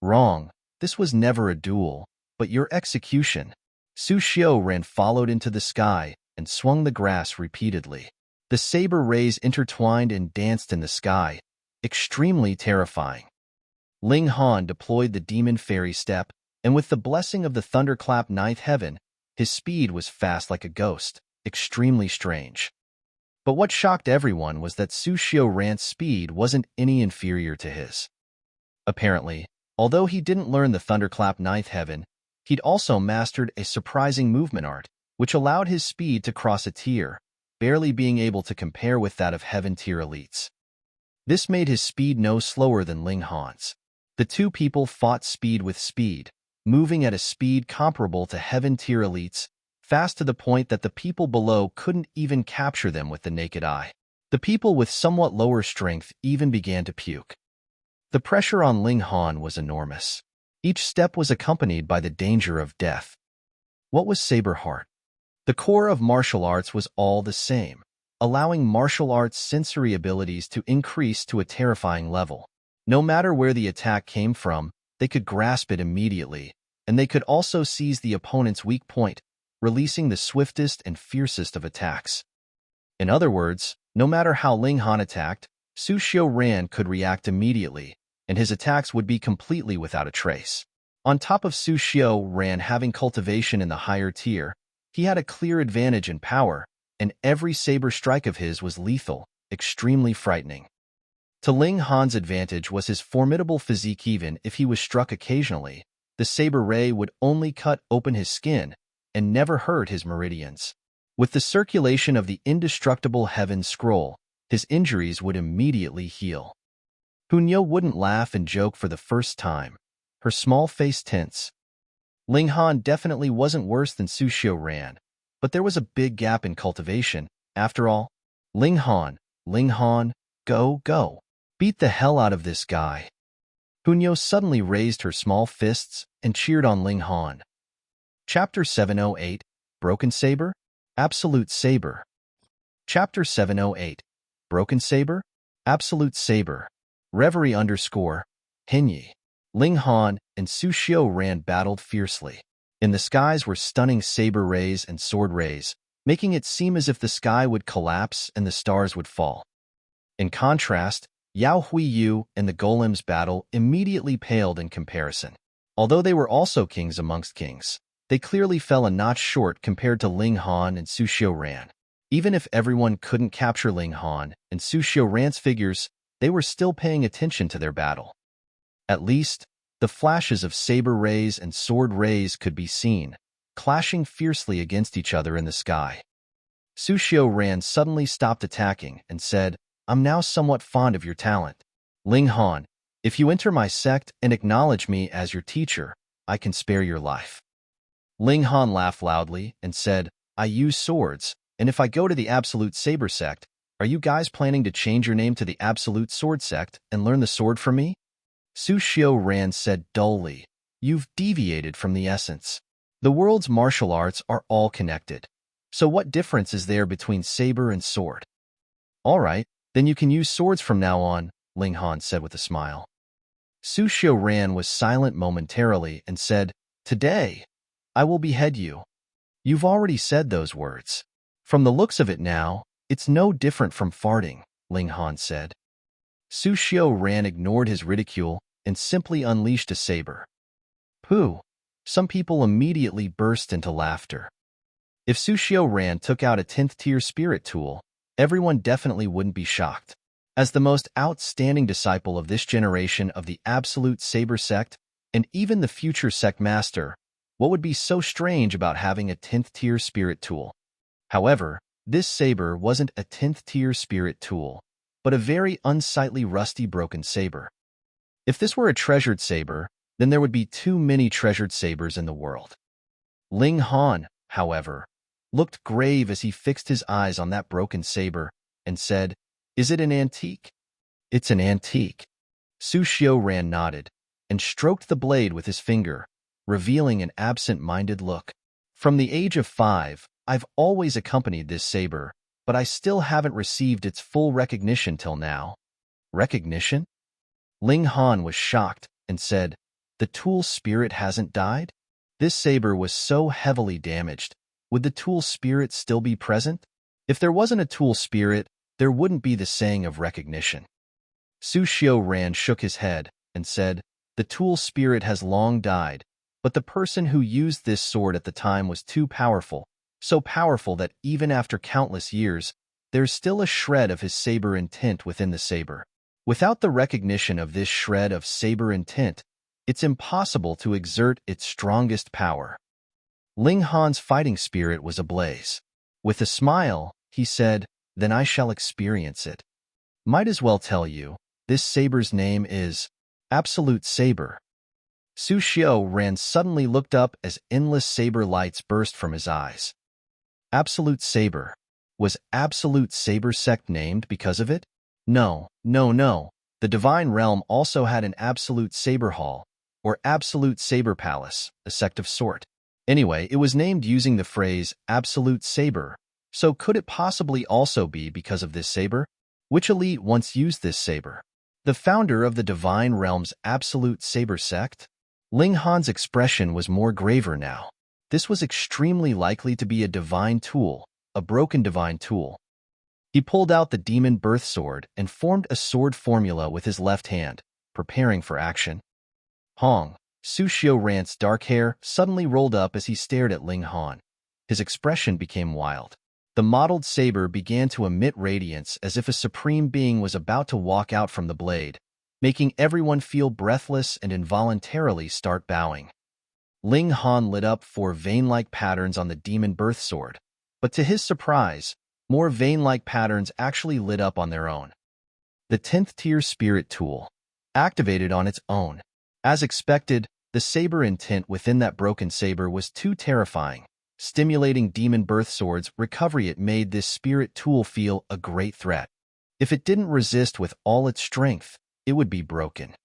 Wrong, this was never a duel, but your execution. Xu Xiu Ran followed into the sky and swung the grass repeatedly. The saber rays intertwined and danced in the sky, extremely terrifying. Ling Han deployed the Demon Fairy Step, and with the blessing of the Thunderclap Ninth Heaven, his speed was fast like a ghost, extremely strange. But what shocked everyone was that Xu Xiu Ran's speed wasn't any inferior to his. Apparently, although he didn't learn the Thunderclap Ninth Heaven, he'd also mastered a surprising movement art, which allowed his speed to cross a tier, barely being able to compare with that of Heaven-tier elites. This made his speed no slower than Ling Han's. The two people fought speed with speed, moving at a speed comparable to Heaven-tier elites, fast to the point that the people below couldn't even capture them with the naked eye. The people with somewhat lower strength even began to puke. The pressure on Ling Han was enormous. Each step was accompanied by the danger of death. What was Saber Heart? The core of martial arts was all the same, allowing martial arts sensory abilities to increase to a terrifying level. No matter where the attack came from, they could grasp it immediately, and they could also seize the opponent's weak point, releasing the swiftest and fiercest of attacks. In other words, no matter how Ling Han attacked, Xu Xiu Ran could react immediately, and his attacks would be completely without a trace. On top of Xu Xiu Ran having cultivation in the higher tier, he had a clear advantage in power, and every saber strike of his was lethal, extremely frightening. To Ling Han's advantage was his formidable physique. Even if he was struck occasionally, the saber ray would only cut open his skin and never hurt his meridians. With the circulation of the indestructible Heaven Scroll, his injuries would immediately heal. Hunyo wouldn't laugh and joke for the first time, her small face tense. Ling Han definitely wasn't worse than Xu Xiu Ran, but there was a big gap in cultivation. After all, Ling Han, go, go. Beat the hell out of this guy. Hunyo suddenly raised her small fists and cheered on Ling Han. Chapter 708, Broken Saber? Absolute Saber. Chapter 708, Broken Saber? Absolute Saber. Reverie _ Hinyi. Ling Han and Xu Xiu Ran battled fiercely. In the skies were stunning saber rays and sword rays, making it seem as if the sky would collapse and the stars would fall. In contrast, Yao Huiyu and the Golem's battle immediately paled in comparison. Although they were also kings amongst kings, they clearly fell a notch short compared to Ling Han and Xu Xiu Ran. Even if everyone couldn't capture Ling Han and Xu Xiu Ran's figures, they were still paying attention to their battle. At least, the flashes of saber rays and sword rays could be seen, clashing fiercely against each other in the sky. Xu Xiu Ran suddenly stopped attacking and said, "I'm now somewhat fond of your talent. Ling Han, if you enter my sect and acknowledge me as your teacher, I can spare your life." Ling Han laughed loudly and said, "I use swords, and if I go to the Absolute Saber sect, are you guys planning to change your name to the Absolute Sword sect and learn the sword from me?" Xu Xiu Ran said dully, "You've deviated from the essence. The world's martial arts are all connected. So what difference is there between saber and sword?" "All right, then you can use swords from now on," Ling Han said with a smile. Xu Xiu Ran was silent momentarily and said, "Today, I will behead you." "You've already said those words. From the looks of it now, it's no different from farting," Ling Han said. Xu Xiu Ran ignored his ridicule and simply unleashed a saber. Pooh! Some people immediately burst into laughter. If Xu Xiu Ran took out a 10th tier spirit tool, everyone definitely wouldn't be shocked. As the most outstanding disciple of this generation of the Absolute Saber sect, and even the future sect master, what would be so strange about having a 10th tier spirit tool? However, this saber wasn't a 10th tier spirit tool, but a very unsightly rusty broken saber. If this were a treasured saber, then there would be too many treasured sabers in the world. Ling Han, however, looked grave as he fixed his eyes on that broken saber and said, "Is it an antique?" "It's an antique." Xu Xiu Ran nodded and stroked the blade with his finger, revealing an absent-minded look. "From the age of 5, I've always accompanied this saber, but I still haven't received its full recognition till now." "Recognition?" Ling Han was shocked and said, "The tool spirit hasn't died?" This saber was so heavily damaged. Would the tool spirit still be present? If there wasn't a tool spirit, there wouldn't be the saying of recognition. Xu Xiu Ran shook his head and said, "The tool spirit has long died, but the person who used this sword at the time was too powerful, so powerful that even after countless years, there's still a shred of his saber intent within the saber. Without the recognition of this shred of saber intent, it's impossible to exert its strongest power." Ling Han's fighting spirit was ablaze. With a smile, he said, "Then I shall experience it. Might as well tell you, this saber's name is Absolute Saber." Xu Xiu Ran suddenly looked up as endless saber lights burst from his eyes. Absolute Saber. Was Absolute Saber sect named because of it? No, no, no. The Divine Realm also had an Absolute Saber Hall, or Absolute Saber Palace, a sect of sort. Anyway, it was named using the phrase Absolute Saber, so could it possibly also be because of this saber? Which elite once used this saber? The founder of the Divine Realm's Absolute Saber sect? Ling Han's expression was more graver now. This was extremely likely to be a divine tool, a broken divine tool. He pulled out the demon birth sword and formed a sword formula with his left hand, preparing for action. Hong, Xu Xiu Ran's dark hair suddenly rolled up as he stared at Ling Han. His expression became wild. The mottled saber began to emit radiance as if a supreme being was about to walk out from the blade, making everyone feel breathless and involuntarily start bowing. Ling Han lit up 4 vein-like patterns on the demon birth sword, but to his surprise, more vein-like patterns actually lit up on their own. The 10th tier spirit tool activated on its own. As expected, the saber intent within that broken saber was too terrifying. Stimulating demon birth sword's recovery, it made this spirit tool feel a great threat. If it didn't resist with all its strength, it would be broken.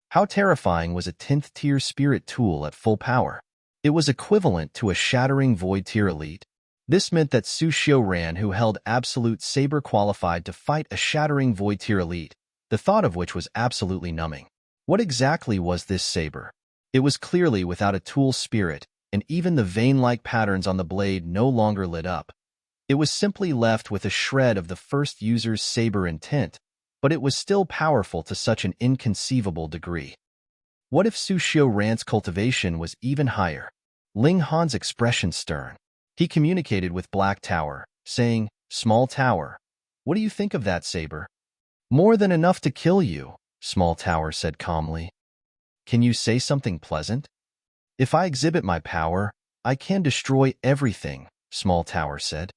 How terrifying was a 10th tier spirit tool at full power? It was equivalent to a shattering void tier elite. This meant that Xu Xiu Ran, who held Absolute Saber, qualified to fight a shattering void tier elite, the thought of which was absolutely numbing. What exactly was this saber? It was clearly without a tool spirit, and even the vein-like patterns on the blade no longer lit up. It was simply left with a shred of the first user's saber intent, but it was still powerful to such an inconceivable degree. What if Xu Xiu Ran's cultivation was even higher? Ling Han's expression stern. He communicated with Black Tower, saying, "Small Tower, what do you think of that saber?" "More than enough to kill you," Small Tower said calmly. "Can you say something pleasant?" "If I exhibit my power, I can destroy everything," Small Tower said.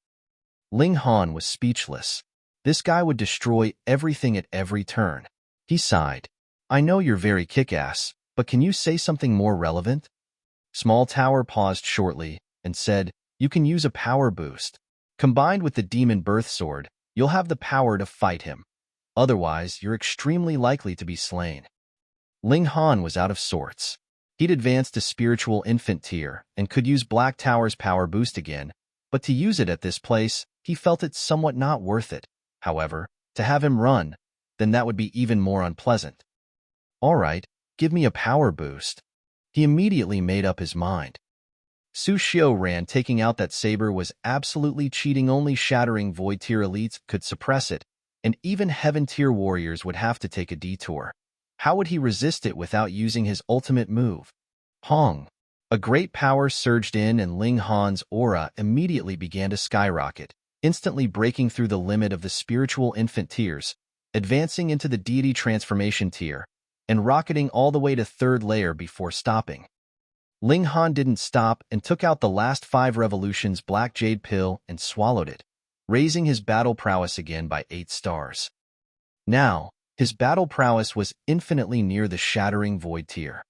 Ling Han was speechless. This guy would destroy everything at every turn. He sighed. "I know you're very kick-ass, but can you say something more relevant?" Small Tower paused shortly and said, "You can use a power boost. Combined with the demon birth sword, you'll have the power to fight him. Otherwise, you're extremely likely to be slain." Ling Han was out of sorts. He'd advanced to spiritual infant tier and could use Black Tower's power boost again, but to use it at this place, he felt it somewhat not worth it. However, to have him run, then that would be even more unpleasant. "All right, give me a power boost." He immediately made up his mind. Xu Xiu Ran taking out that saber was absolutely cheating. Only shattering void tier elites could suppress it, and even heaven tier warriors would have to take a detour. How would he resist it without using his ultimate move? Hong. A great power surged in and Ling Han's aura immediately began to skyrocket, instantly breaking through the limit of the spiritual infant tiers, advancing into the deity transformation tier, and rocketing all the way to 3rd layer before stopping. Ling Han didn't stop and took out the last 5 revolutions Black Jade Pill and swallowed it, raising his battle prowess again by 8 stars. Now, his battle prowess was infinitely near the shattering void tier.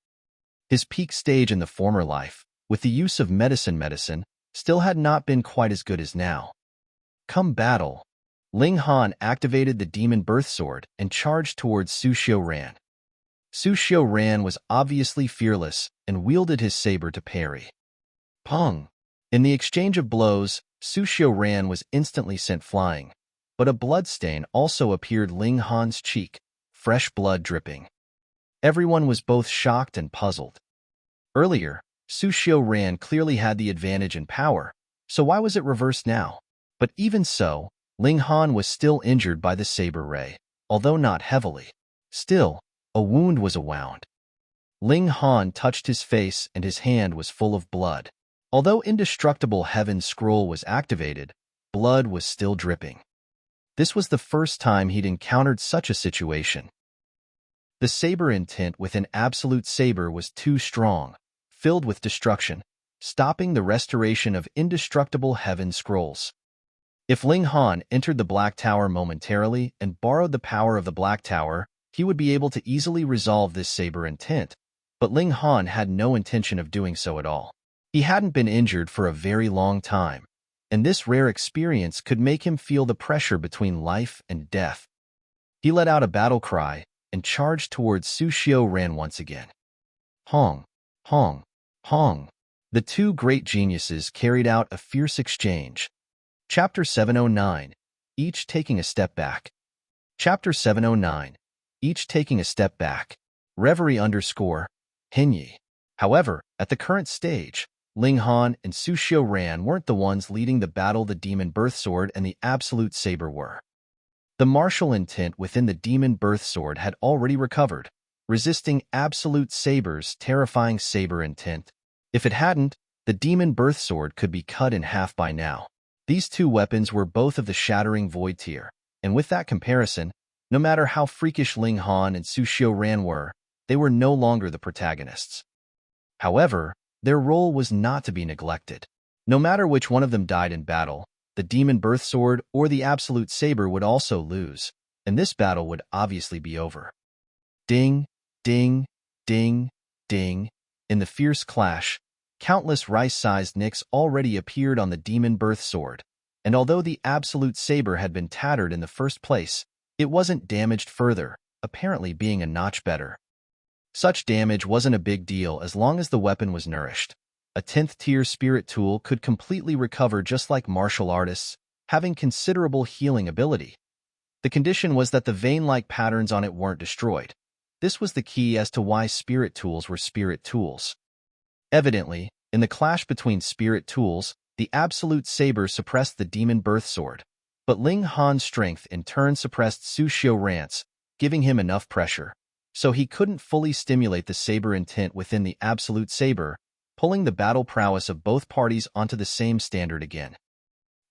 His peak stage in the former life, with the use of medicine, still had not been quite as good as now. Come battle. Ling Han activated the demon birth sword and charged towards Xu Xiu Ran. Xu Xiu Ran was obviously fearless and wielded his saber to parry. Pong! In the exchange of blows, Xu Xiu Ran was instantly sent flying, but a bloodstain also appeared Ling Han's cheek, fresh blood dripping. Everyone was both shocked and puzzled. Earlier, Xu Xiu Ran clearly had the advantage in power, so why was it reversed now? But even so, Ling Han was still injured by the saber ray, although not heavily. Still, a wound was a wound. Ling Han touched his face and his hand was full of blood. Although Indestructible Heaven's scroll was activated, blood was still dripping. This was the first time he'd encountered such a situation. The saber intent within Absolute Saber was too strong, filled with destruction, stopping the restoration of indestructible heaven scrolls. If Ling Han entered the Black Tower momentarily and borrowed the power of the Black Tower, he would be able to easily resolve this Saber intent, but Ling Han had no intention of doing so at all. He hadn't been injured for a very long time, and this rare experience could make him feel the pressure between life and death. He let out a battle cry and charged towards Xu Xiu Ran once again. Hong, Hong, Hong. The two great geniuses carried out a fierce exchange. Chapter 709, each taking a step back. Chapter 709, each taking a step back. Reverie _ Hinyi. However, at the current stage, Ling Han and Xu Xiu Ran weren't the ones leading the battle. The Demon Birth Sword and the Absolute Saber were. The martial intent within the Demon Birth Sword had already recovered, resisting Absolute Saber's terrifying Saber intent. If it hadn't, the Demon Birth Sword could be cut in half by now. These two weapons were both of the Shattering Void tier, and with that comparison, no matter how freakish Ling Han and Xu Xiu Ran were, they were no longer the protagonists. However, their role was not to be neglected. No matter which one of them died in battle, the Demon Birth Sword or the Absolute Saber would also lose, and this battle would obviously be over. Ding, ding, ding, ding. In the fierce clash, countless rice-sized nicks already appeared on the Demon Birth Sword, and although the Absolute Saber had been tattered in the first place, it wasn't damaged further, apparently being a notch better. Such damage wasn't a big deal as long as the weapon was nourished. A 10th tier spirit tool could completely recover just like martial artists, having considerable healing ability. The condition was that the vein-like patterns on it weren't destroyed. This was the key as to why spirit tools were spirit tools. Evidently, in the clash between spirit tools, the Absolute Saber suppressed the Demon Birth Sword, but Ling Han's strength in turn suppressed Xu Xiu Ran's, giving him enough pressure. So he couldn't fully stimulate the Saber intent within the Absolute Saber, pulling the battle prowess of both parties onto the same standard again.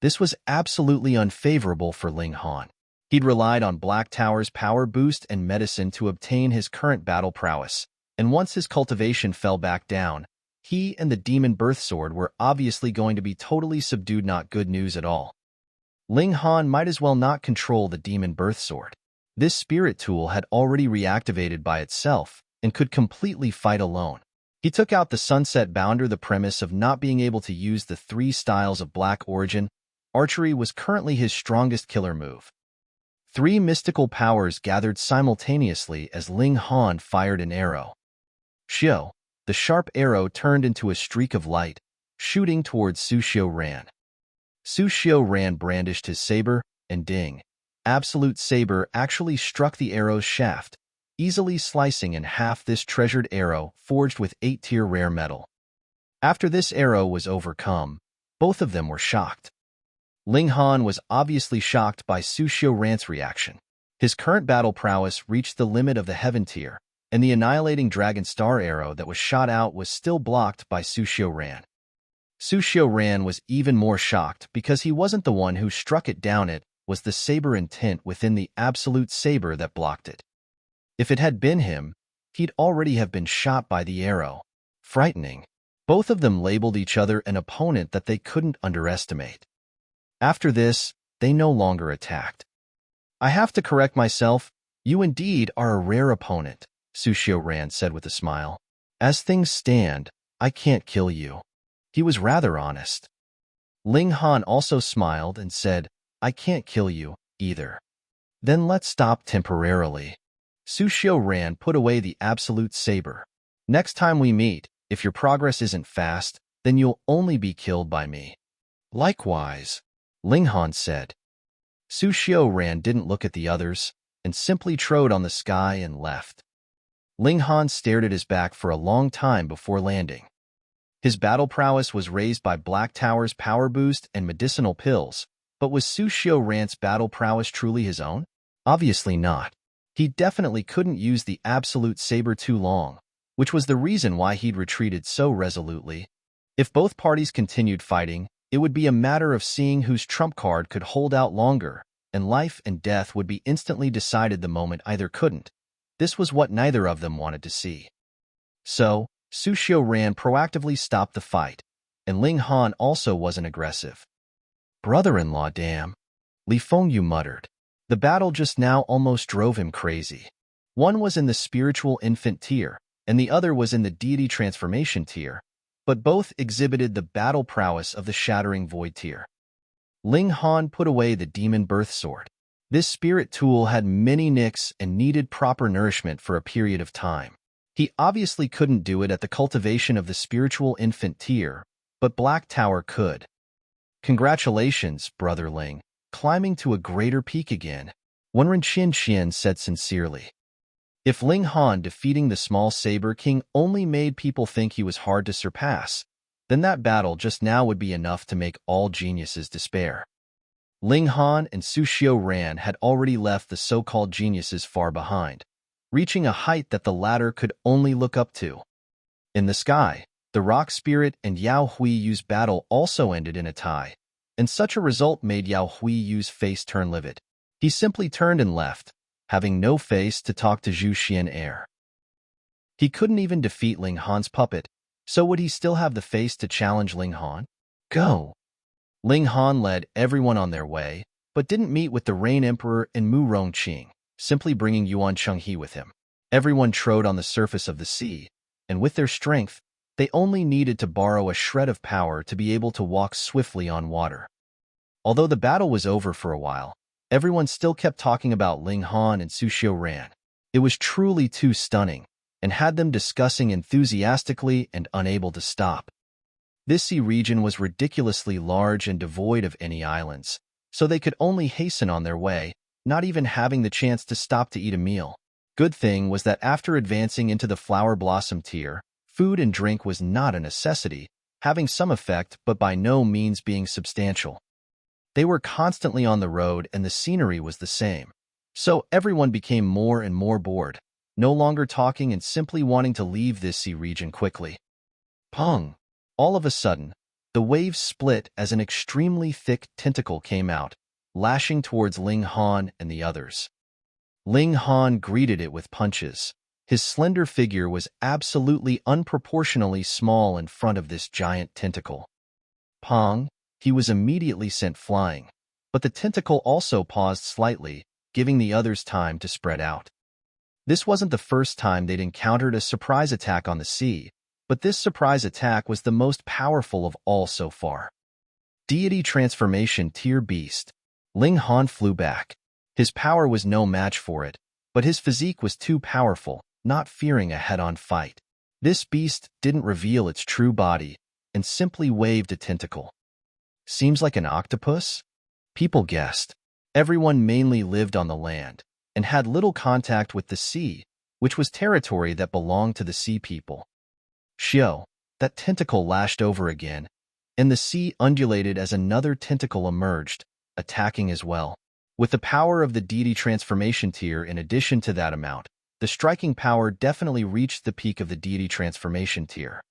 This was absolutely unfavorable for Ling Han. He'd relied on Black Tower's power boost and medicine to obtain his current battle prowess, and once his cultivation fell back down, he and the Demon Birth Sword were obviously going to be totally subdued. Not good news at all. Ling Han might as well not control the Demon Birth Sword. This spirit tool had already reactivated by itself and could completely fight alone. He took out the Sunset Bounder. The premise of not being able to use the 3 styles of black origin, archery was currently his strongest killer move. 3 mystical powers gathered simultaneously as Ling Han fired an arrow. Xiu, the sharp arrow turned into a streak of light, shooting towards Xu Xiu Ran. Xu Xiu Ran brandished his saber, and ding. Absolute Saber actually struck the arrow's shaft, easily slicing in half this treasured arrow forged with 8-tier rare metal. After this arrow was overcome, both of them were shocked. Ling Han was obviously shocked by Xu Xiu Ran's reaction. His current battle prowess reached the limit of the Heaven tier, and the annihilating Dragon Star arrow that was shot out was still blocked by Xu Xiu Ran. Xu Xiu Ran was even more shocked because he wasn't the one who struck it down. It was the Saber intent within the Absolute Saber that blocked it. If it had been him, he'd already have been shot by the arrow. Frightening. Both of them labeled each other an opponent that they couldn't underestimate. After this, they no longer attacked. I have to correct myself. You indeed are a rare opponent, Xu Xiu Ran said with a smile. As things stand, I can't kill you. He was rather honest. Ling Han also smiled and said, I can't kill you, either. Then let's stop temporarily. Xu Xiu Ran put away the Absolute Saber. Next time we meet, if your progress isn't fast, then you'll only be killed by me. Likewise, Ling Han said. Xu Xiu Ran didn't look at the others, and simply trod on the sky and left. Ling Han stared at his back for a long time before landing. His battle prowess was raised by Black Tower's power boost and medicinal pills, but was Xu Xiu Ran's battle prowess truly his own? Obviously not. He definitely couldn't use the Absolute Saber too long, which was the reason why he'd retreated so resolutely. If both parties continued fighting, it would be a matter of seeing whose trump card could hold out longer, and life and death would be instantly decided the moment either couldn't. This was what neither of them wanted to see. So, Xu Xiu Ran proactively stopped the fight, and Ling Han also wasn't aggressive. Brother-in-law, damn, Li Fengyu muttered. The battle just now almost drove him crazy. One was in the spiritual infant tier, and the other was in the deity transformation tier, but both exhibited the battle prowess of the shattering void tier. Ling Han put away the demon birth sword. This spirit tool had many nicks and needed proper nourishment for a period of time. He obviously couldn't do it at the cultivation of the spiritual infant tier, but Black Tower could. Congratulations, Brother Ling, climbing to a greater peak again, Wenren Qian said sincerely. If Ling Han defeating the small Saber King only made people think he was hard to surpass, then that battle just now would be enough to make all geniuses despair. Ling Han and Xu Xiu Ran had already left the so-called geniuses far behind, reaching a height that the latter could only look up to. In the sky, the Rock Spirit and Yao Huiyu's battle also ended in a tie, and such a result made Yao Huiyu's face turn livid. He simply turned and left, having no face to talk to Zhu Xian. He couldn't even defeat Ling Han's puppet, so would he still have the face to challenge Ling Han? Go! Ling Han led everyone on their way, but didn't meet with the Rain Emperor and Mu Rongqing, simply bringing Yuan Chenghe with him. Everyone trod on the surface of the sea, and with their strength, they only needed to borrow a shred of power to be able to walk swiftly on water. Although the battle was over for a while, everyone still kept talking about Ling Han and Xu Xiu Ran. It was truly too stunning, and had them discussing enthusiastically and unable to stop. This sea region was ridiculously large and devoid of any islands, so they could only hasten on their way, not even having the chance to stop to eat a meal. Good thing was that after advancing into the flower blossom tier, food and drink was not a necessity, having some effect but by no means being substantial. They were constantly on the road and the scenery was the same, so everyone became more and more bored, no longer talking and simply wanting to leave this sea region quickly. Pong! All of a sudden, the waves split as an extremely thick tentacle came out, lashing towards Ling Han and the others. Ling Han greeted it with punches. His slender figure was absolutely unproportionally small in front of this giant tentacle. Pong! He was immediately sent flying, but the tentacle also paused slightly, giving the others time to spread out. This wasn't the first time they'd encountered a surprise attack on the sea, but this surprise attack was the most powerful of all so far. Deity Transformation Tier Beast. Ling Han flew back. His power was no match for it, but his physique was too powerful, not fearing a head-on fight. This beast didn't reveal its true body and simply waved a tentacle. Seems like an octopus? People guessed. Everyone mainly lived on the land and had little contact with the sea, which was territory that belonged to the sea people. Xiao, that tentacle lashed over again, and the sea undulated as another tentacle emerged, attacking as well. With the power of the deity transformation tier in addition to that amount, the striking power definitely reached the peak of the deity transformation tier.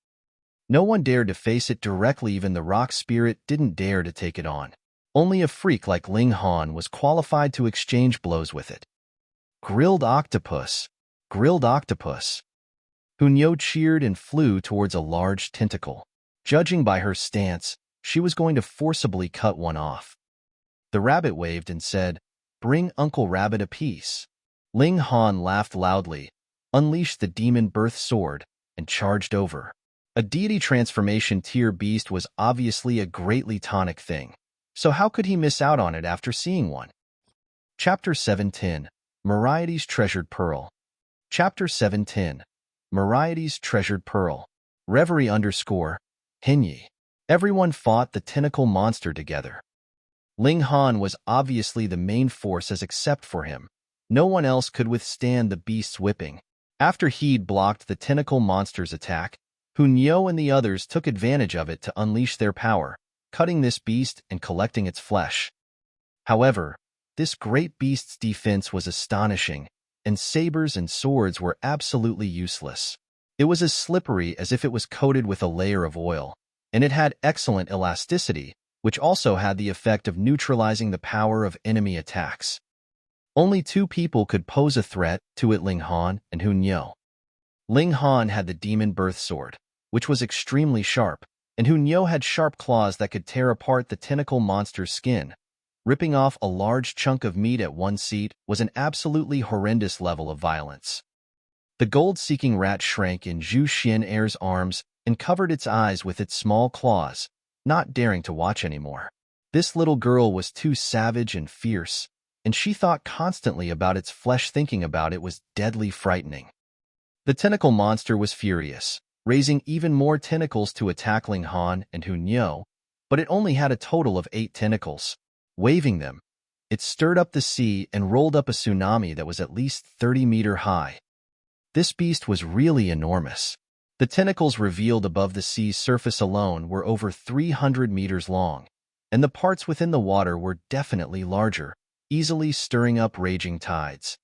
No one dared to face it directly, even the rock spirit didn't dare to take it on. Only a freak like Ling Han was qualified to exchange blows with it. Grilled octopus! Grilled octopus! Hunyo cheered and flew towards a large tentacle. Judging by her stance, she was going to forcibly cut one off. The rabbit waved and said, "Bring Uncle Rabbit a piece." Ling Han laughed loudly, unleashed the demon birth sword, and charged over. A deity transformation tier beast was obviously a greatly tonic thing, so how could he miss out on it after seeing one? Chapter 710, Myrietes' Treasured Pearl. Chapter 710, Myrietes' Treasured Pearl. Revere _ Hinyi. Everyone fought the tentacle monster together. Ling Han was obviously the main force, as except for him, no one else could withstand the beast's whipping. After he'd blocked the tentacle monster's attack, Hunyo and the others took advantage of it to unleash their power, cutting this beast and collecting its flesh. However, this great beast's defense was astonishing, and sabers and swords were absolutely useless. It was as slippery as if it was coated with a layer of oil, and it had excellent elasticity, which also had the effect of neutralizing the power of enemy attacks. Only two people could pose a threat to it: Ling Han and Hunyo. Ling Han had the demon birth sword, which was extremely sharp, and Hu Niu had sharp claws that could tear apart the tentacle monster's skin. Ripping off a large chunk of meat at one seat was an absolutely horrendous level of violence. The gold-seeking rat shrank in Xu Xiu Ran's arms and covered its eyes with its small claws, not daring to watch anymore. This little girl was too savage and fierce, and she thought constantly about its flesh. Thinking about it was deadly frightening. The tentacle monster was furious, raising even more tentacles to attack Ling Han and Hu Niu, but it only had a total of 8 tentacles. Waving them, it stirred up the sea and rolled up a tsunami that was at least 30 meters high. This beast was really enormous. The tentacles revealed above the sea's surface alone were over 300 meters long, and the parts within the water were definitely larger, easily stirring up raging tides.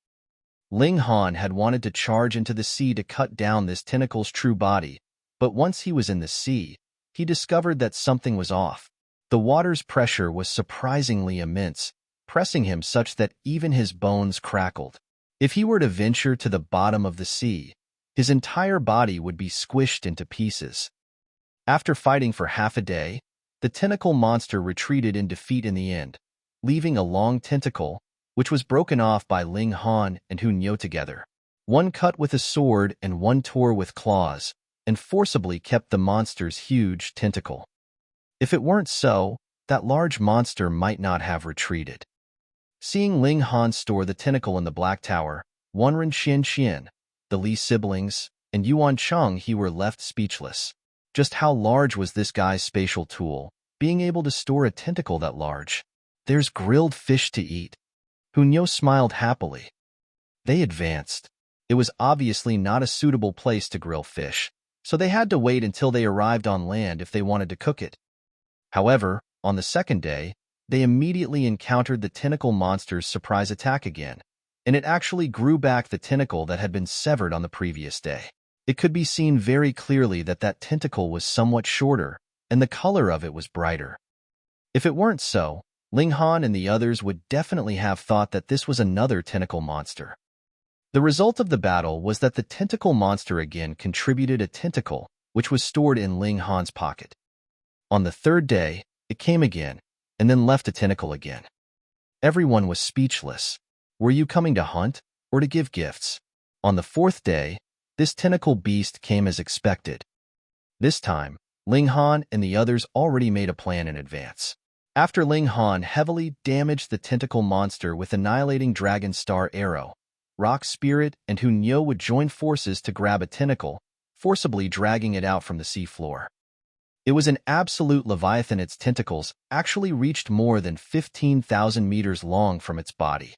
Ling Han had wanted to charge into the sea to cut down this tentacle's true body, but once he was in the sea, he discovered that something was off. The water's pressure was surprisingly immense, pressing him such that even his bones crackled. If he were to venture to the bottom of the sea, his entire body would be squished into pieces. After fighting for half a day, the tentacle monster retreated in defeat in the end, leaving a long tentacle, which was broken off by Ling Han and Hu Niu together. One cut with a sword and one tore with claws, and forcibly kept the monster's huge tentacle. If it weren't so, that large monster might not have retreated. Seeing Ling Han store the tentacle in the Black Tower, Wanren Xian, the Li siblings, and Yuan Cheng he were left speechless. Just how large was this guy's spatial tool, being able to store a tentacle that large? There's grilled fish to eat. Hu Niu smiled happily. They advanced. It was obviously not a suitable place to grill fish, so they had to wait until they arrived on land if they wanted to cook it. However, on the second day, they immediately encountered the tentacle monster's surprise attack again, and it actually grew back the tentacle that had been severed on the previous day. It could be seen very clearly that that tentacle was somewhat shorter, and the color of it was brighter. If it weren't so, Ling Han and the others would definitely have thought that this was another tentacle monster. The result of the battle was that the tentacle monster again contributed a tentacle, which was stored in Ling Han's pocket. On the third day, it came again, and then left a tentacle again. Everyone was speechless. Were you coming to hunt, or to give gifts? On the fourth day, this tentacle beast came as expected. This time, Ling Han and the others already made a plan in advance. After Ling Han heavily damaged the tentacle monster with annihilating Dragon Star Arrow, Rock Spirit and Hu Niu would join forces to grab a tentacle, forcibly dragging it out from the seafloor. It was an absolute leviathan. Its tentacles actually reached more than 15,000 meters long from its body.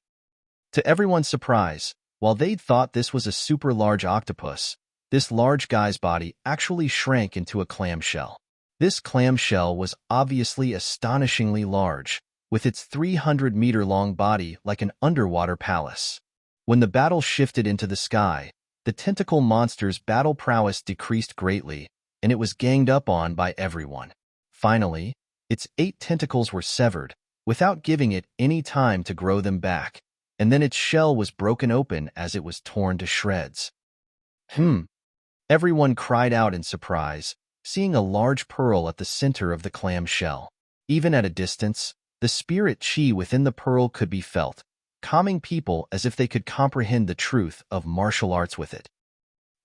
To everyone's surprise, while they'd thought this was a super large octopus, this large guy's body actually shrank into a clamshell. This clamshell was obviously astonishingly large, with its 300-meter-long body like an underwater palace. When the battle shifted into the sky, the tentacle monster's battle prowess decreased greatly, and it was ganged up on by everyone. Finally, its 8 tentacles were severed, without giving it any time to grow them back, and then its shell was broken open as it was torn to shreds. Everyone cried out in surprise, seeing a large pearl at the center of the clam shell. Even at a distance, the spirit chi within the pearl could be felt, calming people as if they could comprehend the truth of martial arts with it.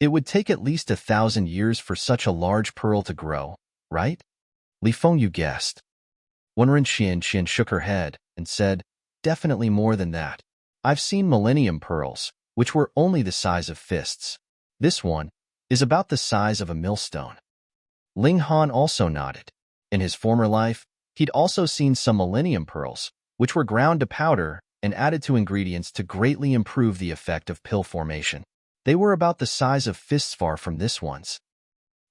It would take at least 1,000 years for such a large pearl to grow, right? Li Feng, you guessed. Wanren Xian shook her head and said, definitely more than that. I've seen millennium pearls, which were only the size of fists. This one is about the size of a millstone. Ling Han also nodded. In his former life, he'd also seen some millennium pearls, which were ground to powder and added to ingredients to greatly improve the effect of pill formation. They were about the size of fists, far from this one's.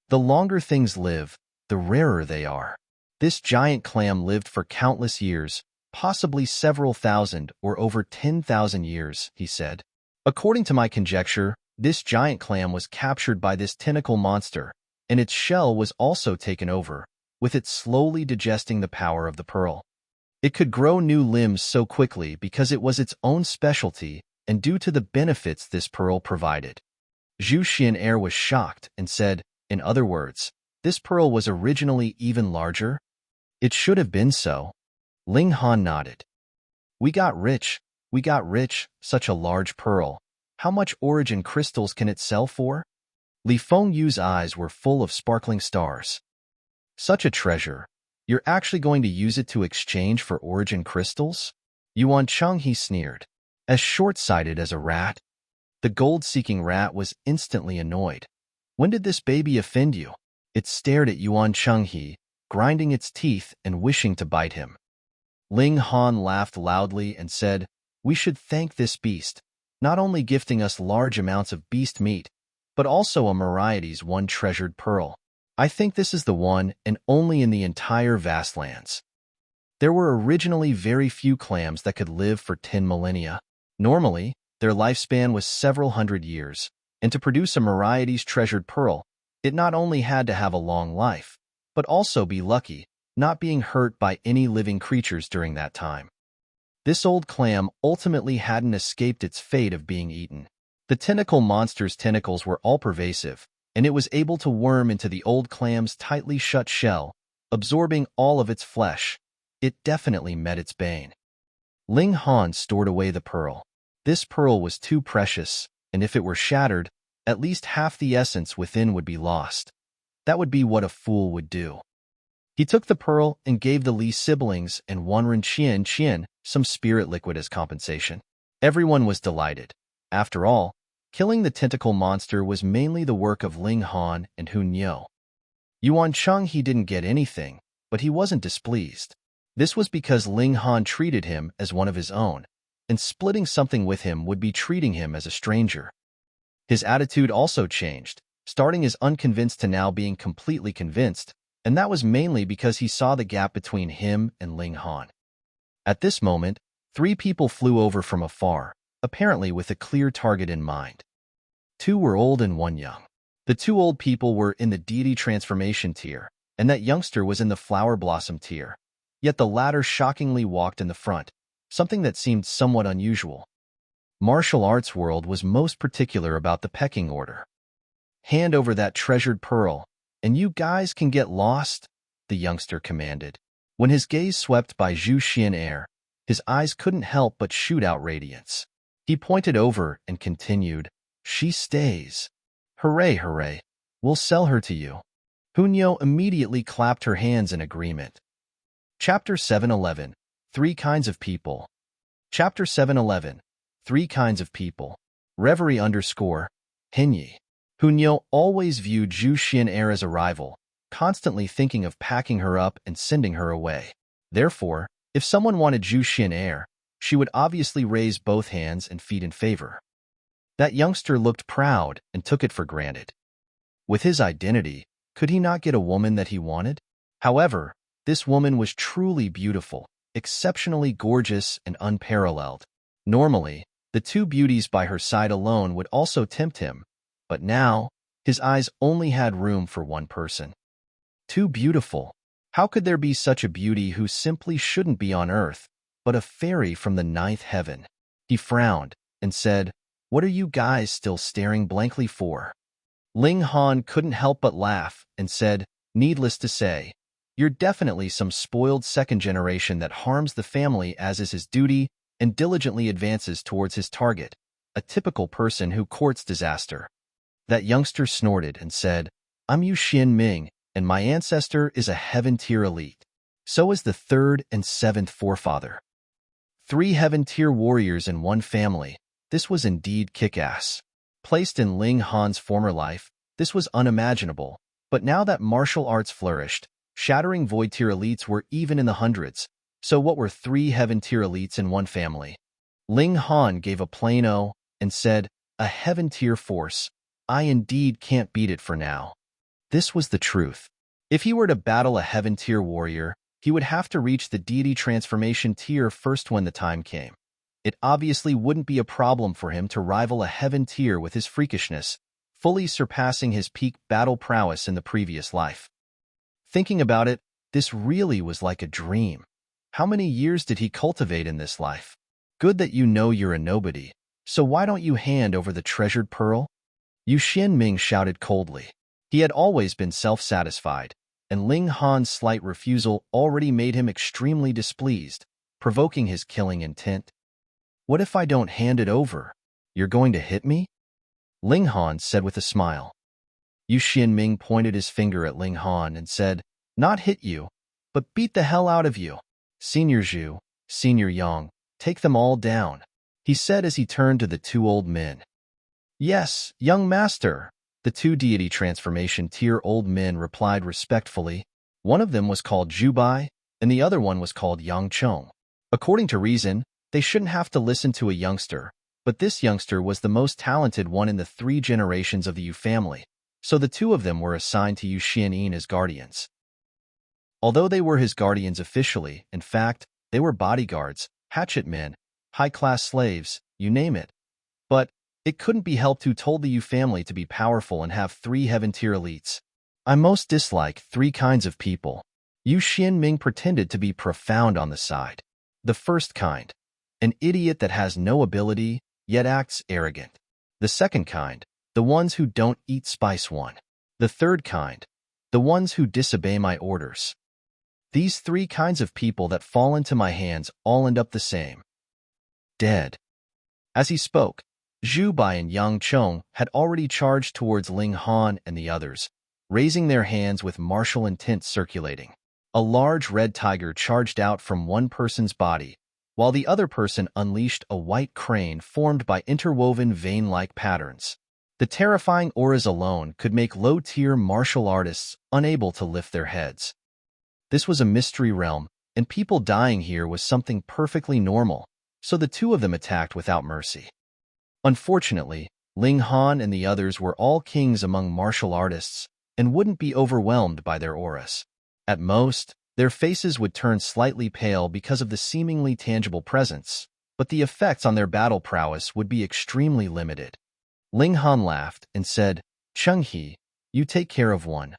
The longer things live, the rarer they are. This giant clam lived for countless years, possibly several thousand or over 10,000 years, he said. According to my conjecture, this giant clam was captured by this tentacle monster, and its shell was also taken over, with it slowly digesting the power of the pearl. It could grow new limbs so quickly because it was its own specialty and due to the benefits this pearl provided. Xu Xiu Ran was shocked and said, in other words, This pearl was originally even larger? It should have been so. Ling Han nodded. We got rich, such a large pearl. How much origin crystals can it sell for? Li Fengyu's eyes were full of sparkling stars. Such a treasure. You're actually going to use it to exchange for origin crystals? Yuan Chenghe sneered. As short-sighted as a rat. The gold-seeking rat was instantly annoyed. When did this baby offend you? It stared at Yuan Chenghe, grinding its teeth and wishing to bite him. Ling Han laughed loudly and said, We should thank this beast, not only gifting us large amounts of beast meat, but also a Myrietes one treasured pearl. I think this is the one and only in the entire vast lands. There were originally very few clams that could live for 10 millennia. Normally, their lifespan was several hundred years, and to produce a Myrietes treasured pearl, it not only had to have a long life, but also be lucky, not being hurt by any living creatures during that time. This old clam ultimately hadn't escaped its fate of being eaten. The tentacle monster's tentacles were all-pervasive, and it was able to worm into the old clam's tightly shut shell, absorbing all of its flesh. It definitely met its bane. Ling Han stored away the pearl. This pearl was too precious, and if it were shattered, at least half the essence within would be lost. That would be what a fool would do. He took the pearl and gave the Li siblings and Wanren Qian some spirit liquid as compensation. Everyone was delighted. After all, killing the tentacle monster was mainly the work of Ling Han and Hun Yo. Yuan Chenghe didn't get anything, but he wasn't displeased. This was because Ling Han treated him as one of his own, and splitting something with him would be treating him as a stranger. His attitude also changed, starting as unconvinced to now being completely convinced, and that was mainly because he saw the gap between him and Ling Han. At this moment, 3 people flew over from afar, apparently with a clear target in mind. 2 were old and 1 young. The 2 old people were in the deity transformation tier, and that youngster was in the flower blossom tier. Yet the latter shockingly walked in the front, something that seemed somewhat unusual. Martial arts world was most particular about the pecking order. Hand over that treasured pearl, and you guys can get lost, the youngster commanded. When his gaze swept by Xu Xiu Ran, his eyes couldn't help but shoot out radiance. He pointed over and continued, She stays. Hooray, hooray. We'll sell her to you. Hunyo immediately clapped her hands in agreement. Chapter 711, 3 Kinds of People. Chapter 711, 3 Kinds of People. Reverie _ Hinyi. Hunyo always viewed Xu Xiu Ran as a rival, constantly thinking of packing her up and sending her away. Therefore, if someone wanted Xu Xiu Ran, she would obviously raise both hands and feet in favor. That youngster looked proud and took it for granted. With his identity, could he not get a woman that he wanted? However, this woman was truly beautiful, exceptionally gorgeous and unparalleled. Normally, the 2 beauties by her side alone would also tempt him, but now, his eyes only had room for one person. Too beautiful. How could there be such a beauty who simply shouldn't be on earth, but a fairy from the 9th heaven? He frowned and said, What are you guys still staring blankly for? Ling Han couldn't help but laugh and said, Needless to say, you're definitely some spoiled second generation that harms the family as is his duty and diligently advances towards his target, a typical person who courts disaster. That youngster snorted and said, I'm Yu Xianming, and my ancestor is a heaven-tier elite. So is the 3rd and 7th forefather. 3 heaven-tier warriors in one family. This was indeed kick-ass. Placed in Ling Han's former life, this was unimaginable, but now that martial arts flourished, shattering void-tier elites were even in the hundreds, so what were 3 heaven-tier elites in one family? Ling Han gave a plain O and said, A heaven-tier force. I indeed can't beat it for now. This was the truth. If he were to battle a heaven-tier warrior, he would have to reach the deity transformation tier first when the time came. It obviously wouldn't be a problem for him to rival a heaven tier with his freakishness, fully surpassing his peak battle prowess in the previous life. Thinking about it, this really was like a dream. How many years did he cultivate in this life? Good that you know you're a nobody, so why don't you hand over the treasured pearl? Yu Xianming shouted coldly. He had always been self-satisfied, and Ling Han's slight refusal already made him extremely displeased, provoking his killing intent. "What if I don't hand it over? You're going to hit me?" Ling Han said with a smile. Yu Xianming pointed his finger at Ling Han and said, "Not hit you, but beat the hell out of you. Senior Zhu, Senior Yang, take them all down," he said as he turned to the two old men. "Yes, young master," the two deity transformation tier old men replied respectfully. One of them was called Zhu Bai, and the other one was called Yang Chong. According to reason, they shouldn't have to listen to a youngster, but this youngster was the most talented one in the 3 generations of the Yu family, so the two of them were assigned to Yu Xianyin as guardians. Although they were his guardians officially, in fact, they were bodyguards, hatchet men, high-class slaves, you name it. But it couldn't be helped who told the Yu family to be powerful and have 3 heaven-tier elites. "I most dislike 3 kinds of people." Yu Xianming pretended to be profound on the side. The first kind, an idiot that has no ability, yet acts arrogant. The second kind, the ones who don't eat spice one. The third kind, the ones who disobey my orders. These 3 kinds of people that fall into my hands all end up the same. Dead. As he spoke, Zhu Bai and Yang Chong had already charged towards Ling Han and the others, raising their hands with martial intent circulating. A large red tiger charged out from one person's body, while the other person unleashed a white crane formed by interwoven vein-like patterns. The terrifying auras alone could make low-tier martial artists unable to lift their heads. This was a mystery realm, and people dying here was something perfectly normal, so the two of them attacked without mercy. Unfortunately, Ling Han and the others were all kings among martial artists and wouldn't be overwhelmed by their auras. At most, their faces would turn slightly pale because of the seemingly tangible presence, but the effects on their battle prowess would be extremely limited. Ling Han laughed and said, "Cheng He, you take care of one."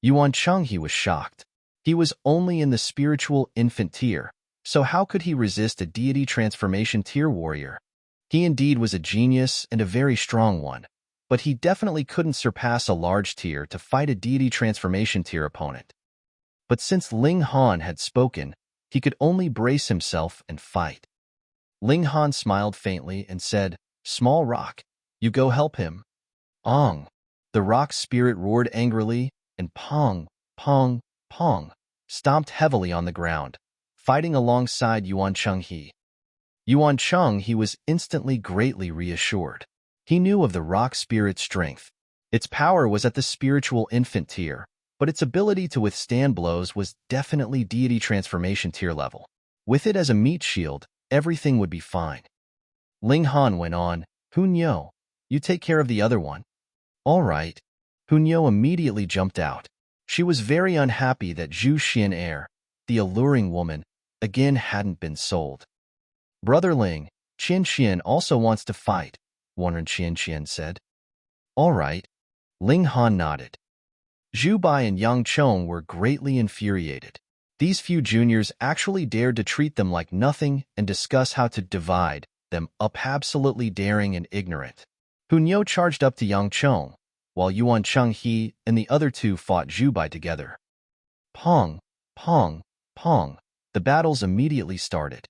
Yuan Cheng He was shocked. He was only in the spiritual infant tier, so how could he resist a deity transformation tier warrior? He indeed was a genius and a very strong one, but he definitely couldn't surpass a large tier to fight a deity transformation tier opponent. But since Ling Han had spoken, he could only brace himself and fight. Ling Han smiled faintly and said, "Small rock, you go help him." Ong! The rock spirit roared angrily, and pong, pong, pong, stomped heavily on the ground, fighting alongside Yuan Cheng He. Yuan Cheng He was instantly greatly reassured. He knew of the rock spirit's strength. Its power was at the spiritual infant tier, but its ability to withstand blows was definitely deity transformation tier level. With it as a meat shield, everything would be fine. Ling Han went on, "Hunyo, you take care of the other one." "All right." Hunyo immediately jumped out. She was very unhappy that Zhu Xian, the alluring woman, again hadn't been sold. "Brother Ling, Qian Qian also wants to fight," Wanren Qian Qian said. "All right." Ling Han nodded. Zhu Bai and Yang Chong were greatly infuriated. These few juniors actually dared to treat them like nothing and discuss how to divide them up, absolutely daring and ignorant. Hunyo charged up to Yang Chong, while Yuan Cheng He and the other two fought Zhu Bai together. Pong, pong, pong. The battles immediately started.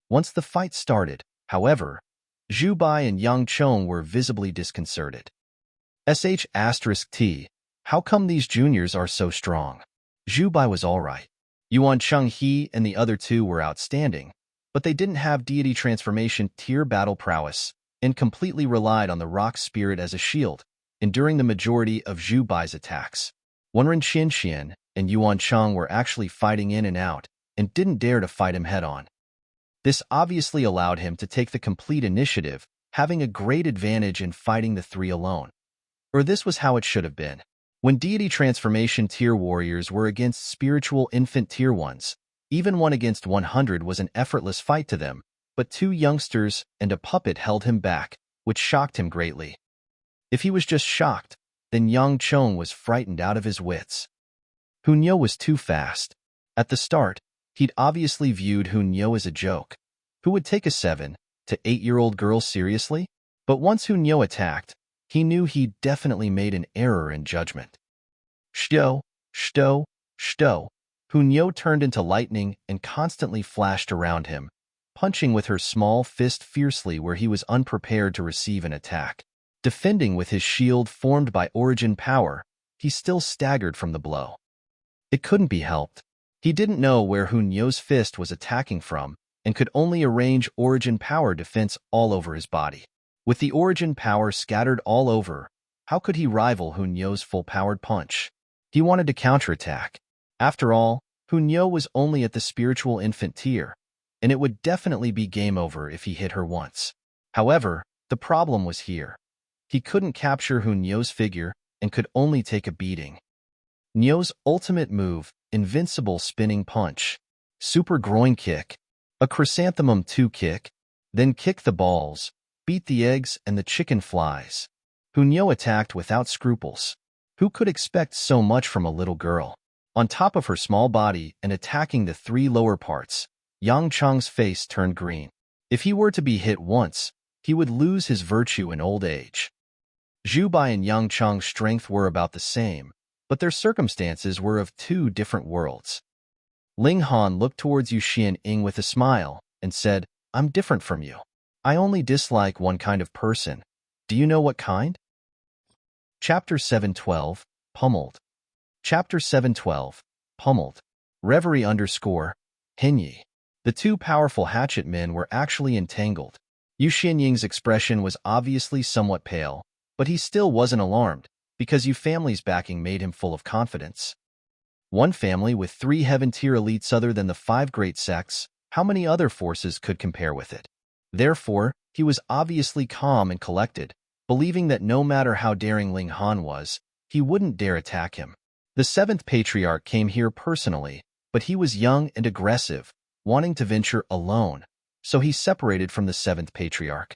Once the fight started, however, Zhu Bai and Yang Chong were visibly disconcerted. *T. How come these juniors are so strong? Zhu Bai was all right. Yuan Cheng He and the other two were outstanding, but they didn't have deity transformation tier battle prowess and completely relied on the rock spirit as a shield, enduring the majority of Zhu Bai's attacks. Wanren Qian and Yuan Cheng were actually fighting in and out and didn't dare to fight him head-on. This obviously allowed him to take the complete initiative, having a great advantage in fighting the three alone. Or this was how it should have been. When deity transformation tier warriors were against spiritual infant tier ones, even 1 against 100 was an effortless fight to them, but 2 youngsters and a puppet held him back, which shocked him greatly. If he was just shocked, then Yang Chong was frightened out of his wits. Hunyo was too fast. At the start, he'd obviously viewed Hunyo as a joke. Who would take a 7 to 8-year-old girl seriously? But once Hunyo attacked, he knew he'd definitely made an error in judgment. Shto, shto, shto. Hunyo turned into lightning and constantly flashed around him, punching with her small fist fiercely where he was unprepared to receive an attack. Defending with his shield formed by origin power, he still staggered from the blow. It couldn't be helped. He didn't know where Hunyo's fist was attacking from and could only arrange origin power defense all over his body. With the origin power scattered all over, how could he rival Hunyo's full-powered punch? He wanted to counterattack. After all, Hunyo was only at the spiritual infant tier, and it would definitely be game over if he hit her once. However, the problem was here. He couldn't capture Hunyo's figure and could only take a beating. Nyo's ultimate move, invincible spinning punch, super groin kick, a chrysanthemum 2 kick, then kick the balls, beat the eggs and the chicken flies. Hunyo attacked without scruples. Who could expect so much from a little girl? On top of her small body and attacking the 3 lower parts, Yang Cheng's face turned green. If he were to be hit once, he would lose his virtue in old age. Zhu Bai and Yang Cheng's strength were about the same, but their circumstances were of 2 different worlds. Ling Han looked towards Yu Xian with a smile and said, "I'm different from you. I only dislike one kind of person. Do you know what kind?" Chapter 712, Pummeled. Chapter 712, Pummeled. Reverie _ Hinyi. The 2 powerful hatchet men were actually entangled. Yu Xianying's expression was obviously somewhat pale, but he still wasn't alarmed, because Yu family's backing made him full of confidence. One family with 3 heaven-tier elites other than the 5 great sects, how many other forces could compare with it? Therefore, he was obviously calm and collected, believing that no matter how daring Ling Han was, he wouldn't dare attack him. The 7th Patriarch came here personally, but he was young and aggressive, wanting to venture alone, so he separated from the 7th Patriarch.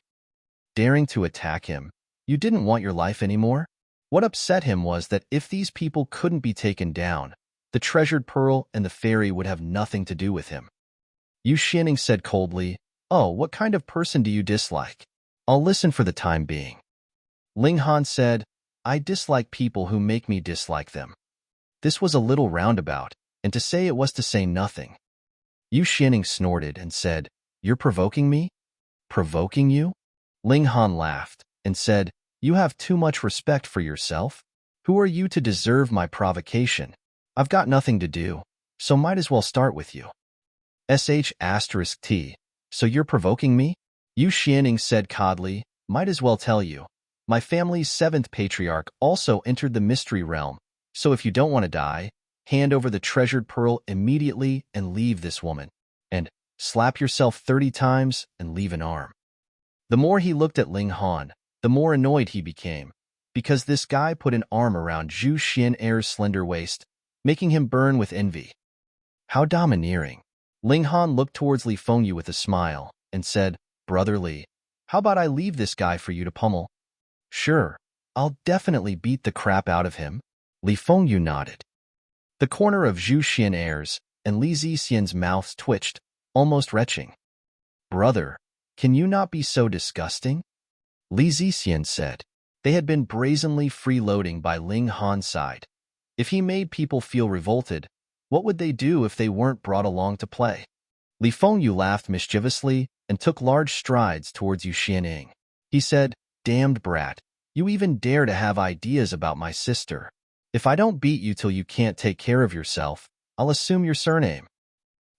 Daring to attack him, you didn't want your life anymore? What upset him was that if these people couldn't be taken down, the treasured pearl and the fairy would have nothing to do with him. Yu Xianing said coldly, "Oh, what kind of person do you dislike? I'll listen for the time being." Ling Han said, "I dislike people who make me dislike them." This was a little roundabout, and to say it was to say nothing. Yu Xianing snorted and said, "You're provoking me?" "Provoking you?" Ling Han laughed and said, "You have too much respect for yourself. Who are you to deserve my provocation? I've got nothing to do, so might as well start with you." **T, so you're provoking me? Yu Xianing said coldly, "Might as well tell you. My family's 7th Patriarch also entered the mystery realm, so if you don't want to die, hand over the treasured pearl immediately and leave this woman. And slap yourself 30 times and leave an arm." The more he looked at Ling Han, the more annoyed he became, because this guy put an arm around Zhu Xian'er's slender waist, making him burn with envy. How domineering. Ling Han looked towards Li Fengyu with a smile and said, "Brother Li, how about I leave this guy for you to pummel?" "Sure, I'll definitely beat the crap out of him." Li Fengyu nodded. The corner of Zhu Xian'er's and Li Zixian's mouths twitched, almost retching. "Brother, can you not be so disgusting?" Li Zixian said. They had been brazenly freeloading by Ling Han's side. If he made people feel revolted, what would they do if they weren't brought along to play? Li Fengyu laughed mischievously and took large strides towards Yu Xianing. He said, "Damned brat, you even dare to have ideas about my sister. If I don't beat you till you can't take care of yourself, I'll assume your surname.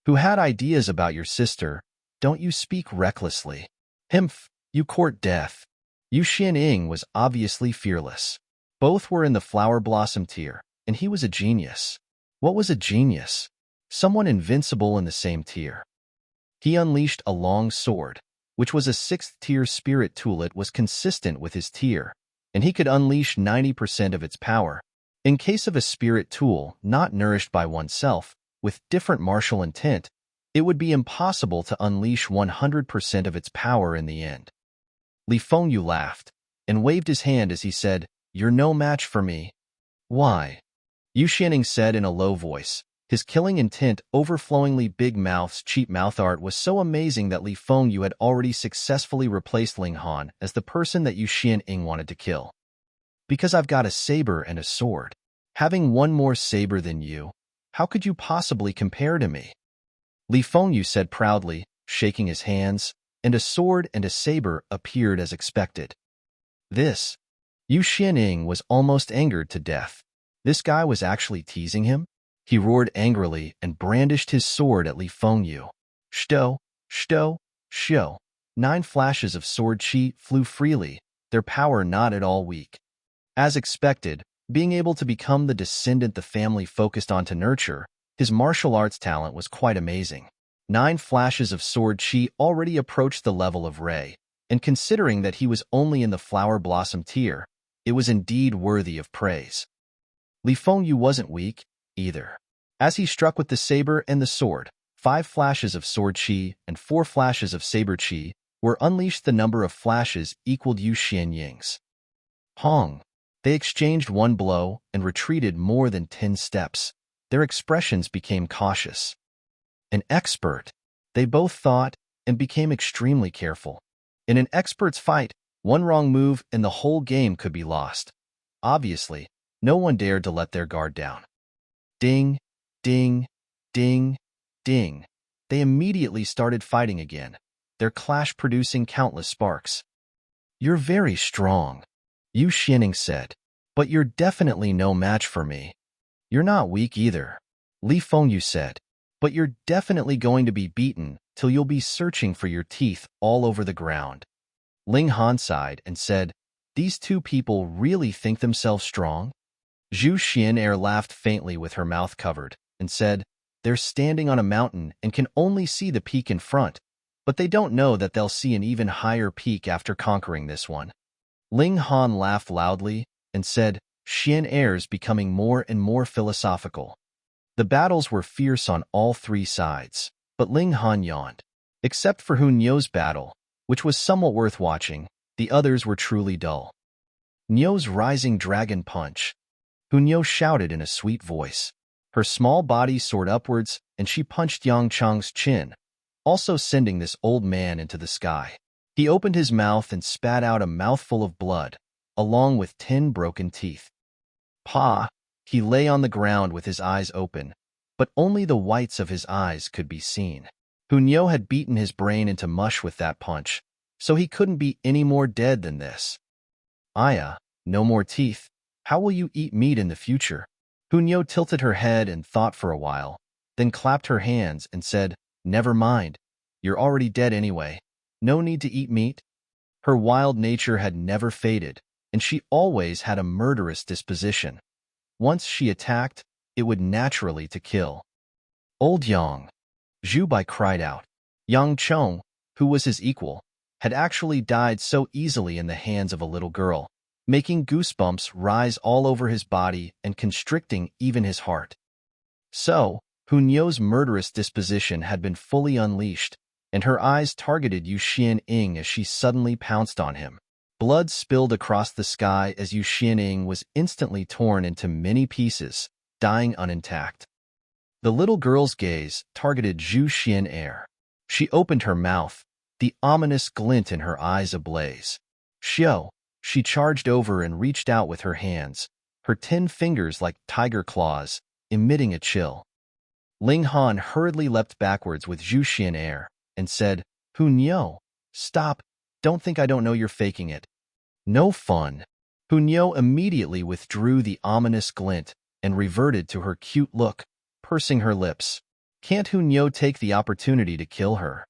Who had ideas about your sister? Don't you speak recklessly. Himph, you court death." Yu Xianing was obviously fearless. Both were in the flower blossom tier, and he was a genius. What was a genius? Someone invincible in the same tier. He unleashed a long sword, which was a 6th-tier spirit tool. It was consistent with his tier, and he could unleash 90% of its power. In case of a spirit tool not nourished by oneself, with different martial intent, it would be impossible to unleash 100% of its power in the end. Li Fengyu laughed and waved his hand as he said, "You're no match for me." "Why?" Yu Xianing said in a low voice. His killing intent, overflowingly big mouth's cheap mouth art was so amazing that Li Fengyu had already successfully replaced Ling Han as the person that Yu Xianing wanted to kill. Because I've got a saber and a sword. Having one more saber than you, how could you possibly compare to me? Li Fengyu said proudly, shaking his hands, and a sword and a saber appeared as expected. This, Yu Xianying was almost angered to death. This guy was actually teasing him? He roared angrily and brandished his sword at Li Fengyu. Shto, shto, shto. 9 flashes of sword chi flew freely, their power not at all weak. As expected, being able to become the descendant the family focused on to nurture, his martial arts talent was quite amazing. 9 flashes of sword chi already approached the level of Ray, and considering that he was only in the flower blossom tier, it was indeed worthy of praise. Li Fengyu wasn't weak, either. As he struck with the saber and the sword, 5 flashes of sword chi and 4 flashes of saber chi were unleashed. The number of flashes equaled Yu Xianying's. Hong. They exchanged one blow and retreated more than 10 steps. Their expressions became cautious. An expert, they both thought, and became extremely careful. In an expert's fight, one wrong move and the whole game could be lost. Obviously, no one dared to let their guard down. Ding, ding, ding, ding. They immediately started fighting again, their clash producing countless sparks. You're very strong, Yu Xianying said, but you're definitely no match for me. You're not weak either, Li Fengyu said, but you're definitely going to be beaten till you'll be searching for your teeth all over the ground. Ling Han sighed and said, these two people really think themselves strong? Xu Xian laughed faintly with her mouth covered and said, they're standing on a mountain and can only see the peak in front, but they don't know that they'll see an even higher peak after conquering this one. Ling Han laughed loudly and said, Xian Er's becoming more and more philosophical. The battles were fierce on all 3 sides, but Ling Han yawned. Except for Hun Yo's battle, which was somewhat worth watching, the others were truly dull. Nyo's rising dragon punch. Hun Yo shouted in a sweet voice. Her small body soared upwards, and she punched Yang Chang's chin, also sending this old man into the sky. He opened his mouth and spat out a mouthful of blood, along with 10 broken teeth. Pa! He lay on the ground with his eyes open, but only the whites of his eyes could be seen. Hun Yo had beaten his brain into mush with that punch, so he couldn't be any more dead than this. Aya, no more teeth. How will you eat meat in the future? Hun Yo tilted her head and thought for a while, then clapped her hands and said, never mind. You're already dead anyway. No need to eat meat. Her wild nature had never faded, and she always had a murderous disposition. Once she attacked, it would naturally to kill. Old Yang, Zhu Bai cried out. Yang Chong, who was his equal, had actually died so easily in the hands of a little girl, making goosebumps rise all over his body and constricting even his heart. So, Hun Yo's murderous disposition had been fully unleashed, and her eyes targeted Yu Xianying as she suddenly pounced on him. Blood spilled across the sky as Yu Xianying was instantly torn into many pieces, dying unintact. The little girl's gaze targeted Xu Xian. She opened her mouth, the ominous glint in her eyes ablaze. Xiao, she charged over and reached out with her hands, her 10 fingers like tiger claws, emitting a chill. Ling Han hurriedly leapt backwards with Xu Xian and said, Hun Yo, stop, don't think I don't know you're faking it. No fun. Hun Yo immediately withdrew the ominous glint and reverted to her cute look, pursing her lips. Can't Hun Yo take the opportunity to kill her?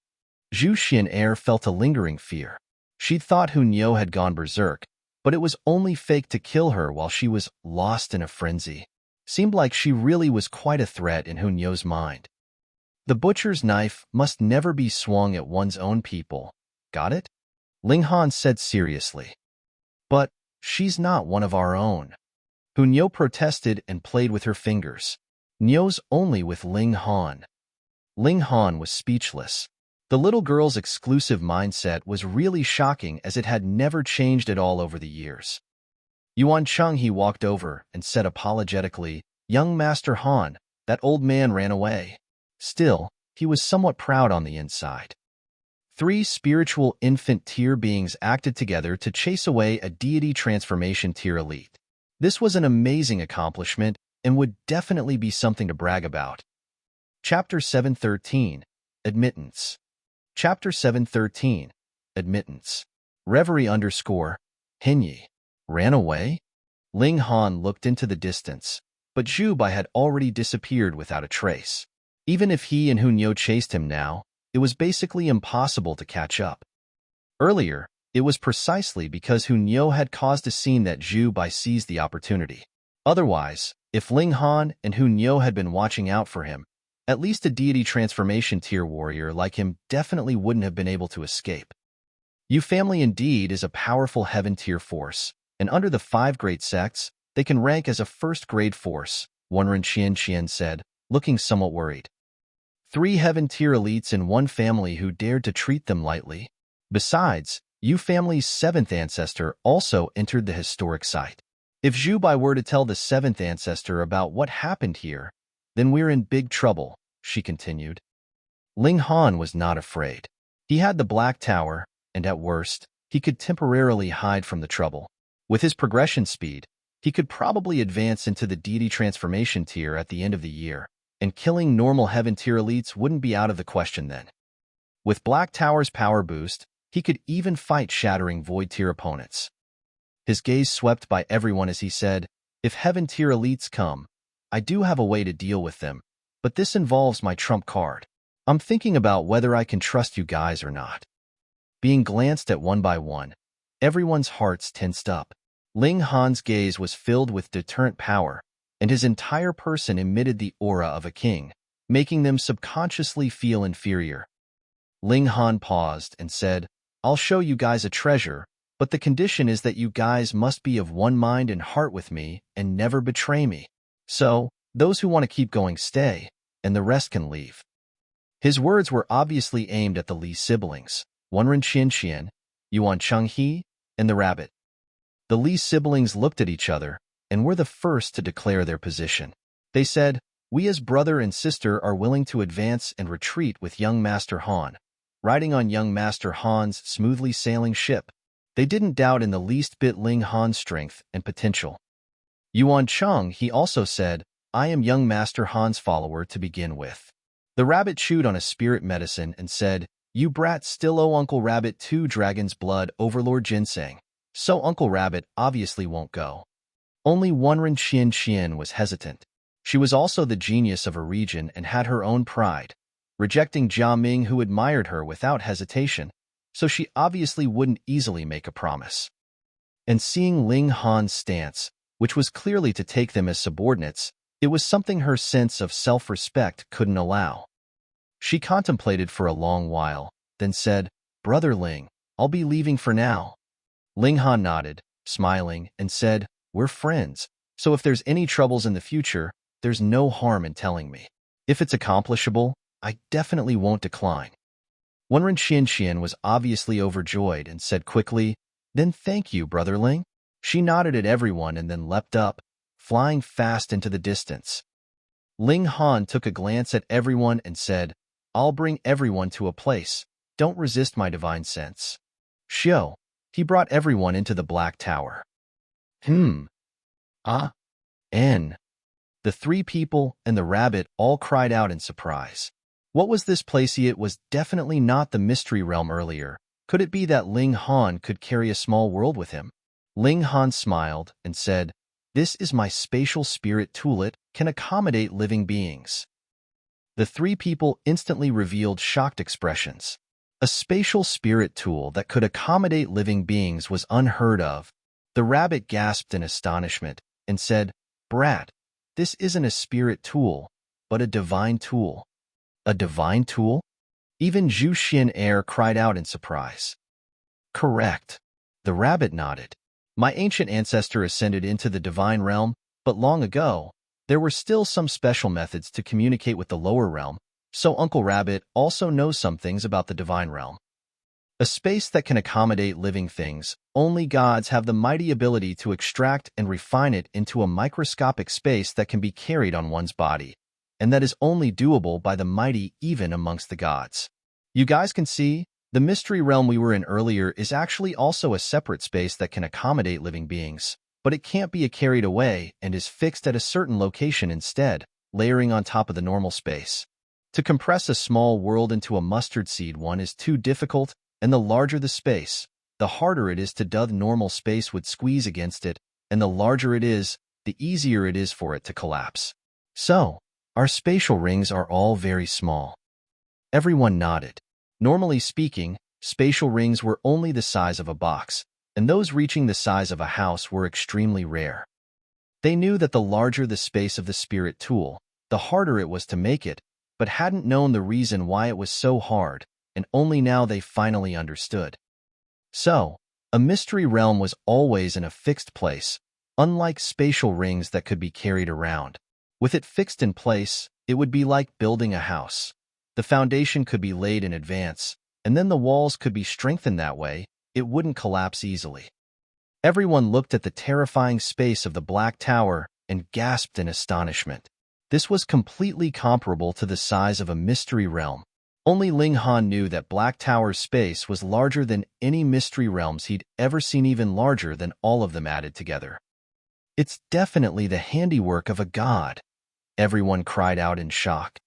Xu Xian felt a lingering fear. She'd thought Hun Yo had gone berserk, but it was only fake to kill her while she was lost in a frenzy. Seemed like she really was quite a threat in Hun Yo's mind. The butcher's knife must never be swung at one's own people. Got it? Ling Han said seriously. But she's not one of our own. Hun Yo protested and played with her fingers. Nyo's only with Ling Han. Ling Han was speechless. The little girl's exclusive mindset was really shocking as it had never changed at all over the years. Yuan Cheng he walked over and said apologetically, Young Master Han, that old man ran away. Still, he was somewhat proud on the inside. Three spiritual infant tier beings acted together to chase away a deity transformation tier elite. This was an amazing accomplishment and would definitely be something to brag about. Chapter 713, Admittance. Chapter 713, Admittance. Reverie _ Hinyi. Ran away? Ling Han looked into the distance, but Zhu Bai had already disappeared without a trace. Even if he and Hun Yo chased him now, it was basically impossible to catch up. Earlier, it was precisely because Hun Yo had caused a scene that Zhu Bai seized the opportunity. Otherwise, if Ling Han and Hun Yo had been watching out for him, at least a deity transformation tier warrior like him definitely wouldn't have been able to escape. Yu family indeed is a powerful heaven tier force, and under the 5 great sects, they can rank as a first-grade force, Wanren Qian said, looking somewhat worried. 3 heaven tier elites in one family who dared to treat them lightly. Besides, Yu family's 7th ancestor also entered the historic site. If Zhu Bai were to tell the 7th ancestor about what happened here, then we're in big trouble, she continued. Ling Han was not afraid. He had the Black Tower, and at worst, he could temporarily hide from the trouble. With his progression speed, he could probably advance into the deity transformation tier at the end of the year, and killing normal heaven tier elites wouldn't be out of the question then. With Black Tower's power boost, he could even fight shattering void tier opponents. His gaze swept by everyone as he said, if heaven tier elites come, I do have a way to deal with them, but this involves my trump card. I'm thinking about whether I can trust you guys or not. Being glanced at one by one, everyone's hearts tensed up. Ling Han's gaze was filled with deterrent power, and his entire person emitted the aura of a king, making them subconsciously feel inferior. Ling Han paused and said, I'll show you guys a treasure, but the condition is that you guys must be of one mind and heart with me and never betray me. So, those who want to keep going stay, and the rest can leave. His words were obviously aimed at the Li siblings, Wanren Qian, Yuan Chenghe, and the rabbit. The Li siblings looked at each other and were the first to declare their position. They said, we as brother and sister are willing to advance and retreat with young Master Han, riding on young Master Han's smoothly sailing ship. They didn't doubt in the least bit Ling Han's strength and potential. Yuan Chenghe also said, I am young Master Han's follower to begin with. The rabbit chewed on a spirit medicine and said, you brats still owe Uncle Rabbit 2 Dragon's Blood Overlord Ginseng, so Uncle Rabbit obviously won't go. Only Wanren Qian was hesitant. She was also the genius of her region and had her own pride, rejecting Jia Ming who admired her without hesitation, so she obviously wouldn't easily make a promise. And seeing Ling Han's stance, which was clearly to take them as subordinates, it was something her sense of self-respect couldn't allow. She contemplated for a long while, then said, Brother Ling, I'll be leaving for now. Ling Han nodded, smiling, and said, we're friends, so if there's any troubles in the future, there's no harm in telling me. If it's accomplishable, I definitely won't decline. Wanren Qian was obviously overjoyed and said quickly, then thank you, Brother Ling. She nodded at everyone and then leapt up, flying fast into the distance. Ling Han took a glance at everyone and said, I'll bring everyone to a place. Don't resist my divine sense. Xiu. He brought everyone into the Black Tower. N. The 3 people and the rabbit all cried out in surprise. What was this place? It was definitely not the mystery realm earlier. Could it be that Ling Han could carry a small world with him? Ling Han smiled and said, this is my spatial spirit tool. It can accommodate living beings. The 3 people instantly revealed shocked expressions. A spatial spirit tool that could accommodate living beings was unheard of. The rabbit gasped in astonishment and said, Brat, this isn't a spirit tool, but a divine tool. A divine tool? Even Xu Xiu Ran cried out in surprise. Correct. The rabbit nodded. My ancient ancestor ascended into the divine realm, but long ago, there were still some special methods to communicate with the lower realm, so Uncle Rabbit also knows some things about the divine realm. A space that can accommodate living things, only gods have the mighty ability to extract and refine it into a microscopic space that can be carried on one's body, and that is only doable by the mighty even amongst the gods. You guys can see, The mystery realm we were in earlier is actually also a separate space that can accommodate living beings, but it can't be carried away and is fixed at a certain location instead, layering on top of the normal space. To compress a small world into a mustard seed one is too difficult, and the larger the space, the harder it is to do. The normal space would squeeze against it, and the larger it is, the easier it is for it to collapse. So, our spatial rings are all very small. Everyone nodded. Normally speaking, spatial rings were only the size of a box, and those reaching the size of a house were extremely rare. They knew that the larger the space of the spirit tool, the harder it was to make it, but hadn't known the reason why it was so hard, and only now they finally understood. So, a mystery realm was always in a fixed place, unlike spatial rings that could be carried around. With it fixed in place, it would be like building a house. The foundation could be laid in advance, and then the walls could be strengthened that way. It wouldn't collapse easily. Everyone looked at the terrifying space of the Black Tower and gasped in astonishment. This was completely comparable to the size of a mystery realm. Only Ling Han knew that Black Tower's space was larger than any mystery realms he'd ever seen, even larger than all of them added together. It's definitely the handiwork of a god, everyone cried out in shock.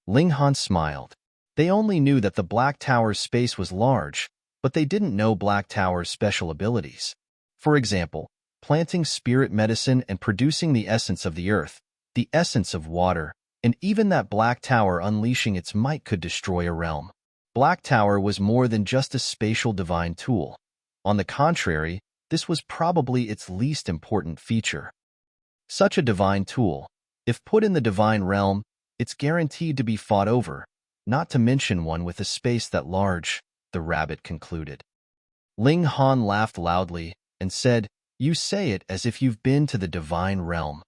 Ling Han smiled. They only knew that the Black Tower's space was large, but they didn't know Black Tower's special abilities. For example, planting spirit medicine and producing the essence of the earth, the essence of water, and even that Black Tower unleashing its might could destroy a realm. Black Tower was more than just a spatial divine tool. On the contrary, this was probably its least important feature. Such a divine tool, if put in the divine realm, it's guaranteed to be fought over, not to mention one with a space that large, the rabbit concluded. Ling Han laughed loudly and said, "You say it as if you've been to the divine realm."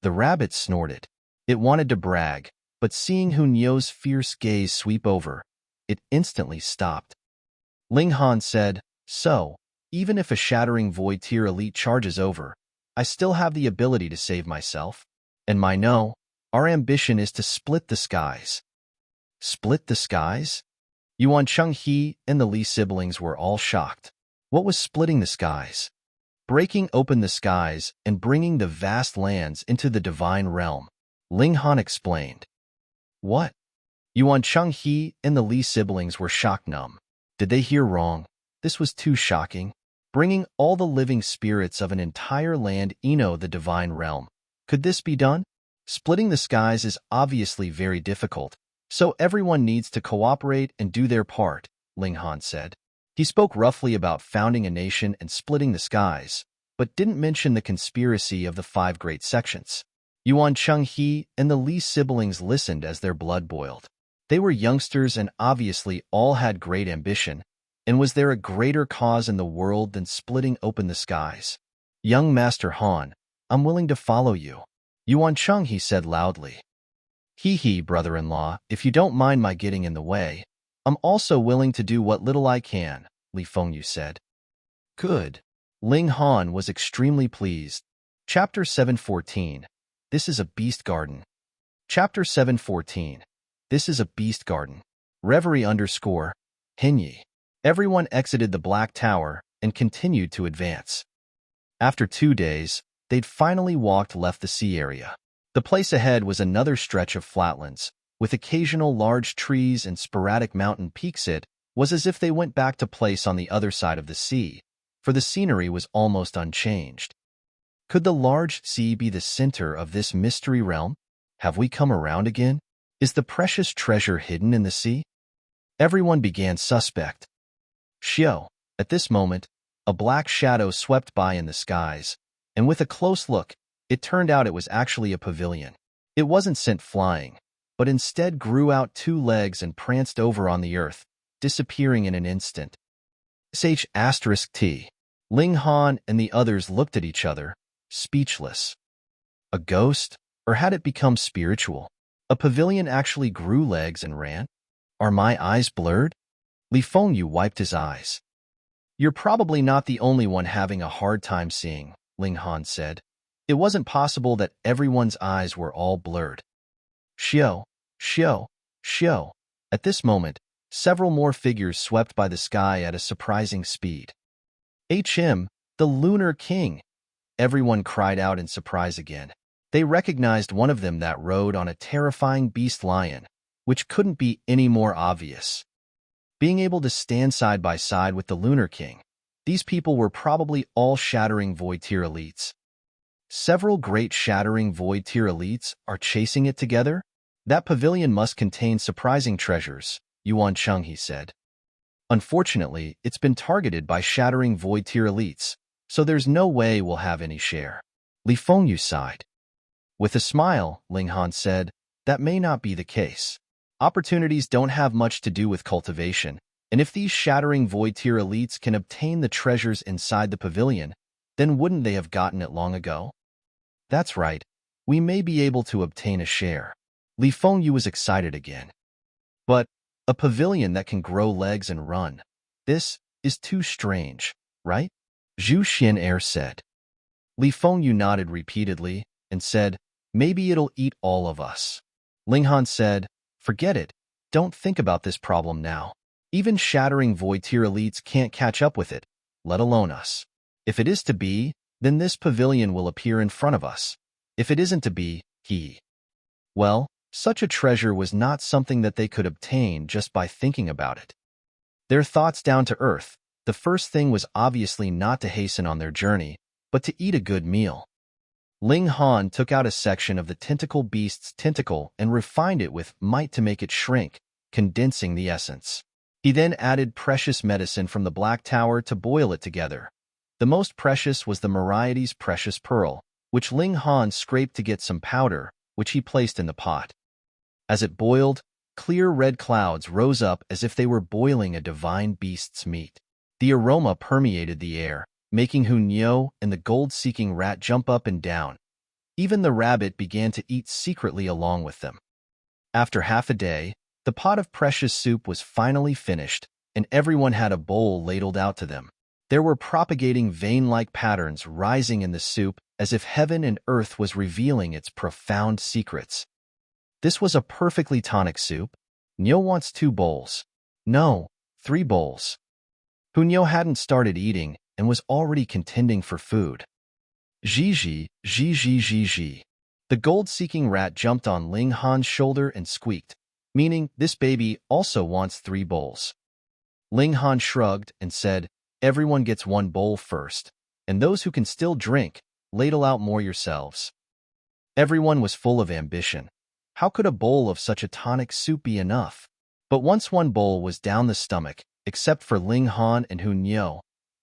The rabbit snorted. It wanted to brag, but seeing Hu Nio's fierce gaze sweep over, it instantly stopped. Ling Han said, "So, even if a shattering void tier elite charges over, I still have the ability to save myself. And our ambition is to split the skies." Split the skies? Yuan Chenghe and the Li siblings were all shocked. What was splitting the skies? Breaking open the skies and bringing the vast lands into the divine realm, Ling Han explained. What? Yuan Chenghe and the Li siblings were shock-numb. Did they hear wrong? This was too shocking. Bringing all the living spirits of an entire land into the divine realm. Could this be done? Splitting the skies is obviously very difficult, so everyone needs to cooperate and do their part, Ling Han said. He spoke roughly about founding a nation and splitting the skies, but didn't mention the conspiracy of the 5 great sections. Yuan Chenghe and the Li siblings listened as their blood boiled. They were youngsters and obviously all had great ambition, and was there a greater cause in the world than splitting open the skies? Young Master Han, I'm willing to follow you, Yuan Chenghe said loudly. Hee, brother-in-law, if you don't mind my getting in the way, I'm also willing to do what little I can, Li Fengyu said. Good. Ling Han was extremely pleased. Chapter 714. This is a beast garden. Chapter 714. This is a beast garden. Reverie _ Hinyi. Everyone exited the Black Tower and continued to advance. After 2 days, they'd finally left the sea area. The place ahead was another stretch of flatlands, with occasional large trees and sporadic mountain peaks. It was as if they went back to place on the other side of the sea, for the scenery was almost unchanged. Could the large sea be the center of this mystery realm? Have we come around again? Is the precious treasure hidden in the sea? Everyone began suspect. Xiu. At this moment, a black shadow swept by in the skies, and with a close look, it turned out it was actually a pavilion. It wasn't sent flying, but instead grew out 2 legs and pranced over on the earth, disappearing in an instant. *T. Ling Han and the others looked at each other, speechless. A ghost, or had it become spiritual? A pavilion actually grew legs and ran? Are my eyes blurred? Li Fengyu wiped his eyes. You're probably not the only one having a hard time seeing, Ling Han said. It wasn't possible that everyone's eyes were all blurred. Xiu. At this moment, Several more figures swept by the sky at a surprising speed. The Lunar King! Everyone cried out in surprise again. They recognized one of them that rode on a terrifying beast lion, which couldn't be any more obvious. Being able to stand side by side with the Lunar King, these people were probably all Shattering Void Tier elites. Several great Shattering Void Tier elites are chasing it together? That pavilion must contain surprising treasures, Yuan Cheng, he said. Unfortunately, it's been targeted by Shattering Void Tier elites, so there's no way we'll have any share. Li Fengyu sighed. With a smile, Ling Han said, that may not be the case. Opportunities don't have much to do with cultivation, and if these Shattering Void Tier elites can obtain the treasures inside the pavilion, then wouldn't they have gotten it long ago? That's right. We may be able to obtain a share. Li Fengyu was excited again. But a pavilion that can grow legs and run. This is too strange, right? Xu Xiu Ran said. Li Fengyu nodded repeatedly and said, maybe it'll eat all of us. Ling Han said, forget it. Don't think about this problem now. Even Shattering Void Tier elites can't catch up with it, let alone us. If it is to be, then this pavilion will appear in front of us. If it isn't to be, well, such a treasure was not something that they could obtain just by thinking about it. Their thoughts down to earth, the first thing was obviously not to hasten on their journey, but to eat a good meal. Ling Han took out a section of the tentacle beast's tentacle and refined it with might to make it shrink, condensing the essence. He then added precious medicine from the Black Tower to boil it together. The most precious was the Myrietes precious pearl, which Ling Han scraped to get some powder, which he placed in the pot. As it boiled, clear red clouds rose up as if they were boiling a divine beast's meat. The aroma permeated the air, making Xu Xiu and the gold-seeking rat jump up and down. Even the rabbit began to eat secretly along with them. After half a day, the pot of precious soup was finally finished, and everyone had a bowl ladled out to them. There were propagating vein-like patterns rising in the soup as if heaven and earth was revealing its profound secrets. This was a perfectly tonic soup. Nyo wants 2 bowls. No, 3 bowls. Xu Xiu hadn't started eating and was already contending for food. Zhi. The gold-seeking rat jumped on Ling Han's shoulder and squeaked, meaning this baby also wants 3 bowls. Ling Han shrugged and said, everyone gets 1 bowl first, and those who can still drink, ladle out more yourselves. Everyone was full of ambition. How could a bowl of such a tonic soup be enough? But once 1 bowl was down the stomach, except for Ling Han and Xu Xiu,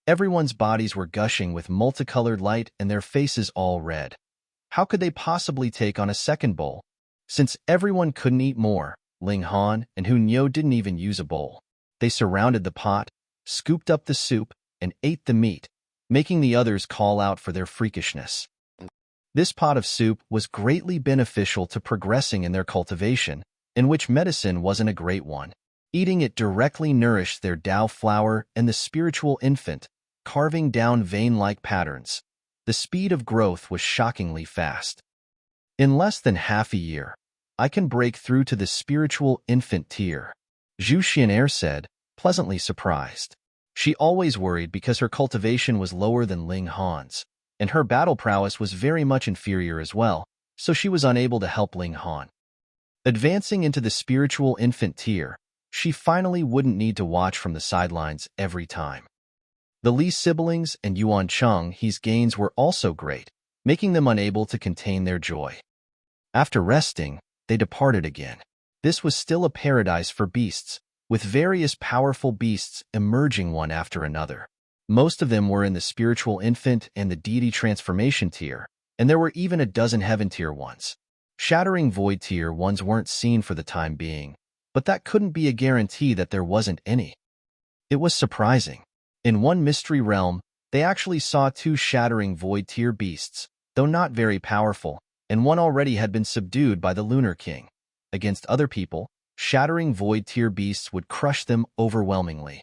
everyone's bodies were gushing with multicolored light and their faces all red. How could they possibly take on a second bowl? Since everyone couldn't eat more, Ling Han and Xu Xiu didn't even use a bowl. They surrounded the pot, scooped up the soup, and ate the meat, making the others call out for their freakishness. This pot of soup was greatly beneficial to progressing in their cultivation, in which medicine wasn't a great one. Eating it directly nourished their Tao flower and the spiritual infant, carving down vein-like patterns. The speed of growth was shockingly fast. In less than half a year, I can break through to the spiritual infant tier, Xu Xiu Ran said, pleasantly surprised. She always worried because her cultivation was lower than Ling Han's, and her battle prowess was very much inferior as well, so she was unable to help Ling Han. Advancing into the spiritual infant tier, she finally wouldn't need to watch from the sidelines every time. The Li siblings and Yuan Cheng, his gains were also great, making them unable to contain their joy. After resting, they departed again. This was still a paradise for beasts, with various powerful beasts emerging one after another. Most of them were in the spiritual infant and the deity transformation tier, and there were even a dozen heaven tier ones. Shattering void tier ones weren't seen for the time being, but that couldn't be a guarantee that there wasn't any. It was surprising. In one mystery realm, they actually saw 2 shattering void tier beasts, though not very powerful, and one already had been subdued by the Lunar King. Against other people, shattering void tier beasts would crush them overwhelmingly.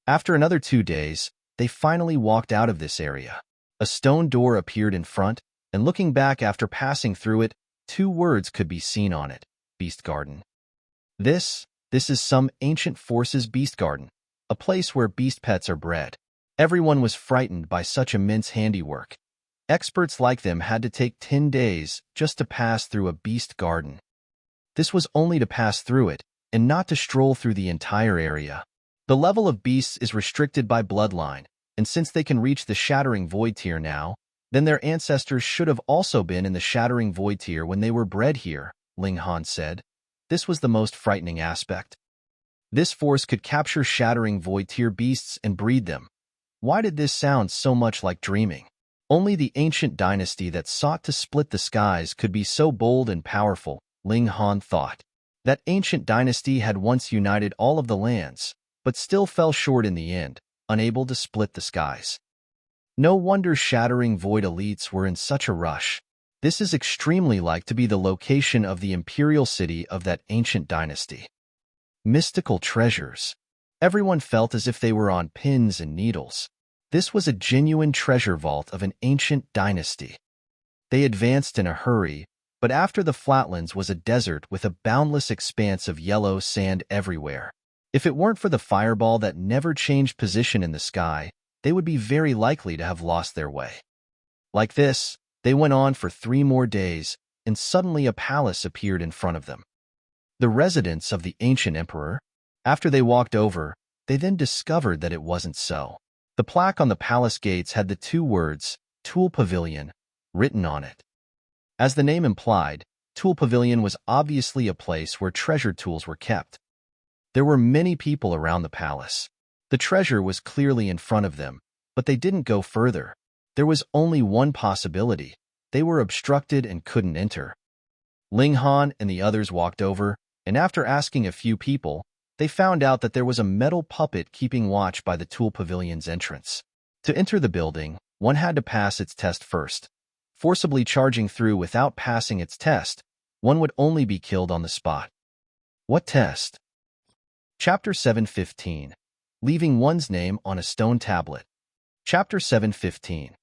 After another 2 days, they finally walked out of this area. A stone door appeared in front, and looking back after passing through it, 2 words could be seen on it, Beast Garden. This This is some ancient force's beast garden, a place where beast pets are bred. Everyone was frightened by such immense handiwork. Experts like them had to take 10 days just to pass through a beast garden. This was only to pass through it, and not to stroll through the entire area. The level of beasts is restricted by bloodline, and since they can reach the Shattering Void tier now, then their ancestors should have also been in the Shattering Void tier when they were bred here, Ling Han said. This was the most frightening aspect. This force could capture Shattering Void tier beasts and breed them. Why did this sound so much like dreaming? Only the ancient dynasty that sought to split the skies could be so bold and powerful, Ling Han thought. That ancient dynasty had once united all of the lands, but still fell short in the end, unable to split the skies. No wonder Shattering Void elites were in such a rush. This is extremely like to be the location of the imperial city of that ancient dynasty. Mystical treasures. Everyone felt as if they were on pins and needles. This was a genuine treasure vault of an ancient dynasty. They advanced in a hurry, but after the flatlands was a desert with a boundless expanse of yellow sand everywhere. If it weren't for the fireball that never changed position in the sky, they would be very likely to have lost their way. Like this, they went on for 3 more days, and suddenly a palace appeared in front of them. The residence of the ancient emperor. After they walked over, they then discovered that it wasn't so. The plaque on the palace gates had the 2 words, Tool Pavilion, written on it. As the name implied, Tool Pavilion was obviously a place where treasure tools were kept. There were many people around the palace. The treasure was clearly in front of them, but they didn't go further. There was only one possibility. They were obstructed and couldn't enter. Ling Han and the others walked over, and after asking a few people, they found out that there was a metal puppet keeping watch by the Tool Pavilion's entrance. To enter the building, one had to pass its test first. Forcibly charging through without passing its test, one would only be killed on the spot. What test? Chapter 7:15. Leaving one's name on a stone tablet. Chapter 7:15.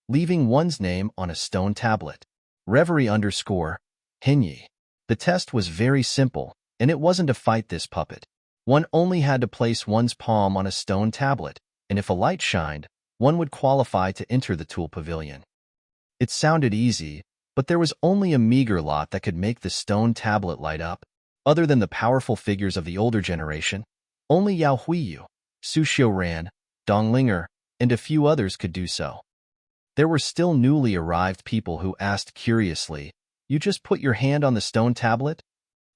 Leaving one's name on a stone tablet. Reverie _ Hinyi. The test was very simple, and it wasn't to fight this puppet. One only had to place one's palm on a stone tablet, and if a light shined, one would qualify to enter the Tool Pavilion. It sounded easy, but there was only a meager lot that could make the stone tablet light up. Other than the powerful figures of the older generation, only Yao Huiyu, Xu Xiu Ran, Dong Linger, and a few others could do so. There were still newly arrived people who asked curiously, "You just put your hand on the stone tablet?"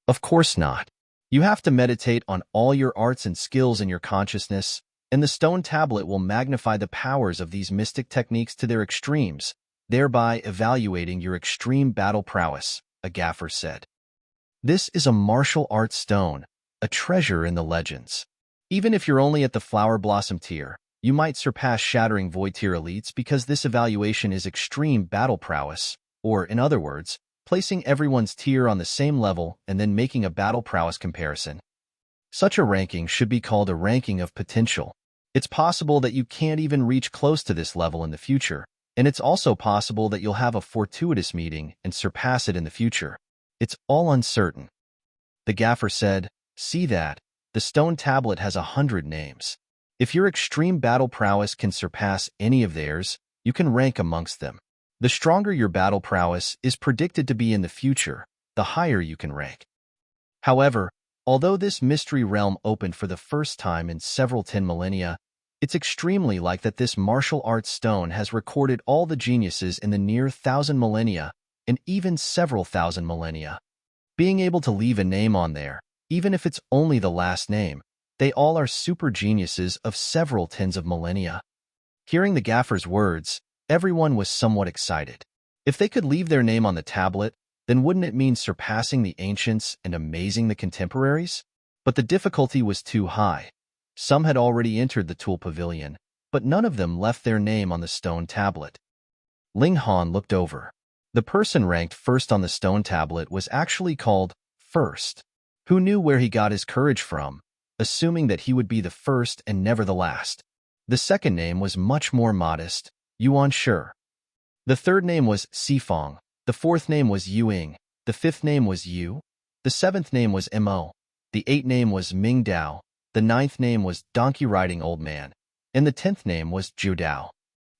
Of course not. You have to meditate on all your arts and skills in your consciousness, and the stone tablet will magnify the powers of these mystic techniques to their extremes, thereby evaluating your extreme battle prowess, a gaffer said. This is a martial arts stone, a treasure in the legends. Even if you're only at the Flower Blossom tier, you might surpass Shattering Void tier elites because this evaluation is extreme battle prowess, or, in other words, placing everyone's tier on the same level and then making a battle prowess comparison. Such a ranking should be called a ranking of potential. It's possible that you can't even reach close to this level in the future, and it's also possible that you'll have a fortuitous meeting and surpass it in the future. It's all uncertain. The gaffer said, "See that? The stone tablet has 100 names. If your extreme battle prowess can surpass any of theirs, you can rank amongst them. The stronger your battle prowess is predicted to be in the future, the higher you can rank." However, although this mystery realm opened for the first time in several 10 millennia, it's extremely like that this martial arts stone has recorded all the geniuses in the near 1,000 millennia and even several thousand millennia. Being able to leave a name on there, even if it's only the last name, they all are super geniuses of several tens of millennia. Hearing the gaffer's words, everyone was somewhat excited. If they could leave their name on the tablet, then wouldn't it mean surpassing the ancients and amazing the contemporaries? But the difficulty was too high. Some had already entered the Tool Pavilion, but none of them left their name on the stone tablet. Ling Han looked over. The person ranked first on the stone tablet was actually called First. Who knew where he got his courage from, assuming that he would be the first and never the last? The second name was much more modest, Yuan Shi. The third name was Sifong. The fourth name was Yuing. The fifth name was Yu. The seventh name was Mo. The 8th name was Ming Dao, the 9th name was Donkey Riding Old Man, and the 10th name was Zhu Dao.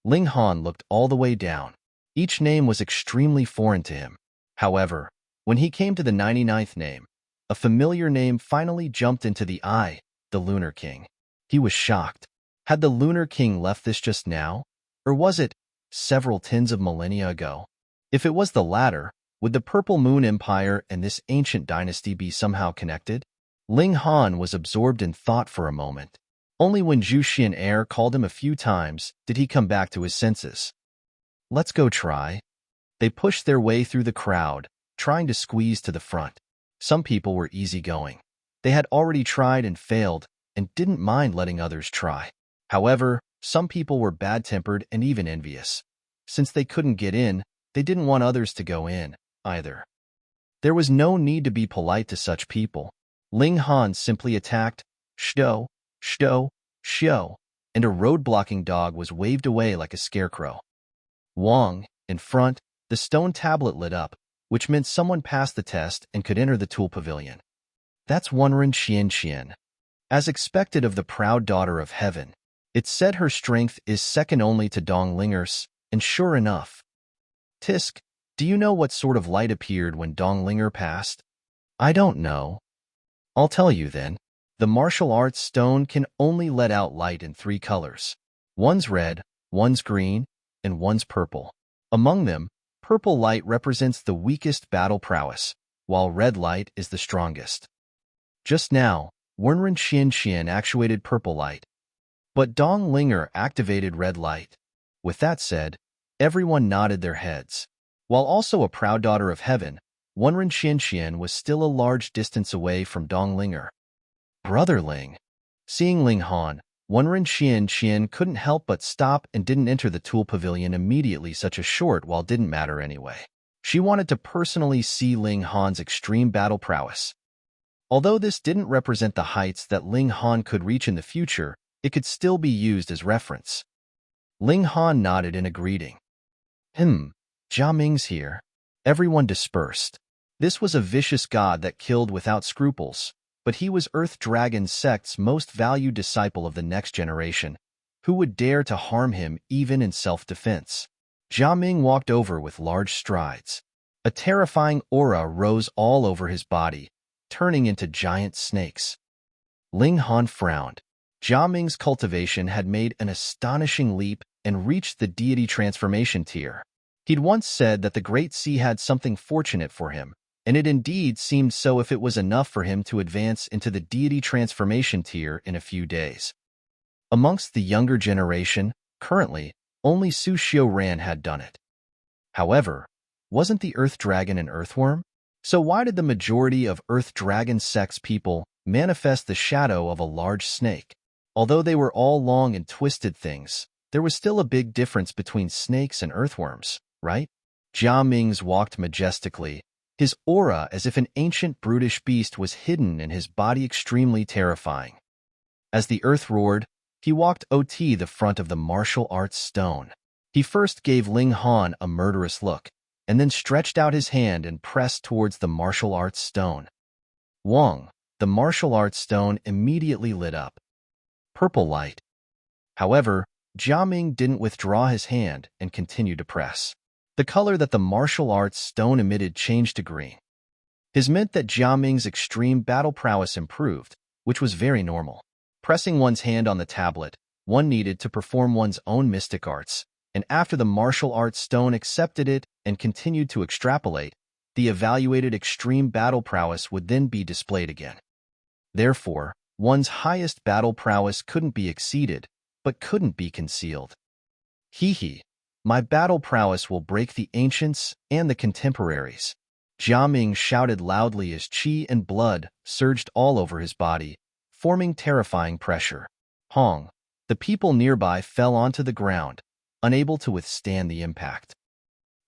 Ling Han looked all the way down. Each name was extremely foreign to him. However, when he came to the 99th name, a familiar name finally jumped into the eye, the Lunar King. He was shocked. Had the Lunar King left this just now? Or was it several tens of millennia ago? If it was the latter, would the Purple Moon Empire and this ancient dynasty be somehow connected? Ling Han was absorbed in thought for a moment. Only when Zhu Xian called him a few times did he come back to his senses. Let's go try. They pushed their way through the crowd, trying to squeeze to the front. Some people were easygoing. They had already tried and failed and didn't mind letting others try. However, some people were bad-tempered and even envious. Since they couldn't get in, they didn't want others to go in, either. There was no need to be polite to such people. Ling Han simply attacked, "Shdo, shdo, shdo," and a road-blocking dog was waved away like a scarecrow. Wang, in front, the stone tablet lit up, which meant someone passed the test and could enter the Tool Pavilion. That's Wenren Xian. As expected of the proud daughter of heaven, it said her strength is second only to Dong Linger's, and sure enough. Tisk, do you know what sort of light appeared when Dong Linger passed? I don't know. I'll tell you then. The martial arts stone can only let out light in 3 colors. One's red, one's green, and one's purple. Among them, purple light represents the weakest battle prowess, while red light is the strongest. Just now, Wenren Xian actuated purple light, but Dong Linger activated red light. With that said, everyone nodded their heads. While also a proud daughter of heaven, Wenren Xian was still a large distance away from Dong Linger. Brother Ling. Seeing Ling Han, Wenren Xian couldn't help but stop and didn't enter the Tool Pavilion immediately. Such a short while didn't matter anyway. She wanted to personally see Ling Han's extreme battle prowess. Although this didn't represent the heights that Ling Han could reach in the future, it could still be used as reference. Ling Han nodded in a greeting. Jia Ming's here. Everyone dispersed. This was a vicious god that killed without scruples, but he was Earth Dragon Sect's most valued disciple of the next generation. Who would dare to harm him even in self-defense? Jia Ming walked over with large strides. A terrifying aura rose all over his body, turning into giant snakes. Ling Han frowned. Jia Ming's cultivation had made an astonishing leap and reached the deity transformation tier. He'd once said that the Great Sea had something fortunate for him, and it indeed seemed so if it was enough for him to advance into the deity transformation tier in a few days. Amongst the younger generation, currently, only Xu Xiu Ran had done it. However, wasn't the Earth Dragon an earthworm? So why did the majority of Earth Dragon Sect's people manifest the shadow of a large snake? Although they were all long and twisted things, there was still a big difference between snakes and earthworms, right? Jia Ming's walked majestically, his aura as if an ancient brutish beast was hidden in his body, extremely terrifying. As the earth roared, he walked OT the front of the martial arts stone. He first gave Ling Han a murderous look, and then stretched out his hand and pressed towards the martial arts stone. Wang, the martial arts stone, immediately lit up. Purple light. However, Jia Ming didn't withdraw his hand and continued to press. The color that the martial arts stone emitted changed to green. This meant that Jia Ming's extreme battle prowess improved, which was very normal. Pressing one's hand on the tablet, one needed to perform one's own mystic arts, and after the martial arts stone accepted it and continued to extrapolate, the evaluated extreme battle prowess would then be displayed again. Therefore, one's highest battle prowess couldn't be exceeded, but couldn't be concealed. My battle prowess will break the ancients and the contemporaries. Jia Ming shouted loudly as qi and blood surged all over his body, forming terrifying pressure. Hong, the people nearby fell onto the ground, unable to withstand the impact.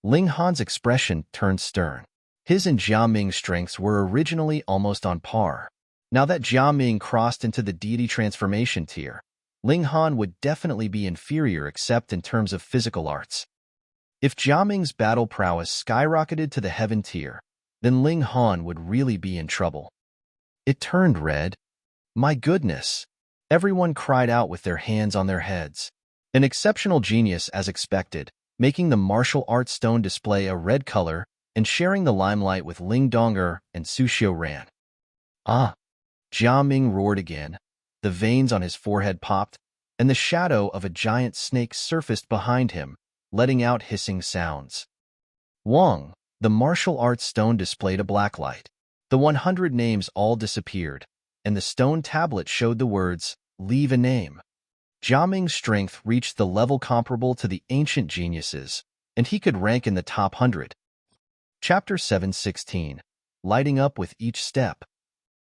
Ling Han's expression turned stern. His and Jia Ming's strengths were originally almost on par. Now that Jia Ming crossed into the deity transformation tier, Ling Han would definitely be inferior except in terms of physical arts. If Jia Ming's battle prowess skyrocketed to the heaven tier, then Ling Han would really be in trouble. It turned red. My goodness! Everyone cried out with their hands on their heads. An exceptional genius as expected, making the martial arts stone display a red color and sharing the limelight with Ling Donger and Xu Xiu Ran. Ah! Jia Ming roared again. The veins on his forehead popped, and the shadow of a giant snake surfaced behind him, letting out hissing sounds. Wang, the martial arts stone displayed a black light. The 100 names all disappeared, and the stone tablet showed the words, "Leave a name." Jia Ming's strength reached the level comparable to the ancient geniuses, and he could rank in the top 100. Chapter 716. Lighting up with each step.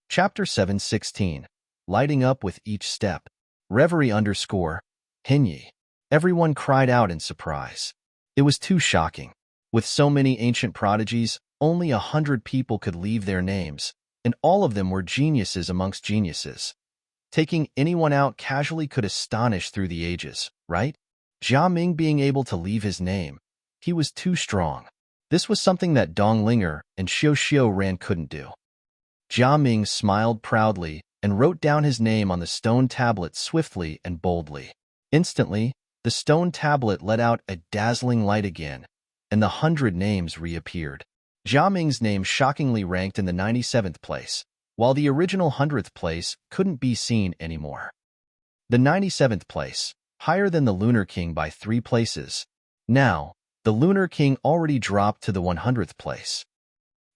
Chapter 716. Lighting up with each step. Reverie _ Hinyi. Everyone cried out in surprise. It was too shocking. With so many ancient prodigies, only 100 people could leave their names, and all of them were geniuses amongst geniuses. Taking anyone out casually could astonish through the ages, right? Jia Ming being able to leave his name. He was too strong. This was something that Donglinger and Xu Xiu Ran couldn't do. Jia Ming smiled proudly and wrote down his name on the stone tablet swiftly and boldly. Instantly, the stone tablet let out a dazzling light again, and the 100 names reappeared. Jia Ming's name shockingly ranked in the 97th place, while the original 100th place couldn't be seen anymore. The 97th place, higher than the Lunar King by 3 places. Now, the Lunar King already dropped to the 100th place.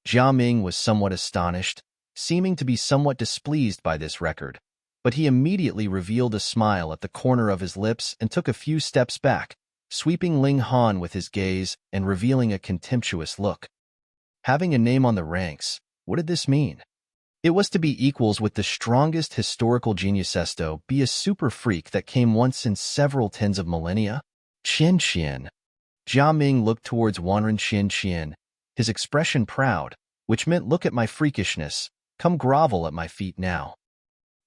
Jia Ming was somewhat astonished, seeming to be somewhat displeased by this record, but he immediately revealed a smile at the corner of his lips and took a few steps back, sweeping Ling Han with his gaze and revealing a contemptuous look. Having a name on the ranks, what did this mean? It was to be equals with the strongest historical geniusesto, be a super freak that came once in several tens of millennia? Qian Qian. Jia Ming looked towards Wanren Qian Qian, his expression proud, which meant look at my freakishness, come grovel at my feet now.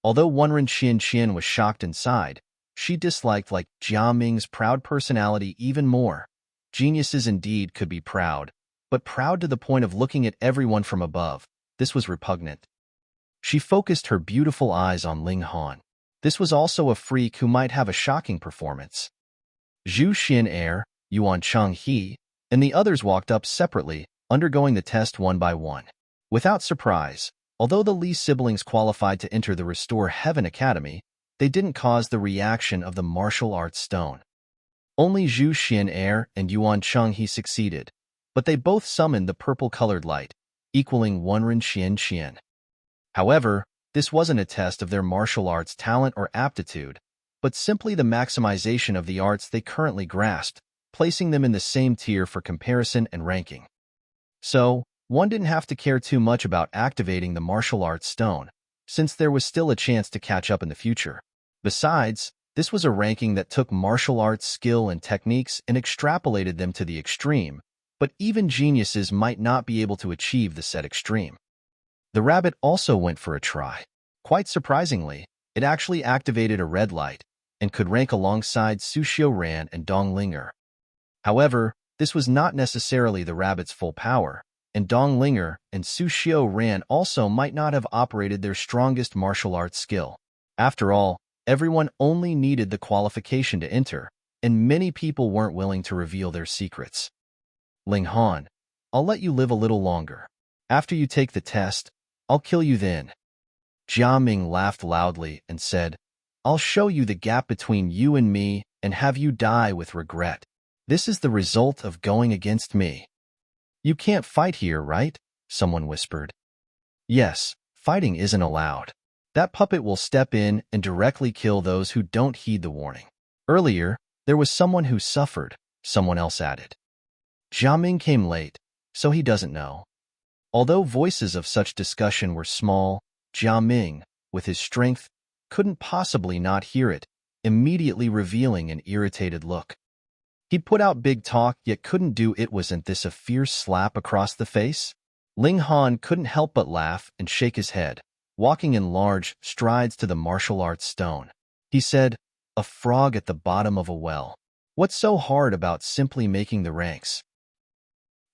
Although Wanren Qian Qian was shocked inside, she disliked Jia Ming's proud personality even more. Geniuses indeed could be proud, but proud to the point of looking at everyone from above. This was repugnant. She focused her beautiful eyes on Ling Han. This was also a freak who might have a shocking performance. Zhu Xin Yuan Cheng He, and the others walked up separately, undergoing the test one by one. Without surprise, although the Li siblings qualified to enter the Restore Heaven Academy, they didn't cause the reaction of the martial arts stone. Only Zhu Xin and Yuan Cheng He succeeded, but they both summoned the purple-colored light, equaling Wanren Qian Qian. However, this wasn't a test of their martial arts talent or aptitude, but simply the maximization of the arts they currently grasped, placing them in the same tier for comparison and ranking. So, one didn't have to care too much about activating the martial arts stone, since there was still a chance to catch up in the future. Besides, this was a ranking that took martial arts skill and techniques and extrapolated them to the extreme, but even geniuses might not be able to achieve the said extreme. The rabbit also went for a try. Quite surprisingly, it actually activated a red light and could rank alongside Xu Xiu Ran and Donglinger. However, this was not necessarily the rabbit's full power, and Donglinger and Xu Xiu Ran also might not have operated their strongest martial arts skill. After all, everyone only needed the qualification to enter, and many people weren't willing to reveal their secrets. Ling Han, I'll let you live a little longer. After you take the test, I'll kill you then. Jia Ming laughed loudly and said, I'll show you the gap between you and me and have you die with regret. This is the result of going against me. You can't fight here, right? Someone whispered. Yes, fighting isn't allowed. That puppet will step in and directly kill those who don't heed the warning. Earlier, there was someone who suffered, someone else added. Jia Ming came late, so he doesn't know. Although voices of such discussion were small, Jia Ming, with his strength, couldn't possibly not hear it, immediately revealing an irritated look. He put out big talk, yet couldn't do it. Wasn't this a fierce slap across the face? Ling Han couldn't help but laugh and shake his head, walking in large strides to the martial arts stone. He said, a frog at the bottom of a well. What's so hard about simply making the ranks?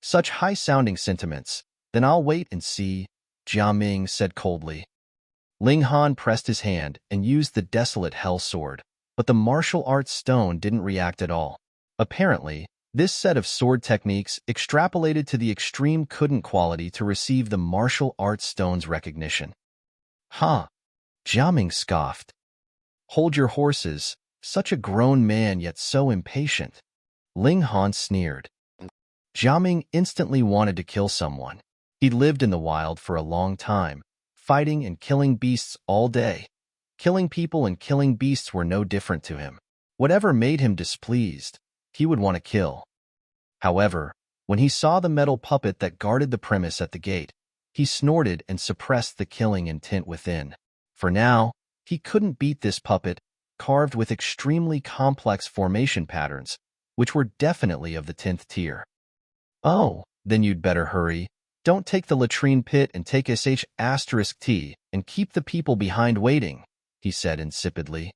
Such high-sounding sentiments. Then I'll wait and see, Jia Ming said coldly. Ling Han pressed his hand and used the desolate hell sword, but the martial arts stone didn't react at all. Apparently, this set of sword techniques extrapolated to the extreme couldn't quality to receive the martial arts stone's recognition. Huh? Jiaming scoffed. Hold your horses, such a grown man yet so impatient. Ling Han sneered. Jiaming instantly wanted to kill someone. He'd lived in the wild for a long time, fighting and killing beasts all day. Killing people and killing beasts were no different to him. Whatever made him displeased, he would want to kill. However, when he saw the metal puppet that guarded the premise at the gate, he snorted and suppressed the killing intent within. For now, he couldn't beat this puppet, carved with extremely complex formation patterns, which were definitely of the 10th tier. Oh, then you'd better hurry. Don't take the latrine pit and take sh*T and keep the people behind waiting, he said insipidly.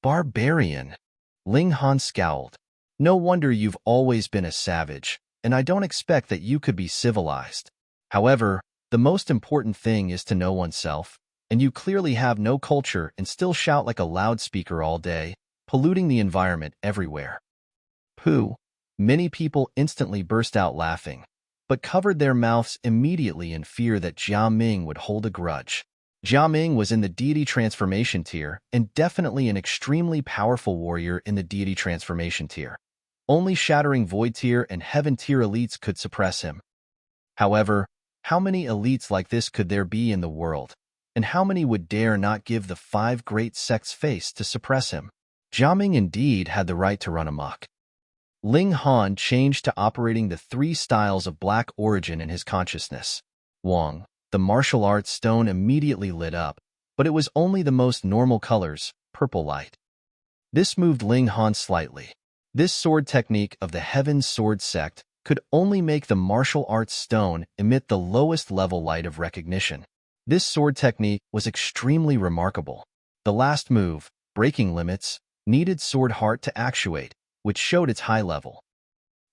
Barbarian. Ling Han scowled. No wonder you've always been a savage, and I don't expect that you could be civilized. However, the most important thing is to know oneself, and you clearly have no culture and still shout like a loudspeaker all day, polluting the environment everywhere. Pooh. Many people instantly burst out laughing, but covered their mouths immediately in fear that Jiaming would hold a grudge. Jiaming was in the deity transformation tier and definitely an extremely powerful warrior in the deity transformation tier. Only shattering void tier and heaven tier elites could suppress him. However, how many elites like this could there be in the world, and how many would dare not give the 5 great sects face to suppress him? Jiaming indeed had the right to run amok. Ling Han changed to operating the 3 styles of black origin in his consciousness. Wang, the martial arts stone immediately lit up, but it was only the most normal colors, purple light. This moved Ling Han slightly. This sword technique of the Heaven's Sword sect could only make the martial arts stone emit the lowest level light of recognition. This sword technique was extremely remarkable. The last move, breaking limits, needed sword heart to actuate, which showed its high level.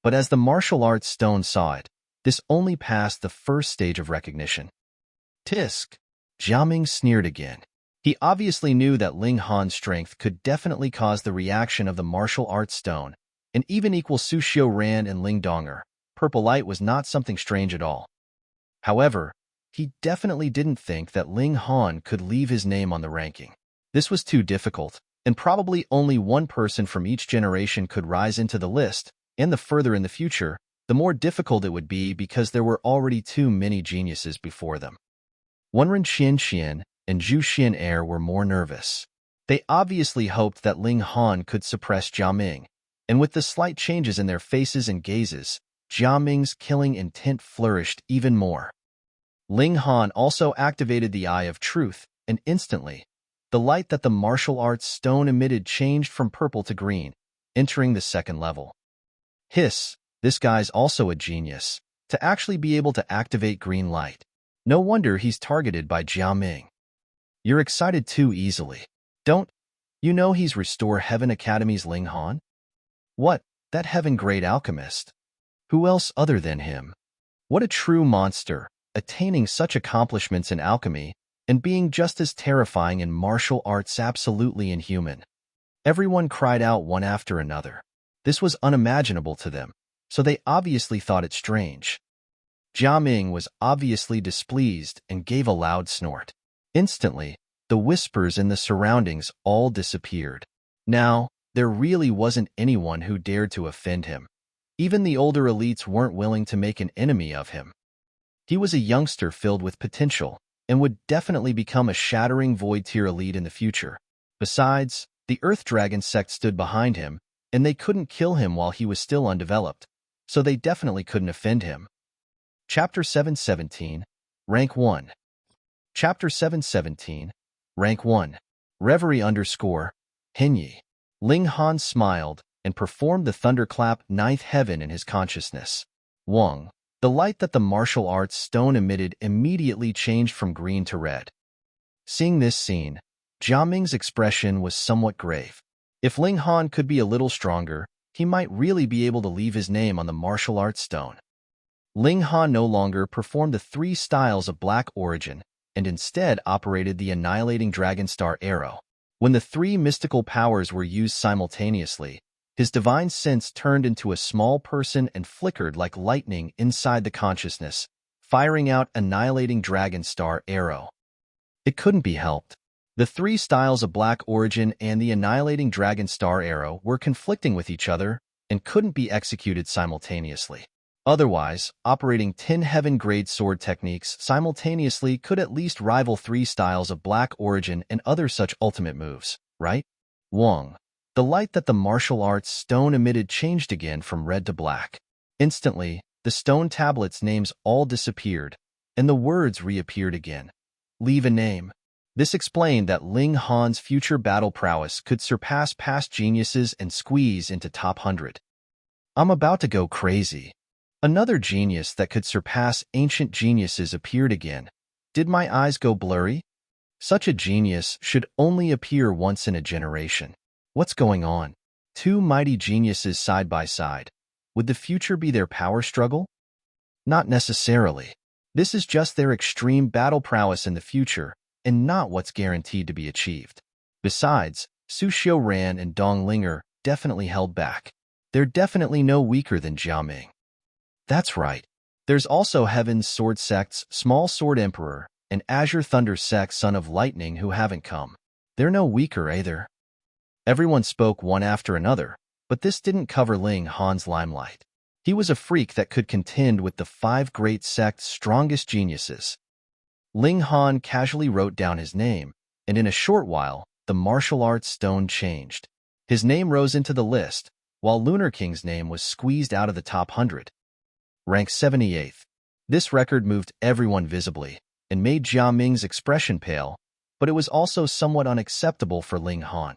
But as the martial arts stone saw it, this only passed the first stage of recognition. Tisk. Jiaming sneered again. He obviously knew that Ling Han's strength could definitely cause the reaction of the martial arts stone, and even equal Xu Xiu Ran and Ling Donger. Purple light was not something strange at all. However, he definitely didn't think that Ling Han could leave his name on the ranking. This was too difficult, and probably only one person from each generation could rise into the list, and the further in the future, the more difficult it would be because there were already too many geniuses before them. Wenren Xian and Zhu Xian were more nervous. They obviously hoped that Ling Han could suppress Jiaming, and with the slight changes in their faces and gazes, Jiaming's killing intent flourished even more. Ling Han also activated the Eye of Truth, and instantly, the light that the martial arts stone emitted changed from purple to green, entering the second level. Hiss, this guy's also a genius, to actually be able to activate green light. No wonder he's targeted by Jiaming. You're excited too easily. Don't you know he's Restore Heaven Academy's Ling Han? What, that heaven great alchemist? Who else other than him? What a true monster, attaining such accomplishments in alchemy, and being just as terrifying in martial arts, absolutely inhuman. Everyone cried out one after another. This was unimaginable to them, so they obviously thought it strange. Jiaming was obviously displeased and gave a loud snort. Instantly, the whispers in the surroundings all disappeared. Now, there really wasn't anyone who dared to offend him. Even the older elites weren't willing to make an enemy of him. He was a youngster filled with potential, and would definitely become a shattering void tier elite in the future. Besides, the Earth Dragon sect stood behind him, and they couldn't kill him while he was still undeveloped, so they definitely couldn't offend him. Chapter 717, Rank 1. Chapter 717, Rank 1. Reverie _ Hinyi. Ling Han smiled and performed the thunderclap 9th heaven in his consciousness. Wang. The light that the martial arts stone emitted immediately changed from green to red. Seeing this scene, Jiaming's expression was somewhat grave. If Ling Han could be a little stronger, he might really be able to leave his name on the martial arts stone. Ling Han no longer performed the 3 styles of black origin, and instead operated the annihilating Dragonstar arrow. When the three mystical powers were used simultaneously, his divine sense turned into a small person and flickered like lightning inside the consciousness, firing out annihilating Dragonstar arrow. It couldn't be helped. The three styles of Black Origin and the annihilating Dragonstar arrow were conflicting with each other and couldn't be executed simultaneously. Otherwise, operating 10 heaven-grade sword techniques simultaneously could at least rival three styles of Black Origin and other such ultimate moves, right? Wong. The light that the martial arts stone emitted changed again from red to black. Instantly, the stone tablet's names all disappeared, and the words reappeared again. Leave a name. This explained that Ling Han's future battle prowess could surpass past geniuses and squeeze into top 100. I'm about to go crazy. Another genius that could surpass ancient geniuses appeared again. Did my eyes go blurry? Such a genius should only appear once in a generation. What's going on? Two mighty geniuses side by side. Would the future be their power struggle? Not necessarily. This is just their extreme battle prowess in the future, and not what's guaranteed to be achieved. Besides, Xu Xiu Ran and Dong Linger definitely held back. They're definitely no weaker than Jiaming. That's right. There's also Heaven's Sword Sect's Small Sword Emperor and Azure Thunder Sect's Son of Lightning who haven't come. They're no weaker either. Everyone spoke one after another, but this didn't cover Ling Han's limelight. He was a freak that could contend with the 5 great sect's strongest geniuses. Ling Han casually wrote down his name, and in a short while, the martial arts stone changed. His name rose into the list, while Lunar King's name was squeezed out of the top 100. Rank 78th. This record moved everyone visibly, and made Jiaming's expression pale, but it was also somewhat unacceptable for Ling Han.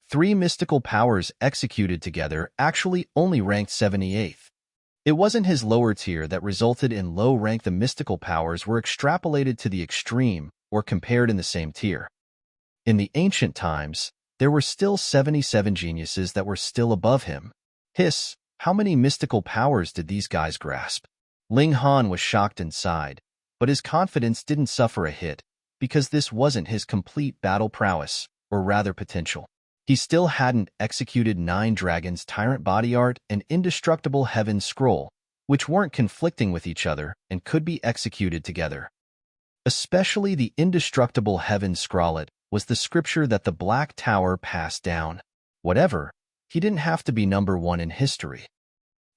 3 mystical powers executed together actually only ranked 78th. It wasn't his lower tier that resulted in low rank. The mystical powers were extrapolated to the extreme or compared in the same tier. In the ancient times, there were still 77 geniuses that were still above him. How many mystical powers did these guys grasp? Ling Han was shocked inside, but his confidence didn't suffer a hit because this wasn't his complete battle prowess, or rather potential. He still hadn't executed 9 Dragons Tyrant Body Art and Indestructible Heaven Scroll, which weren't conflicting with each other and could be executed together. Especially the Indestructible Heaven Scrollet was the scripture that the Black Tower passed down. Whatever, he didn't have to be number 1 in history.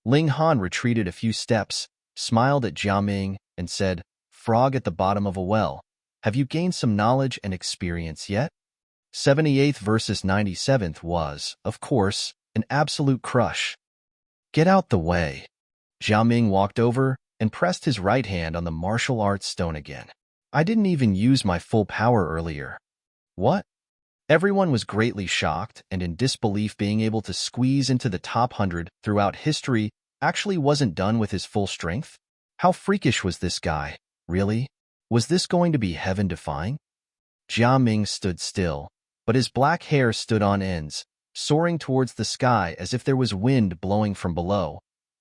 Ling Han retreated a few steps, smiled at Jiaming, and said, "Frog at the bottom of a well, have you gained some knowledge and experience yet?" 78th versus 97th was, of course, an absolute crush. Get out the way. Jiaming walked over and pressed his right hand on the martial arts stone again. I didn't even use my full power earlier. What? Everyone was greatly shocked and in disbelief. Being able to squeeze into the top 100 throughout history actually wasn't done with his full strength. How freakish was this guy, really? Was this going to be heaven-defying? Jiaming stood still, but his black hair stood on ends, soaring towards the sky as if there was wind blowing from below,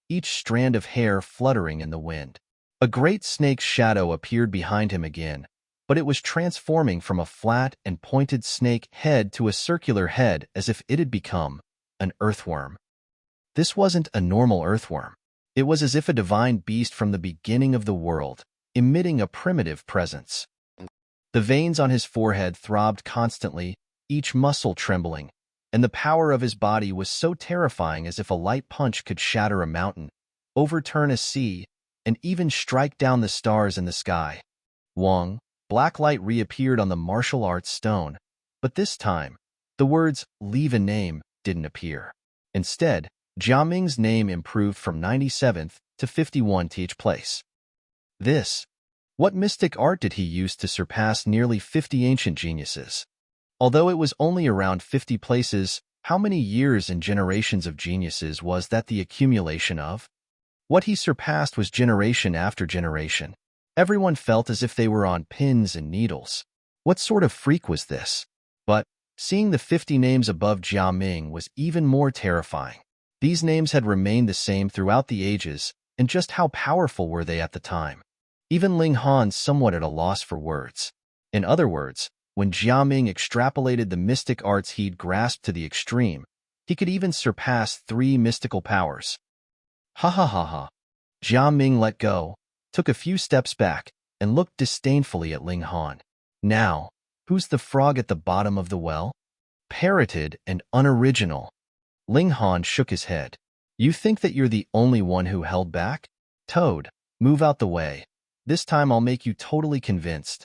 each strand of hair fluttering in the wind. A great snake's shadow appeared behind him again, but it was transforming from a flat and pointed snake head to a circular head as if it had become an earthworm. This wasn't a normal earthworm. It was as if a divine beast from the beginning of the world, emitting a primitive presence. The veins on his forehead throbbed constantly, each muscle trembling, and the power of his body was so terrifying as if a light punch could shatter a mountain, overturn a sea, and even strike down the stars in the sky. Wong, black light reappeared on the martial arts stone, but this time, the words, "leave a name," didn't appear. Instead, Jiaming's name improved from 97th to 51 to each place. What mystic art did he use to surpass nearly 50 ancient geniuses? Although it was only around 50 places, how many years and generations of geniuses was that the accumulation of? What he surpassed was generation after generation. Everyone felt as if they were on pins and needles. What sort of freak was this? But seeing the 50 names above Jiaming was even more terrifying. These names had remained the same throughout the ages, and just how powerful were they at the time? Even Ling Han somewhat at a loss for words. In other words, when Jiaming extrapolated the mystic arts he'd grasped to the extreme, he could even surpass 3 mystical powers. Ha ha ha ha. Jiaming let go, took a few steps back, and looked disdainfully at Ling Han. Now, who's the frog at the bottom of the well? Parroted and unoriginal. Ling Han shook his head. You think that you're the only one who held back? Toad, move out the way. This time I'll make you totally convinced.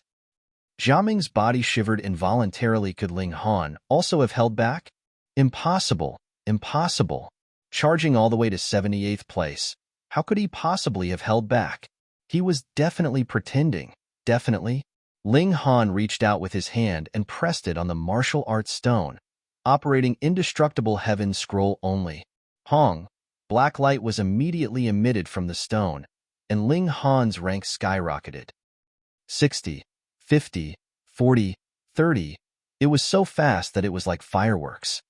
Jiaming's body shivered involuntarily. Could Ling Han also have held back? Impossible, impossible. Charging all the way to 78th place. How could he possibly have held back? He was definitely pretending, definitely. Ling Han reached out with his hand and pressed it on the martial arts stone, operating indestructible heaven scroll only. Hong, black light was immediately emitted from the stone, and Ling Han's rank skyrocketed. 60, 50, 40, 30. It was so fast that it was like fireworks.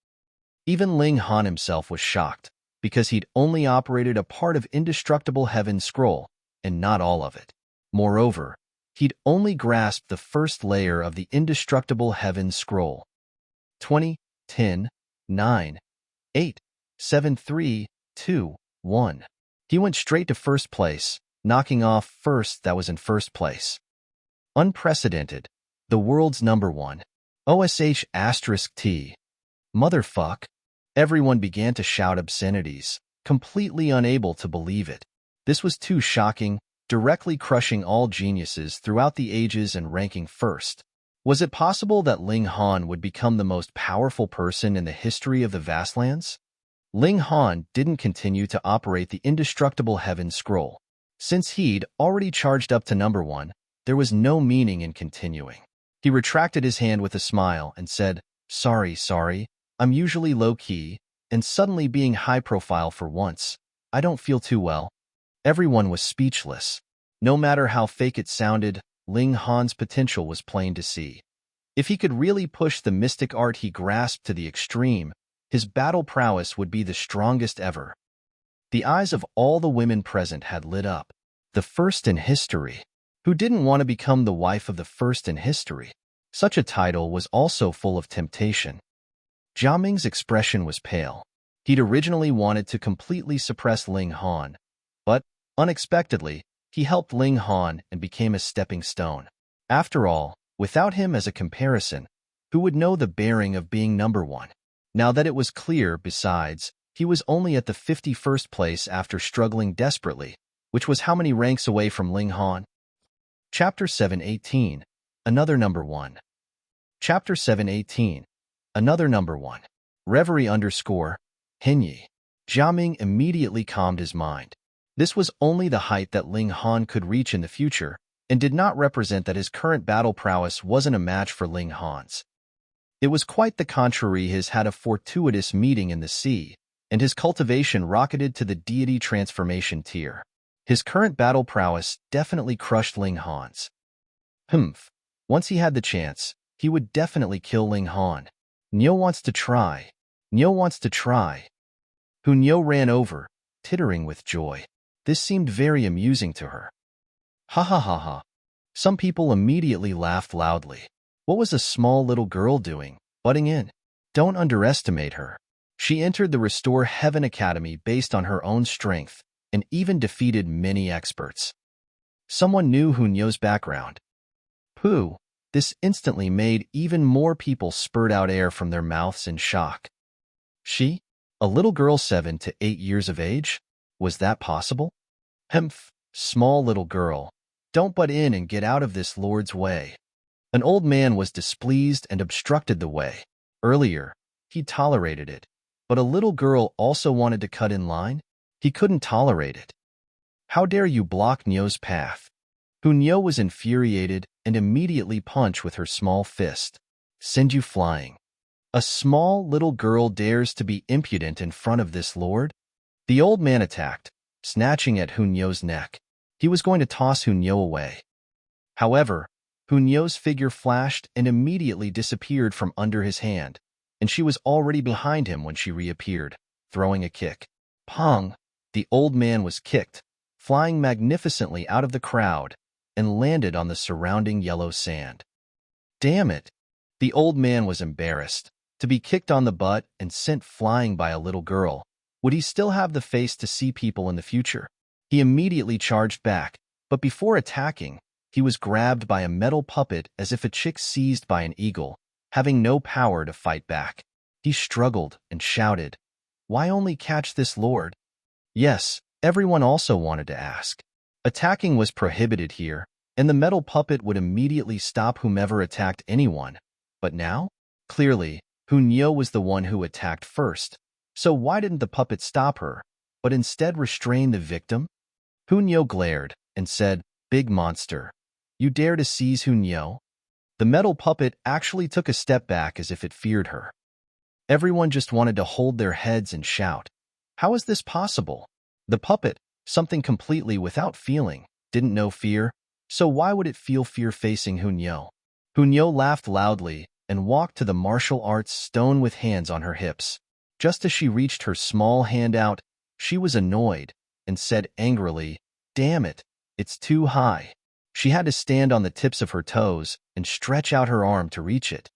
Even Ling Han himself was shocked, because he'd only operated a part of indestructible heaven scroll, and not all of it. Moreover, he'd only grasped the first layer of the indestructible heaven scroll. 20, 10, 9, 8, 7, 3, 2, 1. He went straight to first place, knocking off first that was in first place. Unprecedented. The world's #1. OSH*T. Motherfuck. Everyone began to shout obscenities, completely unable to believe it. This was too shocking, directly crushing all geniuses throughout the ages and ranking first. Was it possible that Ling Han would become the most powerful person in the history of the Vastlands? Ling Han didn't continue to operate the indestructible heaven scroll. Since he'd already charged up to #1, there was no meaning in continuing. He retracted his hand with a smile and said, Sorry, I'm usually low-key, and suddenly being high-profile for once, I don't feel too well. Everyone was speechless. No matter how fake it sounded, Ling Han's potential was plain to see. If he could really push the mystic art he grasped to the extreme, his battle prowess would be the strongest ever. The eyes of all the women present had lit up. The first in history. Who didn't want to become the wife of the first in history? Such a title was also full of temptation. Jiaming's expression was pale. He'd originally wanted to completely suppress Ling Han, but, unexpectedly, he helped Ling Han and became a stepping stone. After all, without him as a comparison, who would know the bearing of being #1? Now that it was clear, besides, he was only at the 51st place after struggling desperately, which was how many ranks away from Ling Han? Chapter 718. Another #1. Chapter 718. Another #1. Reverie _Hinyi. Jiaming immediately calmed his mind. This was only the height that Ling Han could reach in the future, and did not represent that his current battle prowess wasn't a match for Ling Han's. It was quite the contrary. His had a fortuitous meeting in the sea, and his cultivation rocketed to the deity transformation tier. His current battle prowess definitely crushed Ling Han's. Once he had the chance, he would definitely kill Ling Han. Niu wants to try. Niu wants to try. Hu Niu ran over, tittering with joy. This seemed very amusing to her. Ha ha ha ha. Some people immediately laughed loudly. What was a small little girl doing, butting in? Don't underestimate her. She entered the Restore Heaven Academy based on her own strength, and even defeated many experts. Someone knew Hu Niu's background. Pooh. This instantly made even more people spurt out air from their mouths in shock. She? A little girl 7 to 8 years of age? Was that possible? Small little girl. Don't butt in and get out of this lord's way. An old man was displeased and obstructed the way. Earlier, he tolerated it. But a little girl also wanted to cut in line? He couldn't tolerate it. How dare you block Niu's path? Hu Niu was infuriated and immediately punched with her small fist. Send you flying. A small little girl dares to be impudent in front of this lord? The old man attacked, snatching at Hu Niu's neck. He was going to toss Hu Niu away. However, Hu Niu's figure flashed and immediately disappeared from under his hand, and she was already behind him when she reappeared, throwing a kick. Pong! The old man was kicked, flying magnificently out of the crowd, and landed on the surrounding yellow sand. Damn it! The old man was embarrassed. To be kicked on the butt and sent flying by a little girl. Would he still have the face to see people in the future? He immediately charged back, but before attacking, he was grabbed by a metal puppet as if a chick seized by an eagle, having no power to fight back. He struggled and shouted, "Why only catch this lord?" Yes, everyone also wanted to ask. Attacking was prohibited here, and the metal puppet would immediately stop whomever attacked anyone. But now? Clearly, Xu was the one who attacked first. So why didn't the puppet stop her, but instead restrain the victim? Xu glared and said, "Big monster, you dare to seize Xu?" The metal puppet actually took a step back as if it feared her. Everyone just wanted to hold their heads and shout, "How is this possible?" The puppet, something completely without feeling, didn't know fear, so why would it feel fear facing Xu? Xu laughed loudly and walked to the martial arts stone with hands on her hips. Just as she reached her small hand out, she was annoyed and said angrily, "Damn it, it's too high." She had to stand on the tips of her toes and stretch out her arm to reach it.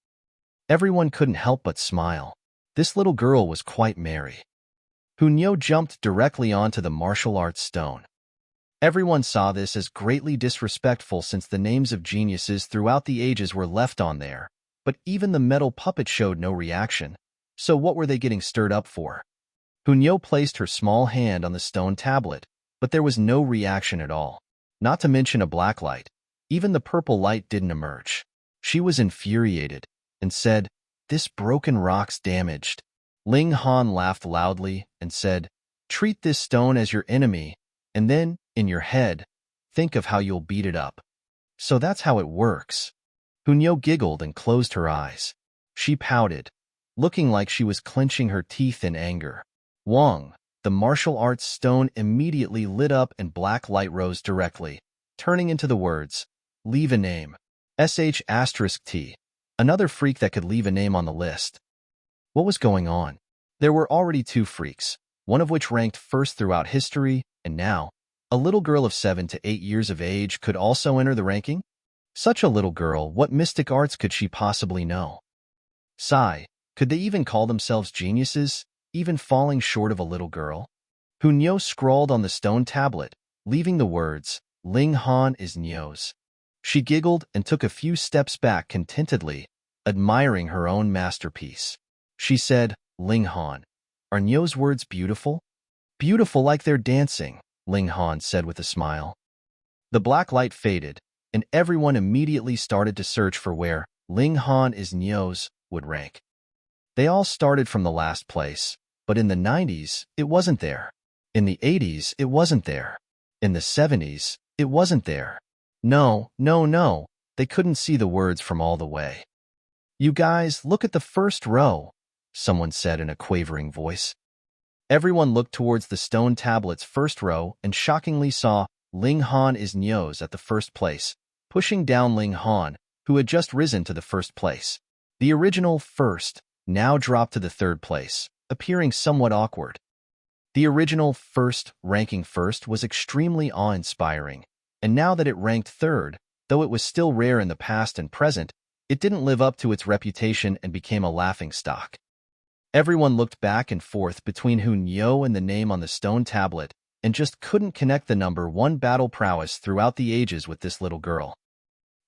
Everyone couldn't help but smile. This little girl was quite merry. Xu jumped directly onto the martial arts stone. Everyone saw this as greatly disrespectful since the names of geniuses throughout the ages were left on there, but even the metal puppet showed no reaction. So what were they getting stirred up for? Xu placed her small hand on the stone tablet, but there was no reaction at all. Not to mention a black light. Even the purple light didn't emerge. She was infuriated and said, "This broken rock's damaged." Ling Han laughed loudly and said, "Treat this stone as your enemy, and then, in your head, think of how you'll beat it up." So that's how it works. Xu giggled and closed her eyes. She pouted, looking like she was clenching her teeth in anger. Wong, the martial arts stone immediately lit up and black light rose directly, turning into the words, "Leave a name. *T. Another freak that could leave a name on the list. What was going on? There were already two freaks, one of which ranked first throughout history, and now, a little girl of 7 to 8 years of age could also enter the ranking? Such a little girl, what mystic arts could she possibly know? Sigh, could they even call themselves geniuses, even falling short of a little girl? Xu scrawled on the stone tablet, leaving the words, "Ling Han is Nyo's." She giggled and took a few steps back contentedly, admiring her own masterpiece. She said, "Ling Han, are Nyo's words beautiful?" "Beautiful like they're dancing," Ling Han said with a smile. The black light faded, and everyone immediately started to search for where Ling Han is Nyo's would rank. They all started from the last place, but in the 90s, it wasn't there. In the 80s, it wasn't there. In the 70s, it wasn't there. No, they couldn't see the words from all the way. "You guys, look at the first row," someone said in a quavering voice. Everyone looked towards the stone tablet's first row and shockingly saw Ling Han is Nyo's at the first place, pushing down Ling Han, who had just risen to the first place. The original first now dropped to the third place, appearing somewhat awkward. The original first ranking first was extremely awe-inspiring, and now that it ranked third, though it was still rare in the past and present, it didn't live up to its reputation and became a laughingstock. Everyone looked back and forth between Xu and the name on the stone tablet and just couldn't connect the number 1 battle prowess throughout the ages with this little girl.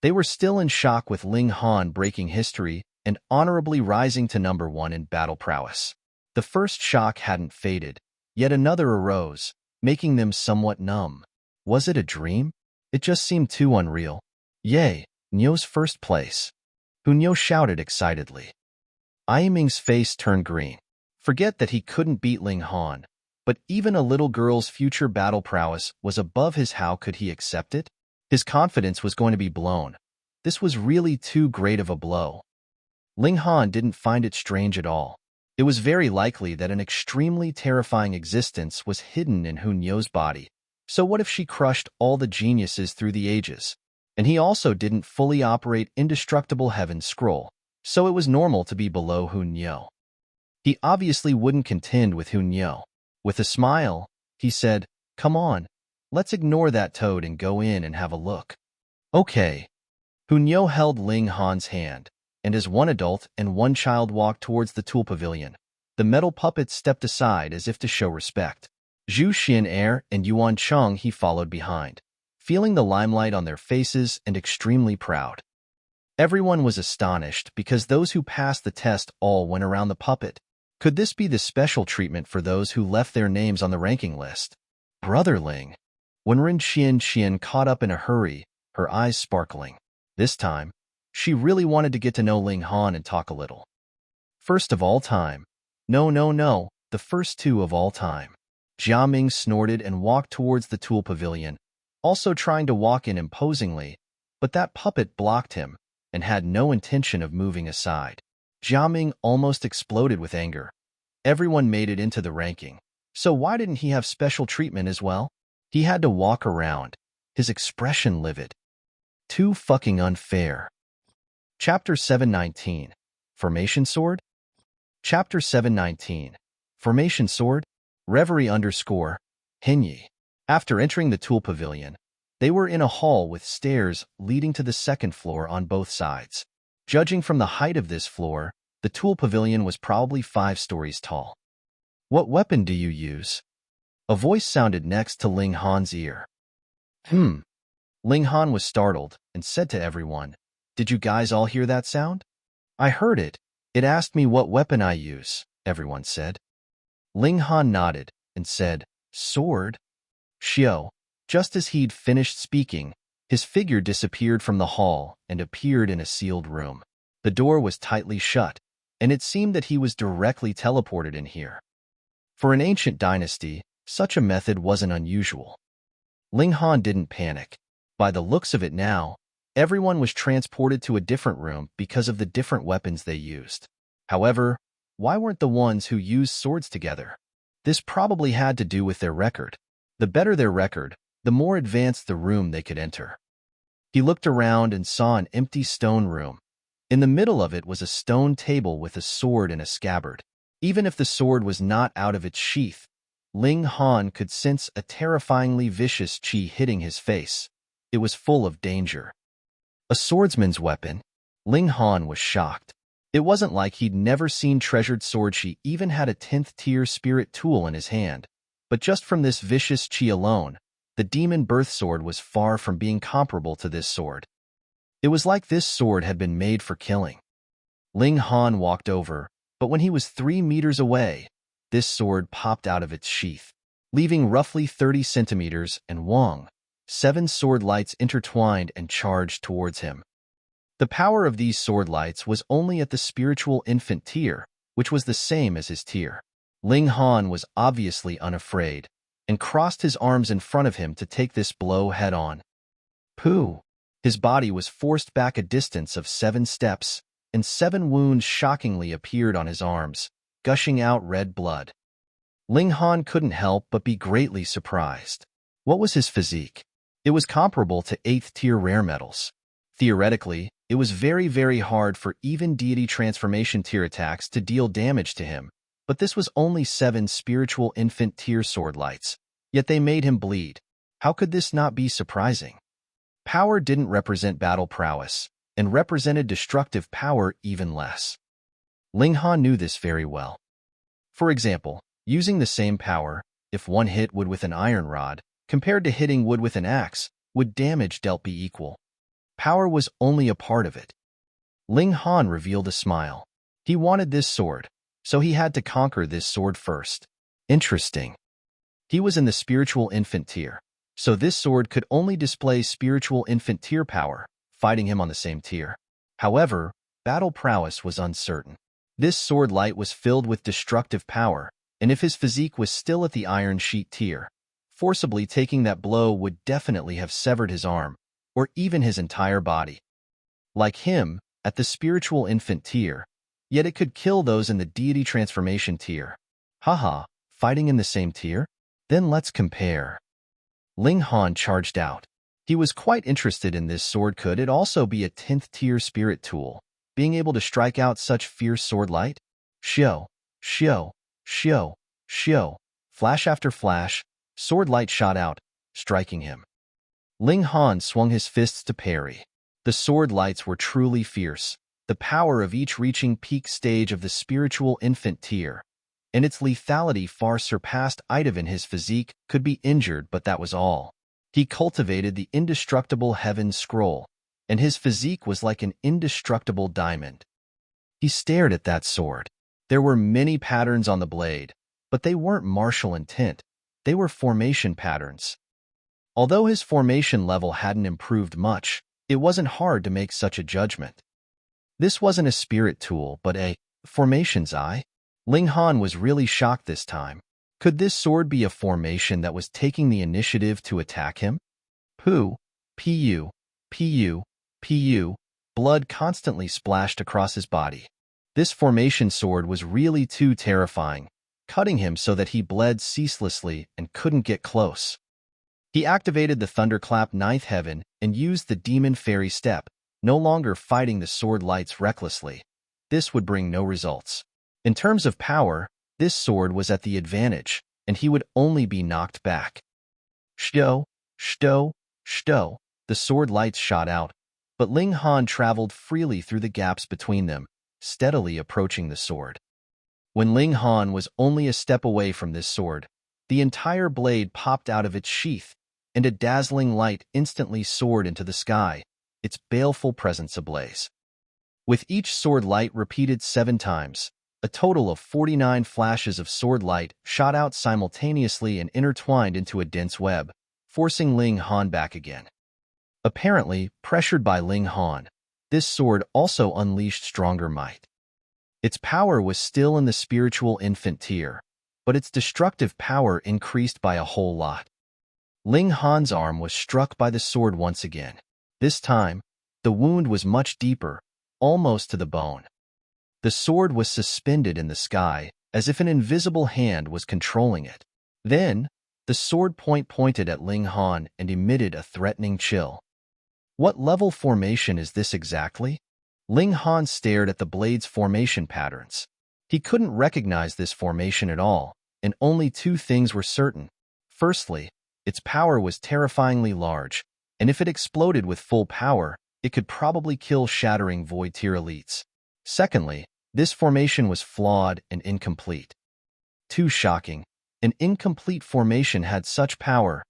They were still in shock with Ling Han breaking history and honorably rising to number 1 in battle prowess. The first shock hadn't faded, yet another arose, making them somewhat numb. Was it a dream? It just seemed too unreal. "Yay, Nyo's first place!" Xu shouted excitedly. Aiming's face turned green. Forget that he couldn't beat Ling Han, but even a little girl's future battle prowess was above his. How could he accept it? His confidence was going to be blown. This was really too great of a blow. Ling Han didn't find it strange at all. It was very likely that an extremely terrifying existence was hidden in Xunyo's body. So what if she crushed all the geniuses through the ages? And he also didn't fully operate indestructible heaven's scroll, so it was normal to be below Xunyo. He obviously wouldn't contend with Xunyo. With a smile, he said, "Come on, let's ignore that toad and go in and have a look." Okay. Hunyo held Ling Han's hand, and as one adult and one child walked towards the tool pavilion, the metal puppet stepped aside as if to show respect. Xu Xiu Ran and Yuan Cheng he followed behind, feeling the limelight on their faces and extremely proud. Everyone was astonished because those who passed the test all went around the puppet. Could this be the special treatment for those who left their names on the ranking list? Brother Ling. When Rin Xian caught up in a hurry, her eyes sparkling. This time, she really wanted to get to know Ling Han and talk a little. First of all time. No, the first two of all time. Jia Ming snorted and walked towards the tool pavilion, also trying to walk in imposingly, but that puppet blocked him and had no intention of moving aside. Jia Ming almost exploded with anger. Everyone made it into the ranking, so why didn't he have special treatment as well? He had to walk around, his expression livid. Too fucking unfair. Chapter 719. Formation Sword? Chapter 719. Formation Sword? Reverie _ Hinyi. After entering the tool pavilion, they were in a hall with stairs leading to the second floor on both sides. Judging from the height of this floor, the tool pavilion was probably 5 stories tall. What weapon do you use? A voice sounded next to Ling Han's ear. Ling Han was startled and said to everyone, "Did you guys all hear that sound?" "I heard it. It asked me what weapon I use," everyone said. Ling Han nodded and said, "Sword." Xiu. Just as he'd finished speaking, his figure disappeared from the hall and appeared in a sealed room. The door was tightly shut, and it seemed that he was directly teleported in here. For an ancient dynasty, such a method wasn't unusual. Ling Han didn't panic. By the looks of it now, everyone was transported to a different room because of the different weapons they used. However, why weren't the ones who used swords together? This probably had to do with their record. The better their record, the more advanced the room they could enter. He looked around and saw an empty stone room. In the middle of it was a stone table with a sword and a scabbard. Even if the sword was not out of its sheath, Ling Han could sense a terrifyingly vicious chi hitting his face. It was full of danger. A swordsman's weapon? Ling Han was shocked. It wasn't like he'd never seen treasured sword. She even had a 10th tier spirit tool in his hand. But just from this vicious chi alone, the demon birth sword was far from being comparable to this sword. It was like this sword had been made for killing. Ling Han walked over, but when he was 3 meters away, this sword popped out of its sheath, leaving roughly 30 centimeters, and Wang. 7 sword lights intertwined and charged towards him. The power of these sword lights was only at the spiritual infant tier, which was the same as his tier. Ling Han was obviously unafraid, and crossed his arms in front of him to take this blow head-on. Pooh! His body was forced back a distance of 7 steps, and 7 wounds shockingly appeared on his arms, gushing out red blood. Ling Han couldn't help but be greatly surprised. What was his physique? It was comparable to 8th tier rare metals. Theoretically, it was very hard for even deity transformation tier attacks to deal damage to him, but this was only 7 spiritual infant tier sword lights, yet they made him bleed. How could this not be surprising? Power didn't represent battle prowess, and represented destructive power even less. Ling Han knew this very well. For example, using the same power, if one hit wood with an iron rod, compared to hitting wood with an axe, would damage dealt be equal. Power was only a part of it. Ling Han revealed a smile. He wanted this sword, so he had to conquer this sword first. Interesting. He was in the spiritual infant tier, so this sword could only display spiritual infant tier power, fighting him on the same tier. However, battle prowess was uncertain. This sword light was filled with destructive power, and if his physique was still at the iron sheet tier, forcibly taking that blow would definitely have severed his arm, or even his entire body. Like him, at the spiritual infant tier, yet it could kill those in the deity transformation tier. Haha, fighting in the same tier? Then let's compare. Ling Han charged out. He was quite interested in this sword. Could it also be a 10th tier spirit tool, being able to strike out such fierce sword light? Xiu, Xiu, Xiu, Xiu. Flash after flash, sword light shot out, striking him. Ling Han swung his fists to parry. The sword lights were truly fierce, the power of each reaching peak stage of the spiritual infant tier, and its lethality far surpassed Idavan. His physique could be injured, but that was all. He cultivated the indestructible Heaven Scroll, and his physique was like an indestructible diamond. He stared at that sword. There were many patterns on the blade, but they weren't martial intent. They were formation patterns. Although his formation level hadn't improved much, it wasn't hard to make such a judgment. This wasn't a spirit tool, but a formation's eye. Ling Han was really shocked this time. Could this sword be a formation that was taking the initiative to attack him? Pu, pu, pu, pu. Blood constantly splashed across his body. This formation sword was really too terrifying, cutting him so that he bled ceaselessly and couldn't get close. He activated the Thunderclap Ninth Heaven and used the Demon Fairy Step, no longer fighting the sword lights recklessly. This would bring no results. In terms of power, this sword was at the advantage, and he would only be knocked back. Shto, shto, shto. The sword lights shot out, but Ling Han traveled freely through the gaps between them, steadily approaching the sword. When Ling Han was only a step away from this sword, the entire blade popped out of its sheath, and a dazzling light instantly soared into the sky, its baleful presence ablaze. With each sword light repeated 7 times, a total of 49 flashes of sword light shot out simultaneously and intertwined into a dense web, forcing Ling Han back again. Apparently, pressured by Ling Han, this sword also unleashed stronger might. Its power was still in the spiritual infant tier, but its destructive power increased by a whole lot. Ling Han's arm was struck by the sword once again. This time, the wound was much deeper, almost to the bone. The sword was suspended in the sky, as if an invisible hand was controlling it. Then, the sword point pointed at Ling Han and emitted a threatening chill. What level formation is this exactly? Ling Han stared at the blade's formation patterns. He couldn't recognize this formation at all, and only 2 things were certain. Firstly, its power was terrifyingly large, and if it exploded with full power, it could probably kill shattering Void Tier elites. Secondly, this formation was flawed and incomplete. Too shocking. An incomplete formation had such power,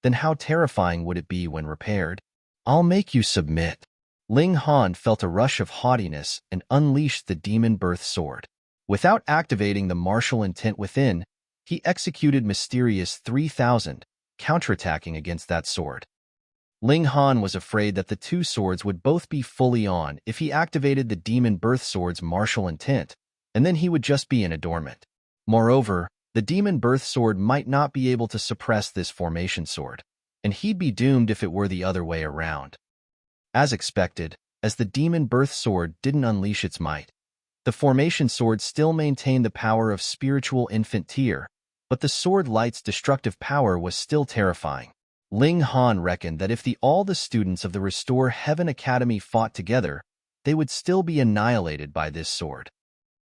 then how terrifying would it be when repaired? I'll make you submit. Ling Han felt a rush of haughtiness and unleashed the Demon Birth Sword. Without activating the martial intent within, he executed Mysterious 3000, counterattacking against that sword. Ling Han was afraid that the 2 swords would both be fully on if he activated the Demon Birth Sword's martial intent, and then he would just be in a dormant. Moreover, the Demon Birth Sword might not be able to suppress this formation sword, and he'd be doomed if it were the other way around. As expected, as the Demon Birth Sword didn't unleash its might, the formation sword still maintained the power of spiritual infant tier, but the sword light's destructive power was still terrifying. Ling Han reckoned that if all the students of the Restore Heaven Academy fought together, they would still be annihilated by this sword.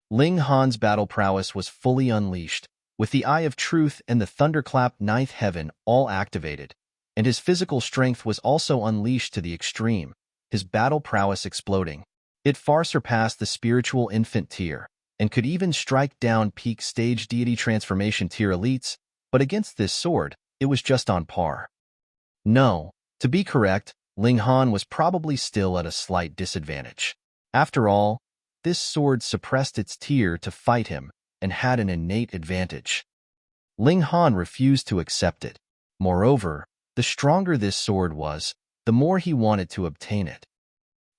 Ling Han's battle prowess was fully unleashed, with the Eye of Truth and the Thunderclap Ninth Heaven all activated, and his physical strength was also unleashed to the extreme, his battle prowess exploding. It far surpassed the spiritual infant tier, and could even strike down peak stage deity transformation tier elites, but against this sword, it was just on par. No, to be correct, Ling Han was probably still at a slight disadvantage. After all, this sword suppressed its tier to fight him and had an innate advantage. Ling Han refused to accept it. Moreover, the stronger this sword was, the more he wanted to obtain it.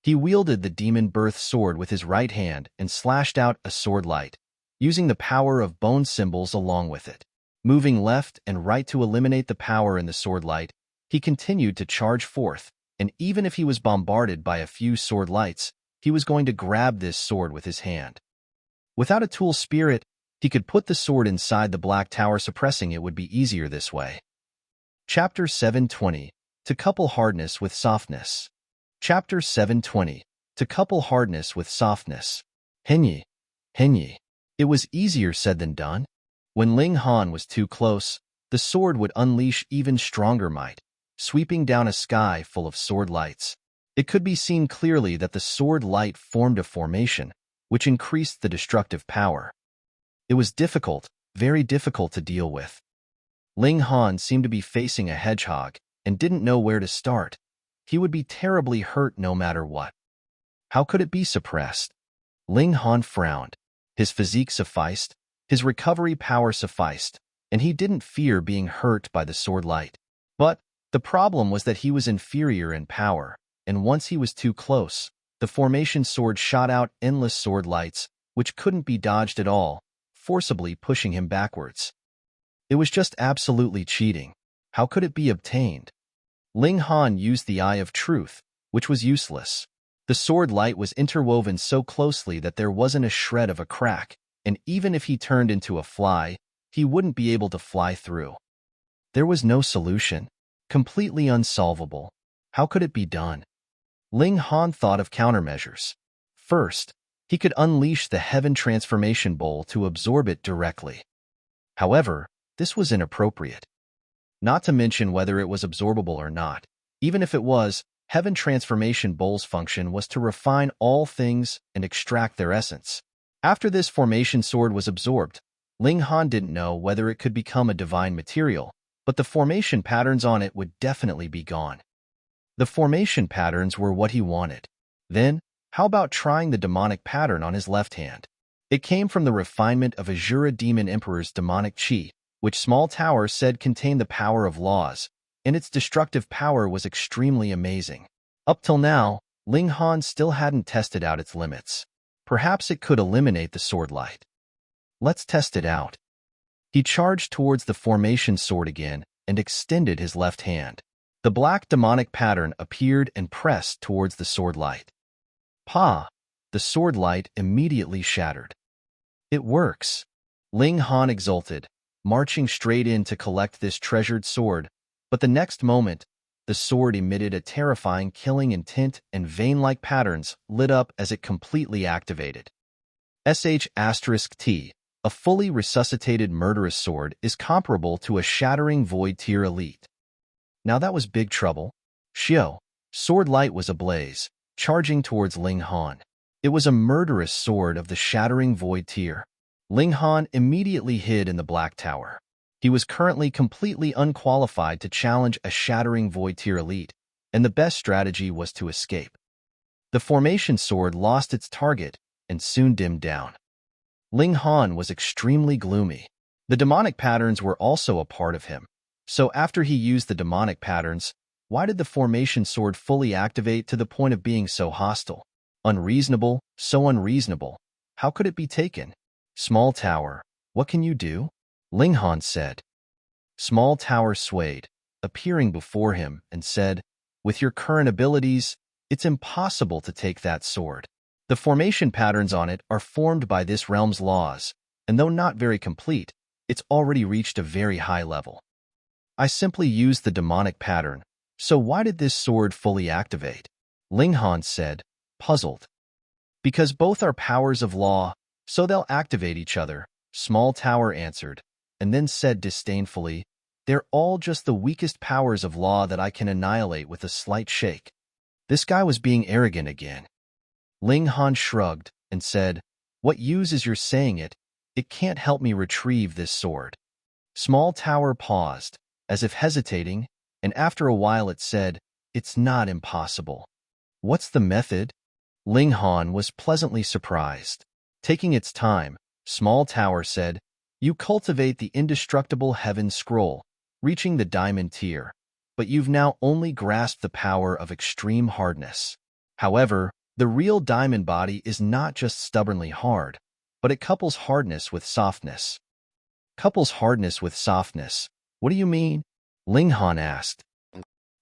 He wielded the Demon Birth Sword with his right hand and slashed out a sword light, using the power of bone symbols along with it. Moving left and right to eliminate the power in the sword light, he continued to charge forth, and even if he was bombarded by a few sword lights, he was going to grab this sword with his hand. Without a tool spirit, he could put the sword inside the Black Tower. Suppressing it would be easier this way. Chapter 720. To couple hardness with softness. Chapter 720. To couple hardness with softness. Henyi. It was easier said than done. When Ling Han was too close, the sword would unleash even stronger might, sweeping down a sky full of sword lights. It could be seen clearly that the sword light formed a formation, which increased the destructive power. It was difficult, very difficult to deal with. Ling Han seemed to be facing a hedgehog and didn't know where to start. He would be terribly hurt no matter what. How could it be suppressed? Ling Han frowned. His physique sufficed, his recovery power sufficed, and he didn't fear being hurt by the sword light. But the problem was that he was inferior in power, and once he was too close, the formation sword shot out endless sword lights, which couldn't be dodged at all, forcibly pushing him backwards. It was just absolutely cheating. How could it be obtained? Ling Han used the Eye of Truth, which was useless. The sword light was interwoven so closely that there wasn't a shred of a crack, and even if he turned into a fly, he wouldn't be able to fly through. There was no solution. Completely unsolvable. How could it be done? Ling Han thought of countermeasures. First, he could unleash the Heaven Transformation Bowl to absorb it directly. However, this was inappropriate. Not to mention whether it was absorbable or not. Even if it was, Heaven Transformation Bowl's function was to refine all things and extract their essence. After this formation sword was absorbed, Ling Han didn't know whether it could become a divine material, but the formation patterns on it would definitely be gone. The formation patterns were what he wanted. Then, how about trying the demonic pattern on his left hand? It came from the refinement of Azura Demon Emperor's demonic chi, which Small Tower said contained the power of laws, and its destructive power was extremely amazing. Up till now, Ling Han still hadn't tested out its limits. Perhaps it could eliminate the sword light. Let's test it out. He charged towards the formation sword again and extended his left hand. The black demonic pattern appeared and pressed towards the sword light. Pa! The sword light immediately shattered. It works. Ling Han exulted, marching straight in to collect this treasured sword, but the next moment, the sword emitted a terrifying killing intent and vein-like patterns lit up as it completely activated. *T, a fully resuscitated murderous sword, is comparable to a shattering void tier elite. Now that was big trouble. Xiu, sword light was ablaze, charging towards Ling Han. It was a murderous sword of the shattering void tier. Ling Han immediately hid in the Black Tower. He was currently completely unqualified to challenge a shattering void tier elite, and the best strategy was to escape. The formation sword lost its target and soon dimmed down. Ling Han was extremely gloomy. The demonic patterns were also a part of him. So after he used the demonic patterns, why did the formation sword fully activate to the point of being so hostile? Unreasonable, so unreasonable. How could it be taken? Small Tower, what can you do? Ling Han said. Small Tower swayed, appearing before him, and said, with your current abilities, it's impossible to take that sword. The formation patterns on it are formed by this realm's laws, and though not very complete, it's already reached a very high level. I simply used the demonic pattern, so why did this sword fully activate? Ling Han said, puzzled. Because both are powers of law, so they'll activate each other, Small Tower answered, and then said disdainfully, they're all just the weakest powers of law that I can annihilate with a slight shake. This guy was being arrogant again. Ling Han shrugged and said, what use is your saying it? It can't help me retrieve this sword. Small Tower paused, as if hesitating, and after a while it said, it's not impossible. What's the method? Ling Han was pleasantly surprised. Taking its time, Small Tower said, you cultivate the indestructible Heaven Scroll, reaching the diamond tier, but you've now only grasped the power of extreme hardness. However, the real diamond body is not just stubbornly hard, but it couples hardness with softness. Couples hardness with softness. What do you mean? Ling Han asked.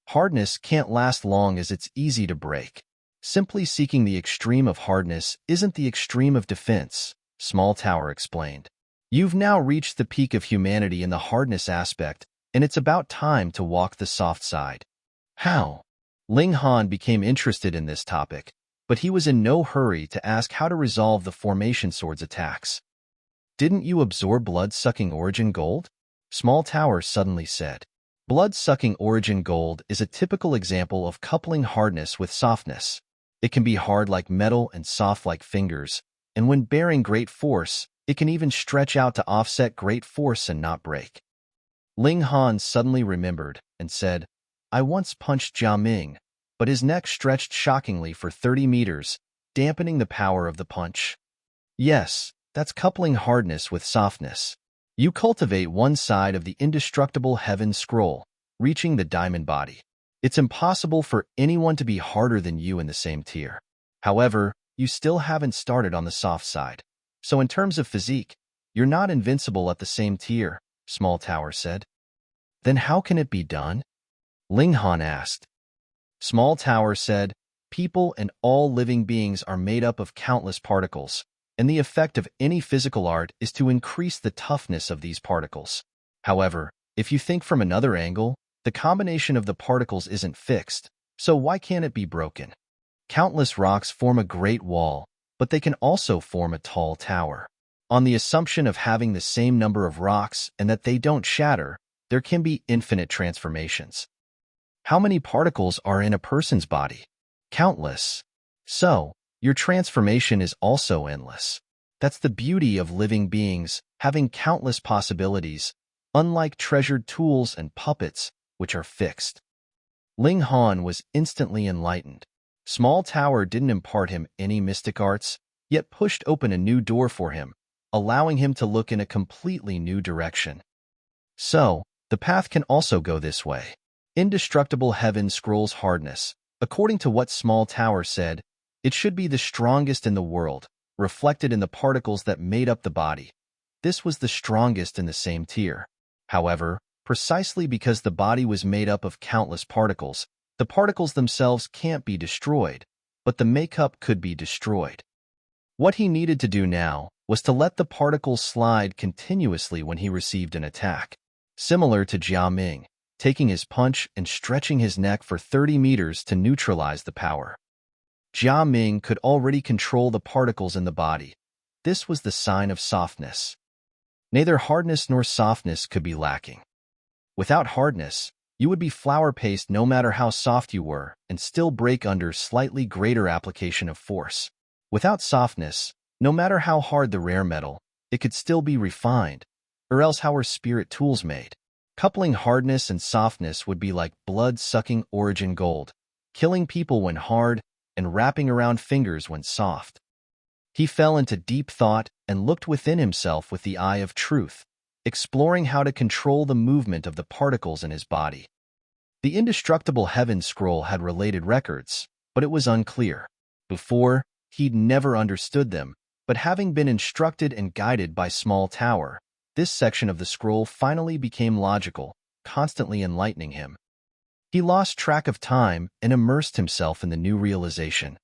Hardness can't last long as it's easy to break. Simply seeking the extreme of hardness isn't the extreme of defense, Small Tower explained. You've now reached the peak of humanity in the hardness aspect, and it's about time to walk the soft side. How? Ling Han became interested in this topic, but he was in no hurry to ask how to resolve the formation sword's attacks. Didn't you absorb blood-sucking origin gold? Small Tower suddenly said. Blood-sucking origin gold is a typical example of coupling hardness with softness. It can be hard like metal and soft like fingers, and when bearing great force, it can even stretch out to offset great force and not break. Ling Han suddenly remembered and said, I once punched Jia Ming, but his neck stretched shockingly for 30 meters, dampening the power of the punch. Yes, that's coupling hardness with softness. You cultivate one side of the indestructible heaven scroll, reaching the diamond body. It's impossible for anyone to be harder than you in the same tier. However, you still haven't started on the soft side. So in terms of physique, you're not invincible at the same tier, Small Tower said. Then how can it be done? Ling Han asked. Small Tower said, people and all living beings are made up of countless particles, and the effect of any physical art is to increase the toughness of these particles. However, if you think from another angle, the combination of the particles isn't fixed, so why can't it be broken? Countless rocks form a great wall, but they can also form a tall tower. On the assumption of having the same number of rocks and that they don't shatter, there can be infinite transformations. How many particles are in a person's body? Countless. So, your transformation is also endless. That's the beauty of living beings, having countless possibilities, unlike treasured tools and puppets, which are fixed. Ling Han was instantly enlightened. Small Tower didn't impart him any mystic arts, yet pushed open a new door for him, allowing him to look in a completely new direction. So, the path can also go this way. Indestructible heaven scrolls hardness. According to what Small Tower said, it should be the strongest in the world, reflected in the particles that made up the body. This was the strongest in the same tier. However, precisely because the body was made up of countless particles, the particles themselves can't be destroyed, but the makeup could be destroyed. What he needed to do now was to let the particles slide continuously when he received an attack. Similar to Jia Ming, taking his punch and stretching his neck for 30 meters to neutralize the power. Jia Ming could already control the particles in the body. This was the sign of softness. Neither hardness nor softness could be lacking. Without hardness, you would be flour paste no matter how soft you were and still break under slightly greater application of force. Without softness, no matter how hard the rare metal, it could still be refined, or else how were spirit tools made? Coupling hardness and softness would be like blood-sucking origin gold, killing people when hard and wrapping around fingers when soft. He fell into deep thought and looked within himself with the eye of truth, exploring how to control the movement of the particles in his body. The indestructible heaven scroll had related records, but it was unclear. Before, he'd never understood them, but having been instructed and guided by Small Tower, this section of the scroll finally became logical, constantly enlightening him. He lost track of time and immersed himself in the new realization.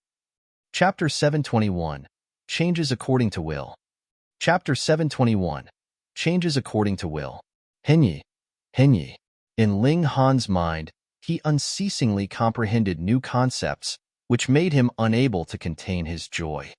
Chapter 721, Changes According to Will. Chapter 721, Changes According to Will. Henyi. In Ling Han's mind, he unceasingly comprehended new concepts, which made him unable to contain his joy.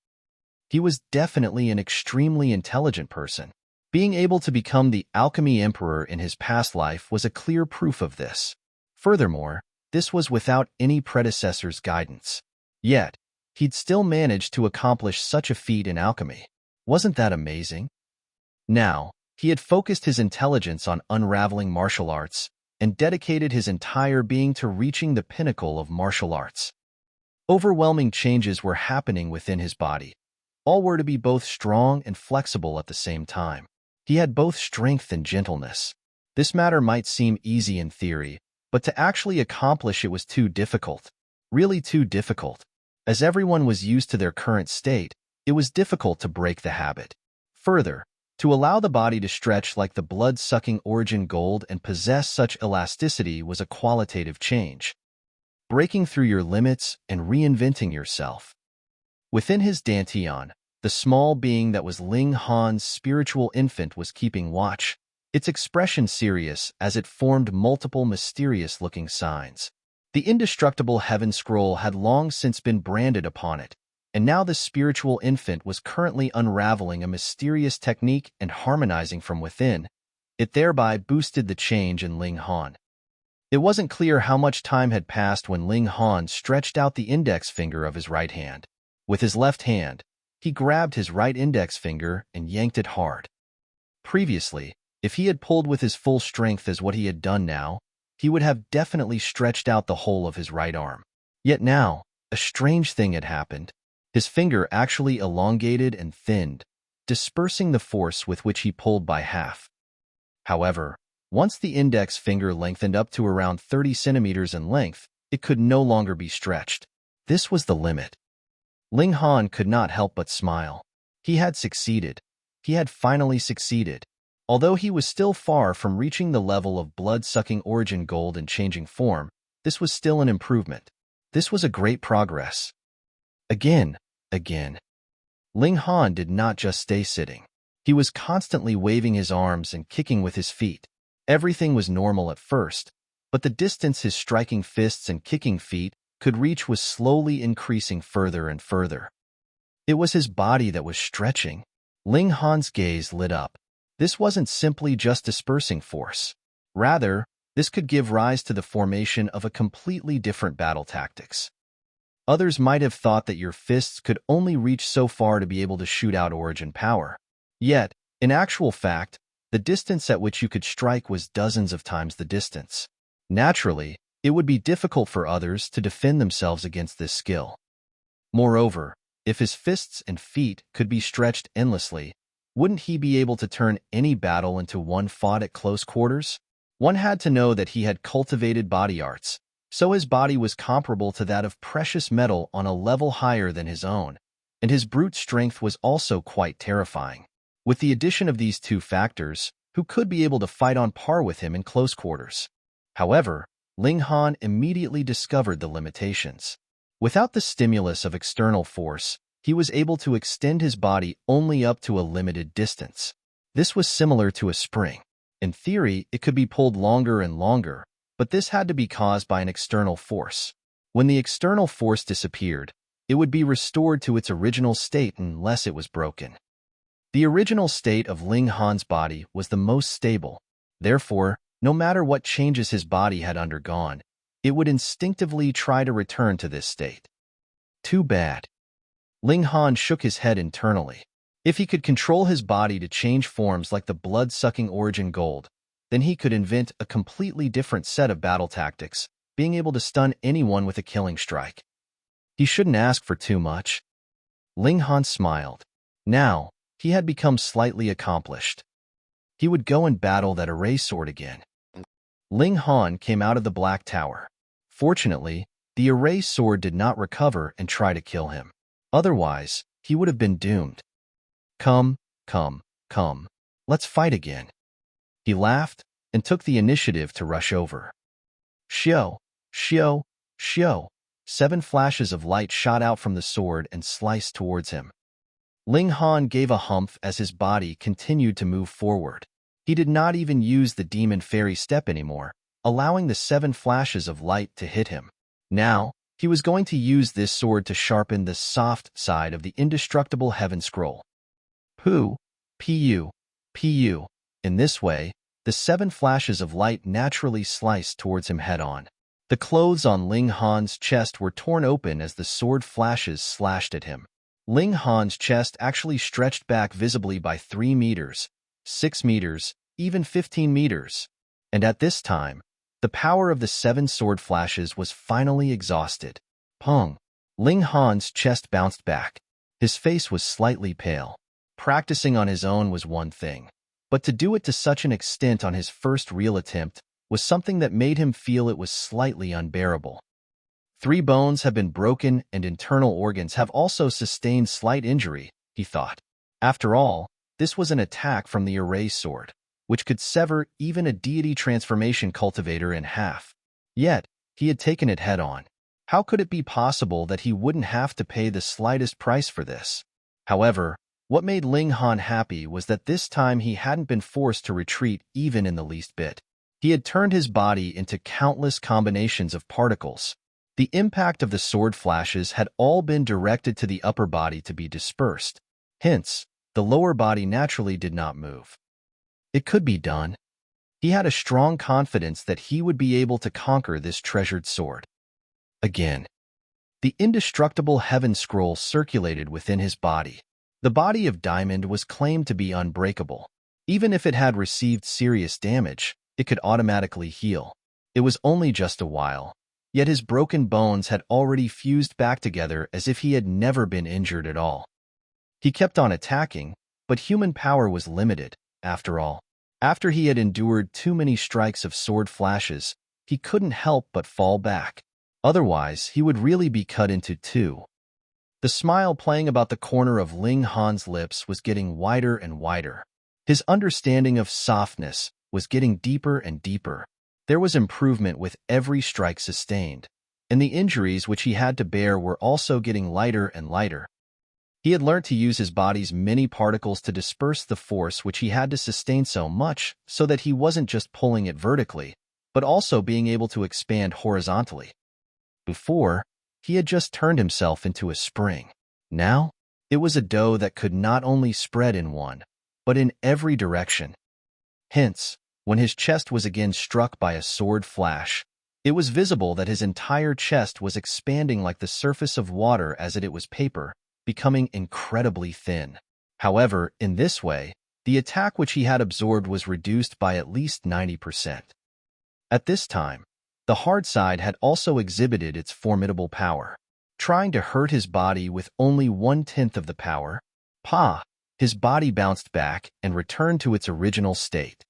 He was definitely an extremely intelligent person. Being able to become the Alchemy Emperor in his past life was a clear proof of this. Furthermore, this was without any predecessor's guidance. Yet, he'd still managed to accomplish such a feat in alchemy. Wasn't that amazing? Now, he had focused his intelligence on unraveling martial arts and dedicated his entire being to reaching the pinnacle of martial arts. Overwhelming changes were happening within his body. All were to be both strong and flexible at the same time. He had both strength and gentleness. This matter might seem easy in theory, but to actually accomplish it was too difficult. Really too difficult. As everyone was used to their current state, it was difficult to break the habit. Further, to allow the body to stretch like the blood-sucking origin gold and possess such elasticity was a qualitative change. Breaking through your limits and reinventing yourself. Within his dantian, the small being that was Ling Han's spiritual infant was keeping watch, its expression serious as it formed multiple mysterious-looking signs. The indestructible heaven scroll had long since been branded upon it, and now the spiritual infant was currently unraveling a mysterious technique and harmonizing from within. It thereby boosted the change in Ling Han. It wasn't clear how much time had passed when Ling Han stretched out the index finger of his right hand. With his left hand, he grabbed his right index finger and yanked it hard. Previously, if he had pulled with his full strength as what he had done now, he would have definitely stretched out the whole of his right arm. Yet now, a strange thing had happened. His finger actually elongated and thinned, dispersing the force with which he pulled by half. However, once the index finger lengthened up to around 30 centimeters in length, it could no longer be stretched. This was the limit. Ling Han could not help but smile. He had succeeded. He had finally succeeded. Although he was still far from reaching the level of blood-sucking origin gold and changing form, this was still an improvement. This was a great progress. Again. Ling Han did not just stay sitting. He was constantly waving his arms and kicking with his feet. Everything was normal at first, but the distance his striking fists and kicking feet could reach was slowly increasing further and further. It was his body that was stretching. Ling Han's gaze lit up. This wasn't simply just dispersing force. Rather, this could give rise to the formation of a completely different battle tactics. Others might have thought that your fists could only reach so far to be able to shoot out origin power. Yet, in actual fact, the distance at which you could strike was dozens of times the distance. Naturally, it would be difficult for others to defend themselves against this skill. Moreover, if his fists and feet could be stretched endlessly, wouldn't he be able to turn any battle into one fought at close quarters? One had to know that he had cultivated body arts, so his body was comparable to that of precious metal on a level higher than his own, and his brute strength was also quite terrifying. With the addition of these two factors, who could be able to fight on par with him in close quarters? However, Ling Han immediately discovered the limitations. Without the stimulus of external force, he was able to extend his body only up to a limited distance. This was similar to a spring. In theory, it could be pulled longer and longer, but this had to be caused by an external force. When the external force disappeared, it would be restored to its original state unless it was broken. The original state of Ling Han's body was the most stable. Therefore, no matter what changes his body had undergone, it would instinctively try to return to this state. Too bad. Ling Han shook his head internally. If he could control his body to change forms like the blood-sucking origin gold, then he could invent a completely different set of battle tactics, being able to stun anyone with a killing strike. He shouldn't ask for too much. Ling Han smiled. Now, he had become slightly accomplished. He would go and battle that array sword again. Ling Han came out of the Black Tower. Fortunately, the array sword did not recover and try to kill him. Otherwise, he would have been doomed. Come. Let's fight again. He laughed and took the initiative to rush over. Xiu, Xiu, Xiu. 7 flashes of light shot out from the sword and sliced towards him. Ling Han gave a humph as his body continued to move forward. He did not even use the demon fairy step anymore, allowing the 7 flashes of light to hit him. Now, he was going to use this sword to sharpen the soft side of the indestructible heaven scroll. Pu. In this way, the 7 flashes of light naturally sliced towards him head-on. The clothes on Ling Han's chest were torn open as the sword flashes slashed at him. Ling Han's chest actually stretched back visibly by 3 meters, 6 meters, even 15 meters. And at this time, the power of the 7 sword flashes was finally exhausted. Pung! Ling Han's chest bounced back. His face was slightly pale. Practicing on his own was one thing, but to do it to such an extent on his first real attempt was something that made him feel it was slightly unbearable. 3 bones have been broken and internal organs have also sustained slight injury, he thought. After all, this was an attack from the array sword, which could sever even a deity transformation cultivator in half. Yet, he had taken it head-on. How could it be possible that he wouldn't have to pay the slightest price for this? However, what made Ling Han happy was that this time he hadn't been forced to retreat even in the least bit. He had turned his body into countless combinations of particles. The impact of the sword flashes had all been directed to the upper body to be dispersed. Hence, the lower body naturally did not move. It could be done. He had a strong confidence that he would be able to conquer this treasured sword. Again, the indestructible heaven scroll circulated within his body. The body of Diamond was claimed to be unbreakable. Even if it had received serious damage, it could automatically heal. It was only just a while, yet his broken bones had already fused back together as if he had never been injured at all. He kept on attacking, but human power was limited, after all. After he had endured too many strikes of sword flashes, he couldn't help but fall back. Otherwise, he would really be cut into two. The smile playing about the corner of Ling Han's lips was getting wider and wider. His understanding of softness was getting deeper and deeper. There was improvement with every strike sustained, and the injuries which he had to bear were also getting lighter and lighter. He had learnt to use his body's many particles to disperse the force which he had to sustain so much so that he wasn't just pulling it vertically, but also being able to expand horizontally. Before, he had just turned himself into a spring. Now, it was a dough that could not only spread in one, but in every direction. Hence, when his chest was again struck by a sword flash, it was visible that his entire chest was expanding like the surface of water as it was paper, becoming incredibly thin. However, in this way, the attack which he had absorbed was reduced by at least 90%. At this time, the hard side had also exhibited its formidable power. Trying to hurt his body with only 1/10 of the power, his body bounced back and returned to its original state.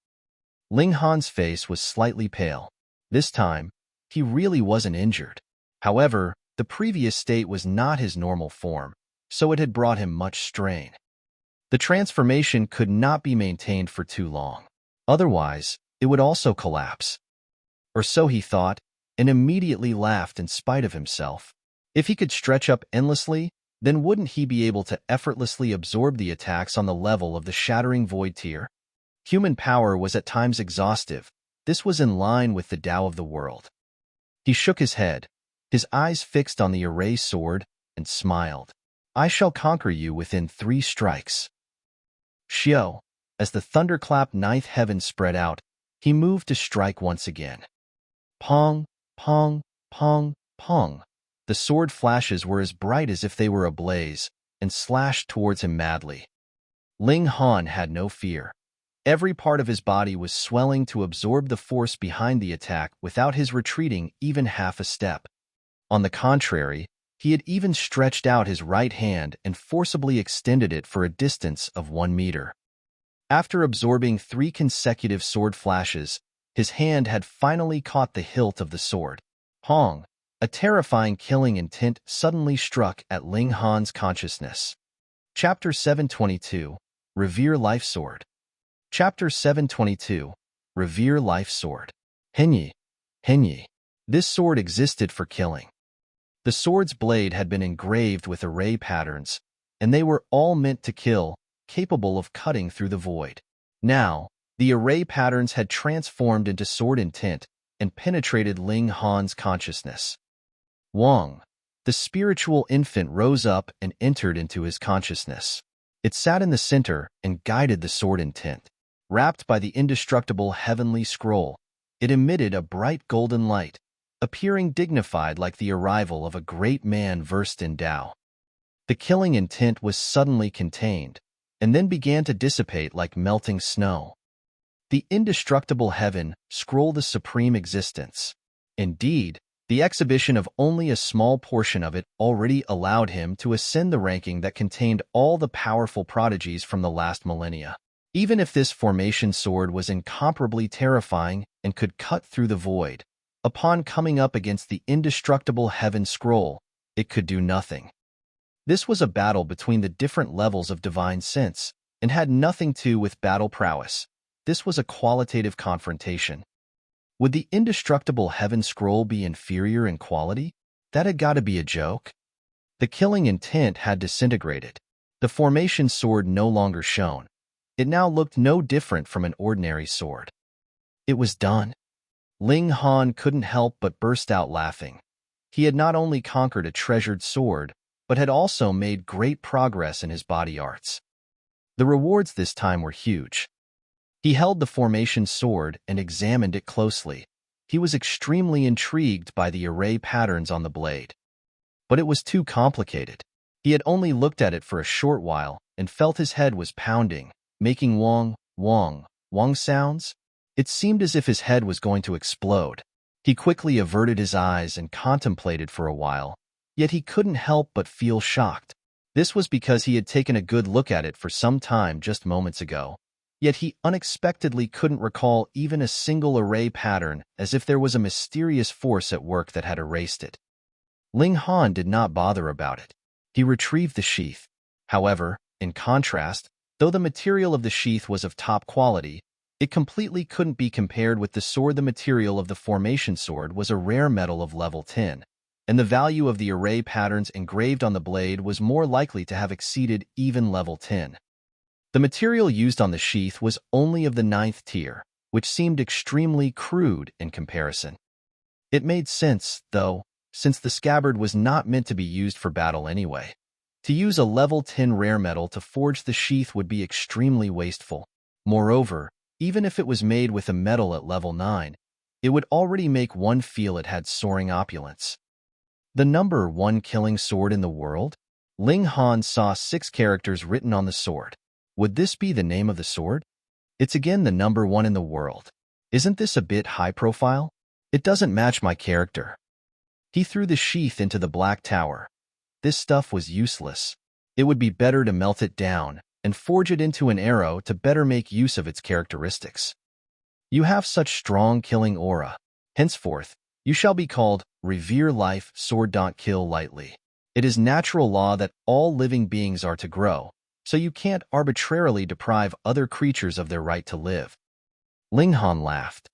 Ling Han's face was slightly pale. This time, he really wasn't injured. However, the previous state was not his normal form, so it had brought him much strain. The transformation could not be maintained for too long. Otherwise, it would also collapse. Or so he thought, and immediately laughed in spite of himself. If he could stretch up endlessly, then wouldn't he be able to effortlessly absorb the attacks on the level of the shattering void tier? Human power was at times exhaustive. This was in line with the Tao of the world. He shook his head, his eyes fixed on the array sword, and smiled. I shall conquer you within 3 strikes. Xiu, as the thunderclap ninth heaven spread out, he moved to strike once again. Pong, pong, pong, pong. The sword flashes were as bright as if they were ablaze, and slashed towards him madly. Ling Han had no fear. Every part of his body was swelling to absorb the force behind the attack without his retreating even half a step. On the contrary, he had even stretched out his right hand and forcibly extended it for a distance of 1 meter. After absorbing 3 consecutive sword flashes, his hand had finally caught the hilt of the sword. Hong, a terrifying killing intent suddenly struck at Ling Han's consciousness. Chapter 722, Revere Life Sword. Chapter 722, Revere Life Sword. Henyi. This sword existed for killing. The sword's blade had been engraved with array patterns, and they were all meant to kill, capable of cutting through the void. Now, the array patterns had transformed into sword intent and penetrated Ling Han's consciousness. Wang, the spiritual infant, rose up and entered into his consciousness. It sat in the center and guided the sword intent. Wrapped by the indestructible heavenly scroll, it emitted a bright golden light, appearing dignified like the arrival of a great man versed in Tao. The killing intent was suddenly contained, and then began to dissipate like melting snow. The indestructible heaven scroll the supreme existence. Indeed, the exhibition of only a small portion of it already allowed him to ascend the ranking that contained all the powerful prodigies from the last millennia. Even if this formation sword was incomparably terrifying and could cut through the void, upon coming up against the indestructible heaven scroll, it could do nothing. This was a battle between the different levels of divine sense, and had nothing to do with battle prowess. This was a qualitative confrontation. Would the indestructible heaven scroll be inferior in quality? That had got to be a joke. The killing intent had disintegrated. The formation sword no longer shone. It now looked no different from an ordinary sword. It was done. Ling Han couldn't help but burst out laughing. He had not only conquered a treasured sword, but had also made great progress in his body arts. The rewards this time were huge. He held the formation sword and examined it closely. He was extremely intrigued by the array patterns on the blade. But it was too complicated. He had only looked at it for a short while and felt his head was pounding, making wong, wong, wong sounds. It seemed as if his head was going to explode. He quickly averted his eyes and contemplated for a while, yet he couldn't help but feel shocked. This was because he had taken a good look at it for some time just moments ago, yet he unexpectedly couldn't recall even a single array pattern, as if there was a mysterious force at work that had erased it. Ling Han did not bother about it. He retrieved the sheath. However, in contrast, though the material of the sheath was of top quality, it completely couldn't be compared with the sword. The material of the formation sword was a rare metal of level 10, and the value of the array patterns engraved on the blade was more likely to have exceeded even level 10. The material used on the sheath was only of the 9th tier, which seemed extremely crude in comparison. It made sense, though, since the scabbard was not meant to be used for battle anyway. To use a level 10 rare metal to forge the sheath would be extremely wasteful. Moreover, even if it was made with a metal at level 9, it would already make one feel it had soaring opulence. The number 1 killing sword in the world? Ling Han saw 6 characters written on the sword. Would this be the name of the sword? It's again the number 1 in the world. Isn't this a bit high profile? It doesn't match my character. He threw the sheath into the black tower. This stuff was useless. It would be better to melt it down and forge it into an arrow to better make use of its characteristics. You have such strong killing aura. Henceforth, you shall be called Revere Life Sword. Don't kill lightly. It is natural law that all living beings are to grow, so you can't arbitrarily deprive other creatures of their right to live. Ling Han laughed.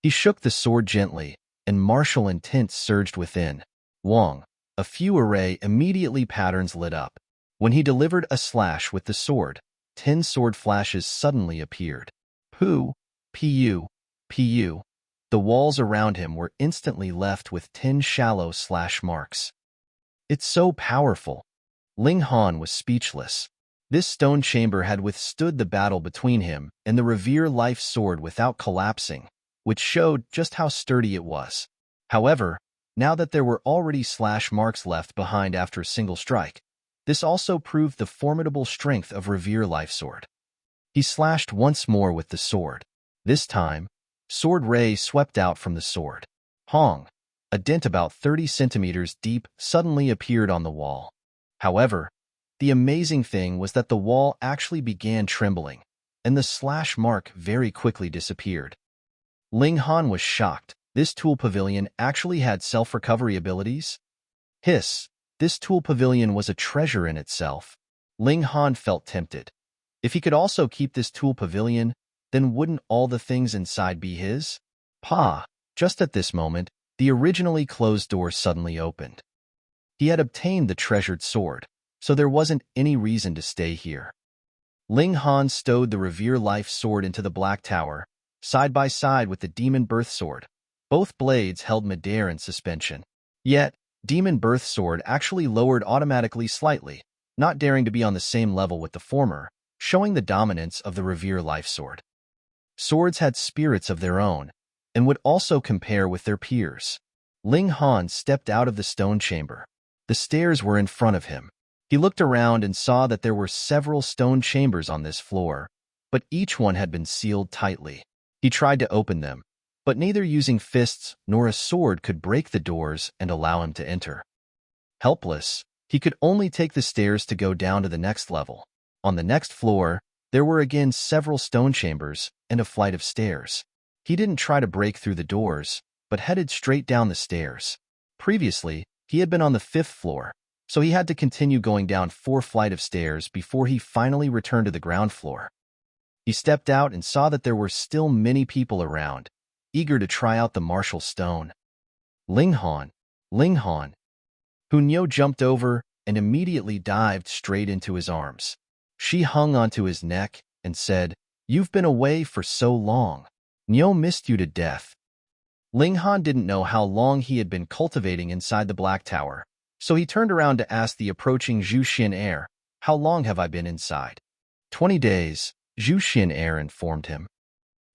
He shook the sword gently, and martial intent surged within. Wong, a few array immediately patterns lit up. When he delivered a slash with the sword, 10 sword flashes suddenly appeared. Pu, pu, pu. The walls around him were instantly left with 10 shallow slash marks. It's so powerful. Ling Han was speechless. This stone chamber had withstood the battle between him and the Revere Life sword without collapsing, which showed just how sturdy it was. However, now that there were already slash marks left behind after a single strike, this also proved the formidable strength of Revere Life sword. He slashed once more with the sword. This time, sword ray swept out from the sword. Hong, a dent about 30 centimeters deep, suddenly appeared on the wall. However, the amazing thing was that the wall actually began trembling, and the slash mark very quickly disappeared. Ling Han was shocked. This tool pavilion actually had self-recovery abilities? Hiss, this tool pavilion was a treasure in itself. Ling Han felt tempted. If he could also keep this tool pavilion, then wouldn't all the things inside be his? Just at this moment, the originally closed door suddenly opened. He had obtained the treasured sword, so there wasn't any reason to stay here. Ling Han stowed the Revere Life sword into the Black Tower, side by side with the Demon Birth sword. Both blades held midair in suspension. Yet, Demon Birth sword actually lowered automatically slightly, not daring to be on the same level with the former, showing the dominance of the Revere Life sword. Swords had spirits of their own, and would also compare with their peers. Ling Han stepped out of the stone chamber. The stairs were in front of him. He looked around and saw that there were several stone chambers on this floor, but each one had been sealed tightly. He tried to open them, but neither using fists nor a sword could break the doors and allow him to enter. Helpless, he could only take the stairs to go down to the next level. On the next floor, there were again several stone chambers and a flight of stairs. He didn't try to break through the doors, but headed straight down the stairs. Previously, he had been on the 5th floor, so he had to continue going down 4 flight of stairs before he finally returned to the ground floor. He stepped out and saw that there were still many people around, eager to try out the martial stone. Ling Han, Hunyo jumped over and immediately dived straight into his arms. She hung onto his neck and said, "You've been away for so long. Nyo missed you to death." Ling Han didn't know how long he had been cultivating inside the Black Tower, so he turned around to ask the approaching Xu Xiu Ran, "How long have I been inside?" 20 days, Xu Xiu Ran informed him.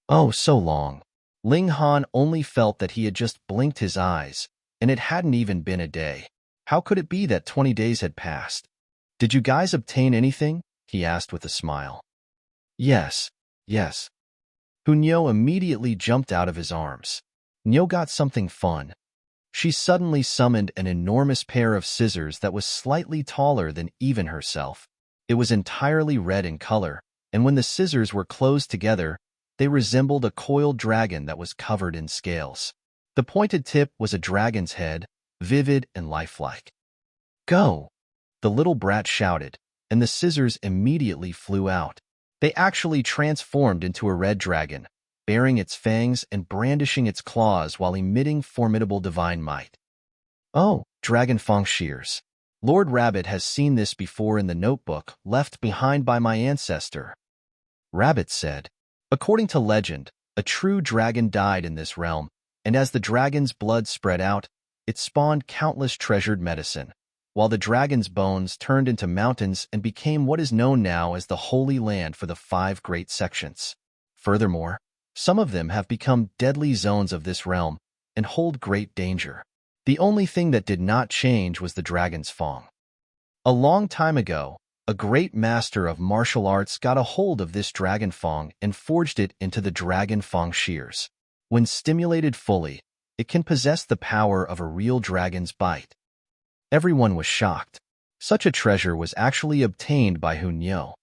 Oh, so long. Ling Han only felt that he had just blinked his eyes, and it hadn't even been a day. How could it be that 20 days had passed? Did you guys obtain anything? He asked with a smile. Yes, yes. Hunyo immediately jumped out of his arms. Nyo got something fun. She suddenly summoned an enormous pair of scissors that was slightly taller than even herself. It was entirely red in color, and when the scissors were closed together, they resembled a coiled dragon that was covered in scales. The pointed tip was a dragon's head, vivid and lifelike. Go! The little brat shouted, and the scissors immediately flew out. They actually transformed into a red dragon, baring its fangs and brandishing its claws while emitting formidable divine might. Oh, Dragon Fang shears. Lord Rabbit has seen this before in the notebook left behind by my ancestor. Rabbit said, according to legend, a true dragon died in this realm, and as the dragon's blood spread out, it spawned countless treasured medicine, while the dragon's bones turned into mountains and became what is known now as the Holy Land for the 5 great sections. Furthermore, some of them have become deadly zones of this realm and hold great danger. The only thing that did not change was the dragon's fang. A long time ago, a great master of martial arts got a hold of this dragon fang and forged it into the dragon fang shears. When stimulated fully, it can possess the power of a real dragon's bite. Everyone was shocked. Such a treasure was actually obtained by Hunyo.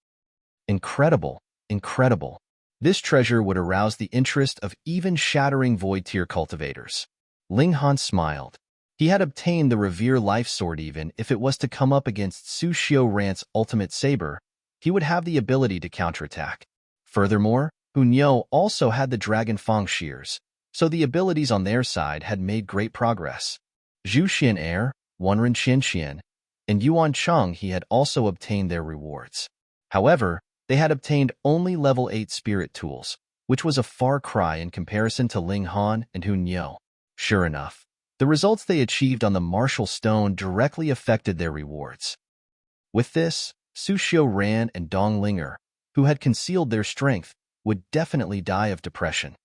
Incredible, incredible. This treasure would arouse the interest of even shattering void tier cultivators. Ling Han smiled. He had obtained the Revere life sword. Even if it was to come up against Xu Xiu Ran's ultimate Saber, he would have the ability to counterattack. Furthermore, Hunyo also had the Dragon Fang shears, so the abilities on their side had made great progress. Xu Xiu Ran, Wenren Qianxian, and Yuan Cheng he had also obtained their rewards. However, they had obtained only level 8 spirit tools, which was a far cry in comparison to Ling Han and Hunyo. Sure enough, the results they achieved on the martial stone directly affected their rewards. With this, Xu Xiu Ran and Dong Linger, who had concealed their strength, would definitely die of depression.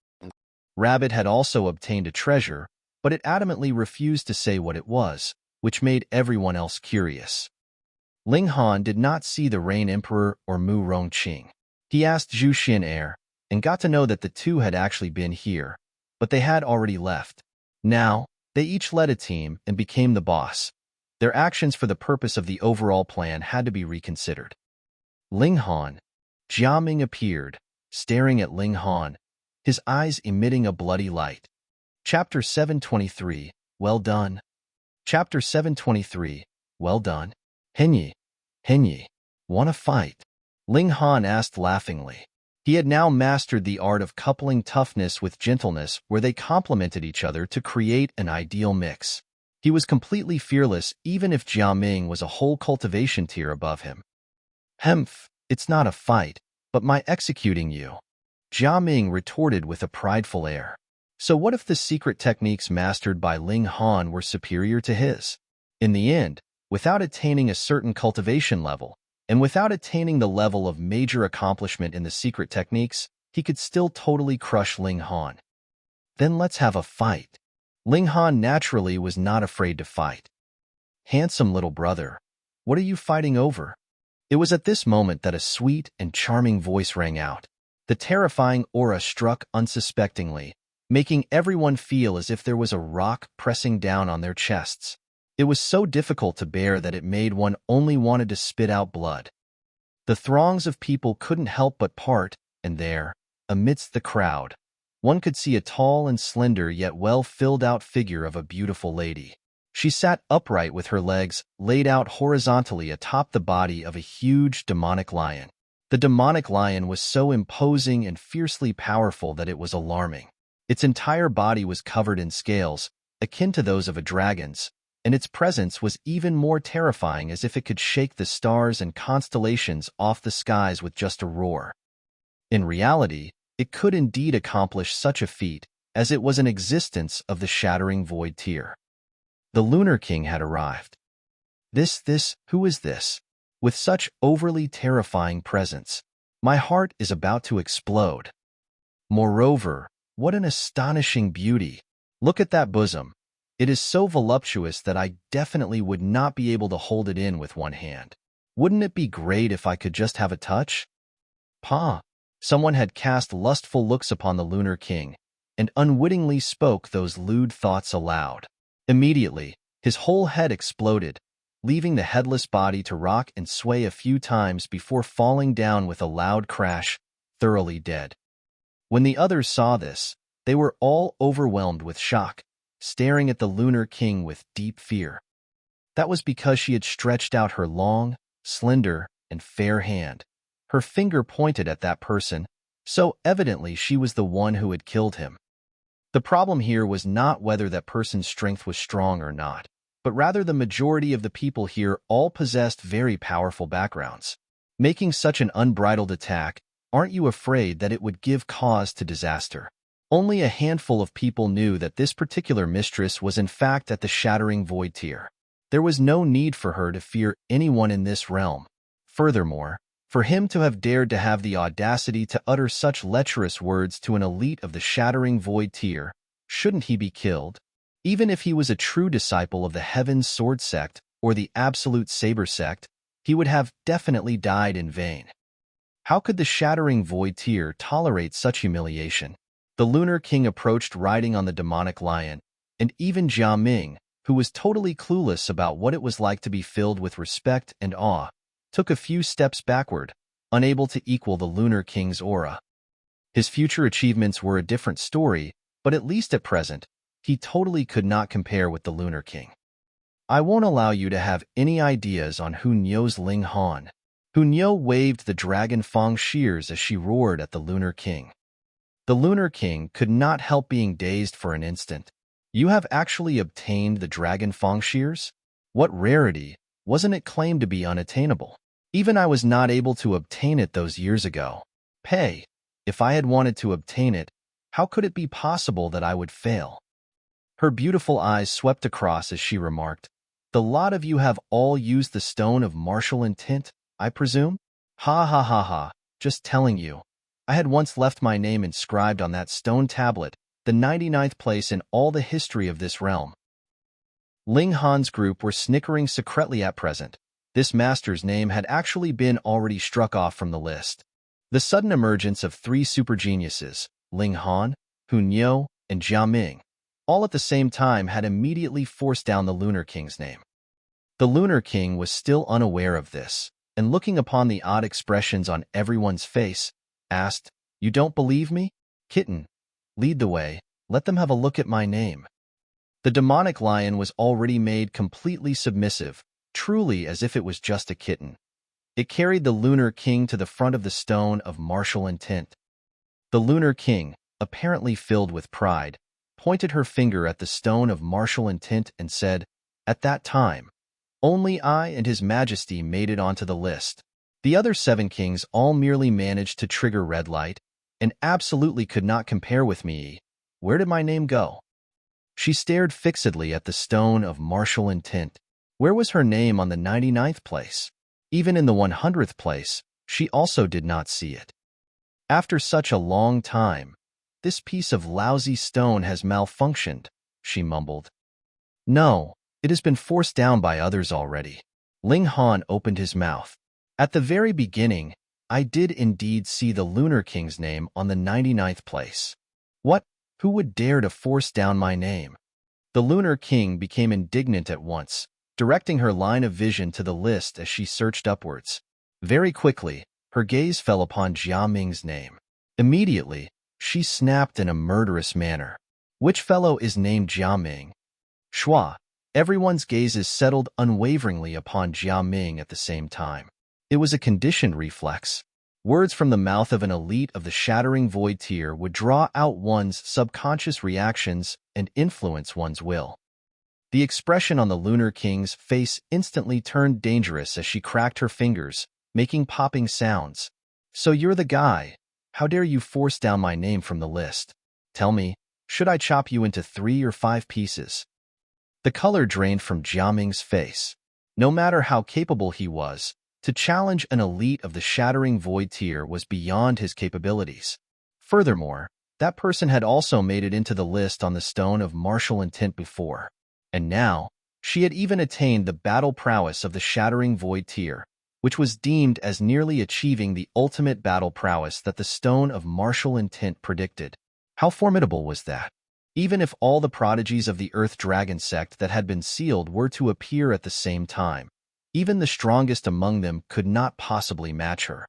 Rabbit had also obtained a treasure, but it adamantly refused to say what it was, which made everyone else curious. Ling Han did not see the Rain Emperor or Mu Rongqing. He asked Xu Xiu Ran and got to know that the two had actually been here, but they had already left. Now, they each led a team and became the boss. Their actions for the purpose of the overall plan had to be reconsidered. Ling Han. Jia Ming appeared, staring at Ling Han, his eyes emitting a bloody light. Chapter 723, Well done. Chapter 723, Well done. Henyi, wanna fight? Ling Han asked laughingly. He had now mastered the art of coupling toughness with gentleness where they complemented each other to create an ideal mix. He was completely fearless even if Jia Ming was a whole cultivation tier above him. Hemph, it's not a fight, but my executing you. Jia Ming retorted with a prideful air. So what if the secret techniques mastered by Ling Han were superior to his? In the end, without attaining a certain cultivation level, and without attaining the level of major accomplishment in the secret techniques, he could still totally crush Ling Han. Then let's have a fight. Ling Han naturally was not afraid to fight. Handsome little brother, what are you fighting over? It was at this moment that a sweet and charming voice rang out. The terrifying aura struck unsuspectingly, making everyone feel as if there was a rock pressing down on their chests. It was so difficult to bear that it made one only wanted to spit out blood. The throngs of people couldn't help but part, and there, amidst the crowd, one could see a tall and slender yet well-filled-out figure of a beautiful lady. She sat upright with her legs laid out horizontally atop the body of a huge demonic lion. The demonic lion was so imposing and fiercely powerful that it was alarming. Its entire body was covered in scales, akin to those of a dragon's, and its presence was even more terrifying as if it could shake the stars and constellations off the skies with just a roar. In reality, it could indeed accomplish such a feat, as it was an existence of the shattering void tier. The Lunar King had arrived. Who is this? With such overly terrifying presence, My heart is about to explode. Moreover, what an astonishing beauty. Look at that bosom. It is so voluptuous that I definitely would not be able to hold it in with one hand. Wouldn't it be great if I could just have a touch? Pa! Someone had cast lustful looks upon the Lunar King, and unwittingly spoke those lewd thoughts aloud. Immediately, his whole head exploded, leaving the headless body to rock and sway a few times before falling down with a loud crash, thoroughly dead. When the others saw this, they were all overwhelmed with shock, staring at the Lunar King with deep fear. That was because she had stretched out her long, slender, and fair hand. Her finger pointed at that person, so evidently she was the one who had killed him. The problem here was not whether that person's strength was strong or not, but rather the majority of the people here all possessed very powerful backgrounds. Making such an unbridled attack, aren't you afraid that it would give cause to disaster? Only a handful of people knew that this particular mistress was in fact at the Shattering Void tier. There was no need for her to fear anyone in this realm. Furthermore, for him to have dared to have the audacity to utter such lecherous words to an elite of the Shattering Void tier, shouldn't he be killed? Even if he was a true disciple of the Heaven's Sword sect or the Absolute Saber sect, he would have definitely died in vain. How could the Shattering Void tier tolerate such humiliation? The Lunar King approached riding on the demonic lion, and even Jia Ming, who was totally clueless about what it was like to be filled with respect and awe, took a few steps backward, unable to equal the Lunar King's aura. His future achievements were a different story, but at least at present, he totally could not compare with the Lunar King. I won't allow you to have any ideas on Hu Niu's Ling Han. Hu Niu waved the dragon Fang shears as she roared at the Lunar King. The Lunar King could not help being dazed for an instant. You have actually obtained the dragon Fang shears? What rarity! Wasn't it claimed to be unattainable? Even I was not able to obtain it those years ago. Pay, if I had wanted to obtain it, how could it be possible that I would fail? Her beautiful eyes swept across as she remarked, "The lot of you have all used the stone of martial intent, I presume? Ha ha ha ha, just telling you. I had once left my name inscribed on that stone tablet, the 99th place in all the history of this realm." Ling Han's group were snickering secretly at present. This master's name had actually been already struck off from the list. The sudden emergence of three super geniuses, Ling Han, Hu Niu, and Jia Ming, all at the same time had immediately forced down the Lunar King's name. The Lunar King was still unaware of this, and looking upon the odd expressions on everyone's face, asked, "You don't believe me? Kitten, lead the way, let them have a look at my name." The demonic lion was already made completely submissive, truly as if it was just a kitten. It carried the Lunar King to the front of the stone of martial intent. The Lunar King, apparently filled with pride, pointed her finger at the stone of martial intent and said, "At that time, only I and His Majesty made it onto the list. The other 7 kings all merely managed to trigger red light, and absolutely could not compare with me. Where did my name go?" She stared fixedly at the stone of martial intent. Where was her name on the 99th place? Even in the 100th place, she also did not see it. After such a long time, this piece of lousy stone has malfunctioned, she mumbled. No, it has been forced down by others already. Ling Han opened his mouth. At the very beginning, I did indeed see the Lunar King's name on the 99th place. What? Who would dare to force down my name? The Lunar King became indignant at once, directing her line of vision to the list as she searched upwards. Very quickly, her gaze fell upon Jia Ming's name. Immediately, she snapped in a murderous manner. Which fellow is named Jia Ming? Shua. Everyone's gazes settled unwaveringly upon Jia Ming at the same time. It was a conditioned reflex. Words from the mouth of an elite of the Shattering Void tier would draw out one's subconscious reactions and influence one's will. The expression on the Lunar King's face instantly turned dangerous as she cracked her fingers, making popping sounds. "So you're the guy. How dare you force down my name from the list? Tell me, should I chop you into 3 or 5 pieces?" The color drained from Jia Ming's face. No matter how capable he was, To challenge an elite of the Shattering Void tier was beyond his capabilities. Furthermore, that person had also made it into the list on the Stone of Martial Intent before. And now, she had even attained the battle prowess of the Shattering Void tier, which was deemed as nearly achieving the ultimate battle prowess that the Stone of Martial Intent predicted. How formidable was that? Even if all the prodigies of the Earth Dragon sect that had been sealed were to appear at the same time, even the strongest among them could not possibly match her.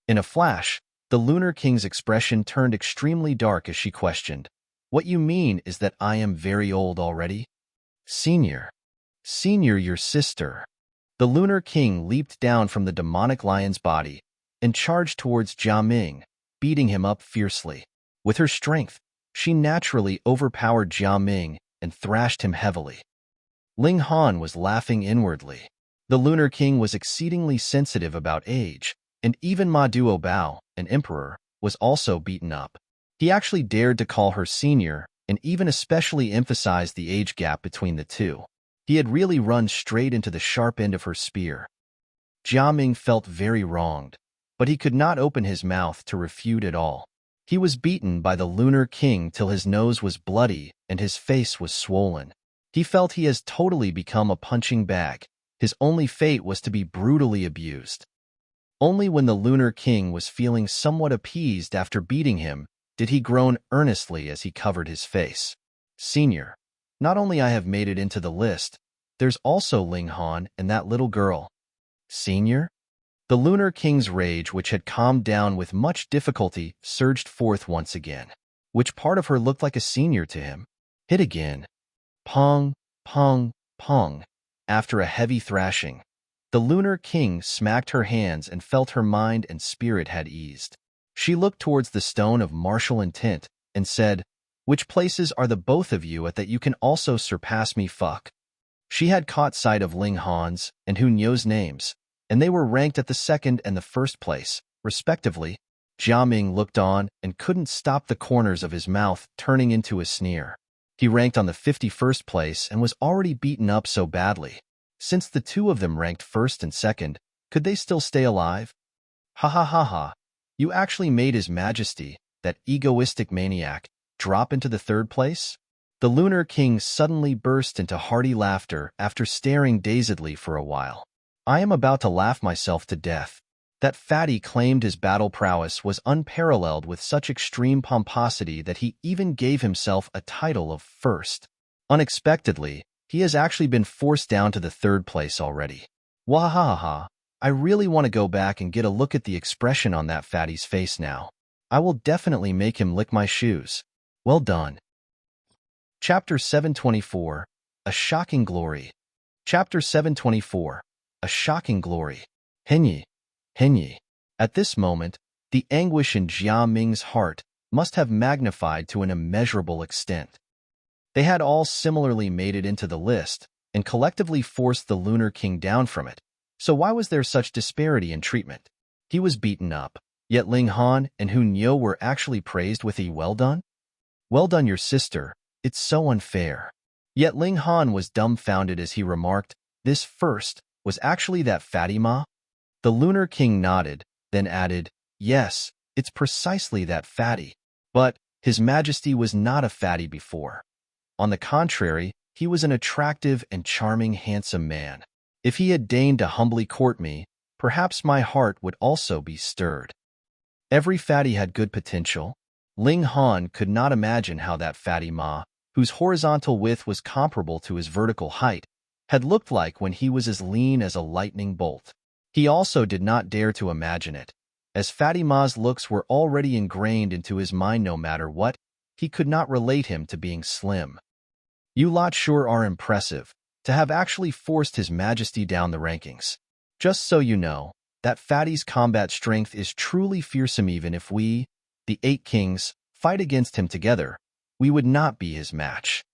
In a flash, the Lunar King's expression turned extremely dark as she questioned, "What you mean is that I am very old already?" Senior, your sister." The Lunar King leaped down from the demonic lion's body and charged towards Jia Ming, beating him up fiercely. With her strength, she naturally overpowered Jia Ming and thrashed him heavily. Ling Han was laughing inwardly. The Lunar King was exceedingly sensitive about age, and even Ma Duo Bao, an emperor, was also beaten up. He actually dared to call her senior and even especially emphasized the age gap between the two. He had really run straight into the sharp end of her spear. Jia Ming felt very wronged, but he could not open his mouth to refute at all. He was beaten by the Lunar King till his nose was bloody and his face was swollen. He felt he has totally become a punching bag. His only fate was to be brutally abused. Only when the Lunar King was feeling somewhat appeased after beating him did he groan earnestly as he covered his face. "Senior, not only I have made it into the list, there's also Ling Han and that little girl." "Senior?" The Lunar King's rage, which had calmed down with much difficulty, surged forth once again. Which part of her looked like a senior to him? Hit again. Pong, pong, pong. After a heavy thrashing, the Lunar King smacked her hands and felt her mind and spirit had eased. She looked towards the Stone of Martial Intent and said, "Which places are the both of you at that you can also surpass me fuck?" She had caught sight of Ling Han's and Hu Nyo's names, and they were ranked at the second and the first place, respectively. Jia Ming looked on and couldn't stop the corners of his mouth turning into a sneer. He ranked on the 51st place and was already beaten up so badly. Since the two of them ranked first and second, could they still stay alive? Ha ha ha ha. You actually made His Majesty, that egoistic maniac, drop into the third place? The Lunar King suddenly burst into hearty laughter after staring dazedly for a while. I am about to laugh myself to death. That fatty claimed his battle prowess was unparalleled with such extreme pomposity that he even gave himself a title of first. Unexpectedly, he has actually been forced down to the third place already. Wahaha, I really want to go back and get a look at the expression on that fatty's face now. I will definitely make him lick my shoes. Well done. Chapter 724, A Shocking Glory. Chapter 724, A Shocking Glory. Henyi. At this moment, the anguish in Jia Ming's heart must have magnified to an immeasurable extent. They had all similarly made it into the list and collectively forced the Lunar King down from it. So why was there such disparity in treatment? He was beaten up, yet Ling Han and Hu Nyo were actually praised with a "well done"? "Well done, your sister. It's so unfair." Yet Ling Han was dumbfounded as he remarked, "This first was actually that fatty ma?" The Lunar King nodded, then added, "Yes, it's precisely that fatty. But His Majesty was not a fatty before. On the contrary, he was an attractive and charming handsome man. If he had deigned to humbly court me, perhaps my heart would also be stirred." Every fatty had good potential. Ling Han could not imagine how that fatty ma, whose horizontal width was comparable to his vertical height, had looked like when he was as lean as a lightning bolt. He also did not dare to imagine it, as Fatty Ma's looks were already ingrained into his mind. No matter what, he could not relate him to being slim. "You lot sure are impressive, to have actually forced His Majesty down the rankings. Just so you know, that fatty's combat strength is truly fearsome. Even if we, the 8 kings, fight against him together, we would not be his match."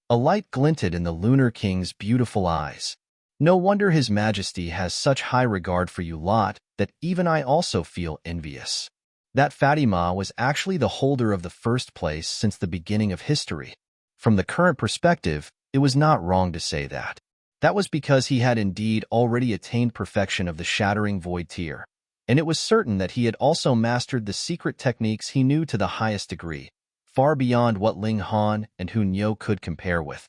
A light glinted in the Lunar King's beautiful eyes. "No wonder His Majesty has such high regard for you lot that even I also feel envious." That fatty ma was actually the holder of the first place since the beginning of history. From the current perspective, it was not wrong to say that. That was because he had indeed already attained perfection of the shattering void tier, and it was certain that he had also mastered the secret techniques he knew to the highest degree, far beyond what Ling Han and Hu Niu could compare with.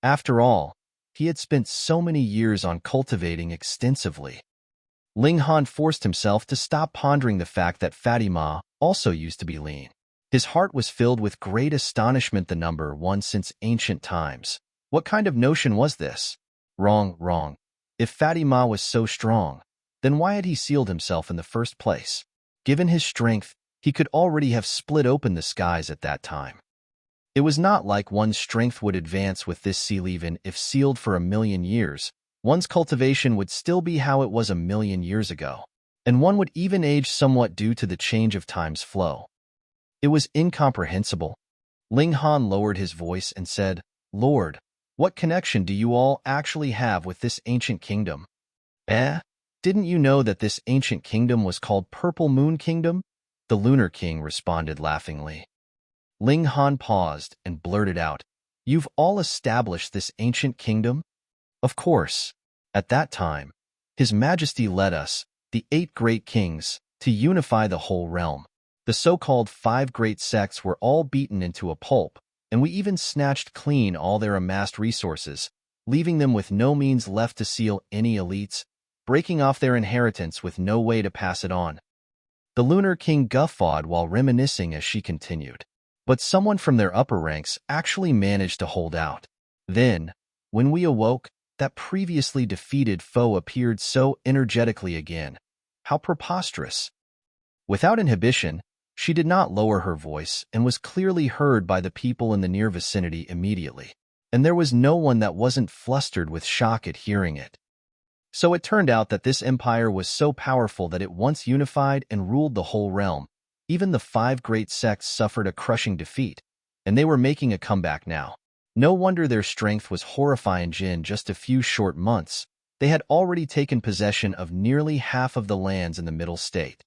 After all, he had spent so many years on cultivating extensively. Ling Han forced himself to stop pondering the fact that Fatima also used to be lean. His heart was filled with great astonishment, the number one since ancient times. What kind of notion was this? Wrong. If Fatima was so strong, then why had he sealed himself in the first place? Given his strength, he could already have split open the skies at that time. It was not like one's strength would advance with this seal. Even if sealed for 1,000,000 years, one's cultivation would still be how it was 1,000,000 years ago, and one would even age somewhat due to the change of time's flow. It was incomprehensible. Ling Han lowered his voice and said, "Lord, what connection do you all actually have with this ancient kingdom?" Didn't you know that this ancient kingdom was called Purple Moon Kingdom? The Lunar King responded laughingly. Ling Han paused and blurted out, "You've all established this ancient kingdom?" Of course. At that time, His Majesty led us, the 8 great kings, to unify the whole realm. The so-called 5 great sects were all beaten into a pulp, and we even snatched clean all their amassed resources, leaving them with no means left to seal any elites, breaking off their inheritance with no way to pass it on. The Lunar King guffawed while reminiscing as she continued. But someone from their upper ranks actually managed to hold out. Then, when we awoke, that previously defeated foe appeared so energetically again. How preposterous! Without inhibition, she did not lower her voice and was clearly heard by the people in the near vicinity immediately, and there was no one that wasn't flustered with shock at hearing it. So it turned out that this empire was so powerful that it once unified and ruled the whole realm. Even the 5 great sects suffered a crushing defeat, and they were making a comeback now. No wonder their strength was horrifying. In just a few short months, they had already taken possession of nearly half of the lands in the Middle State.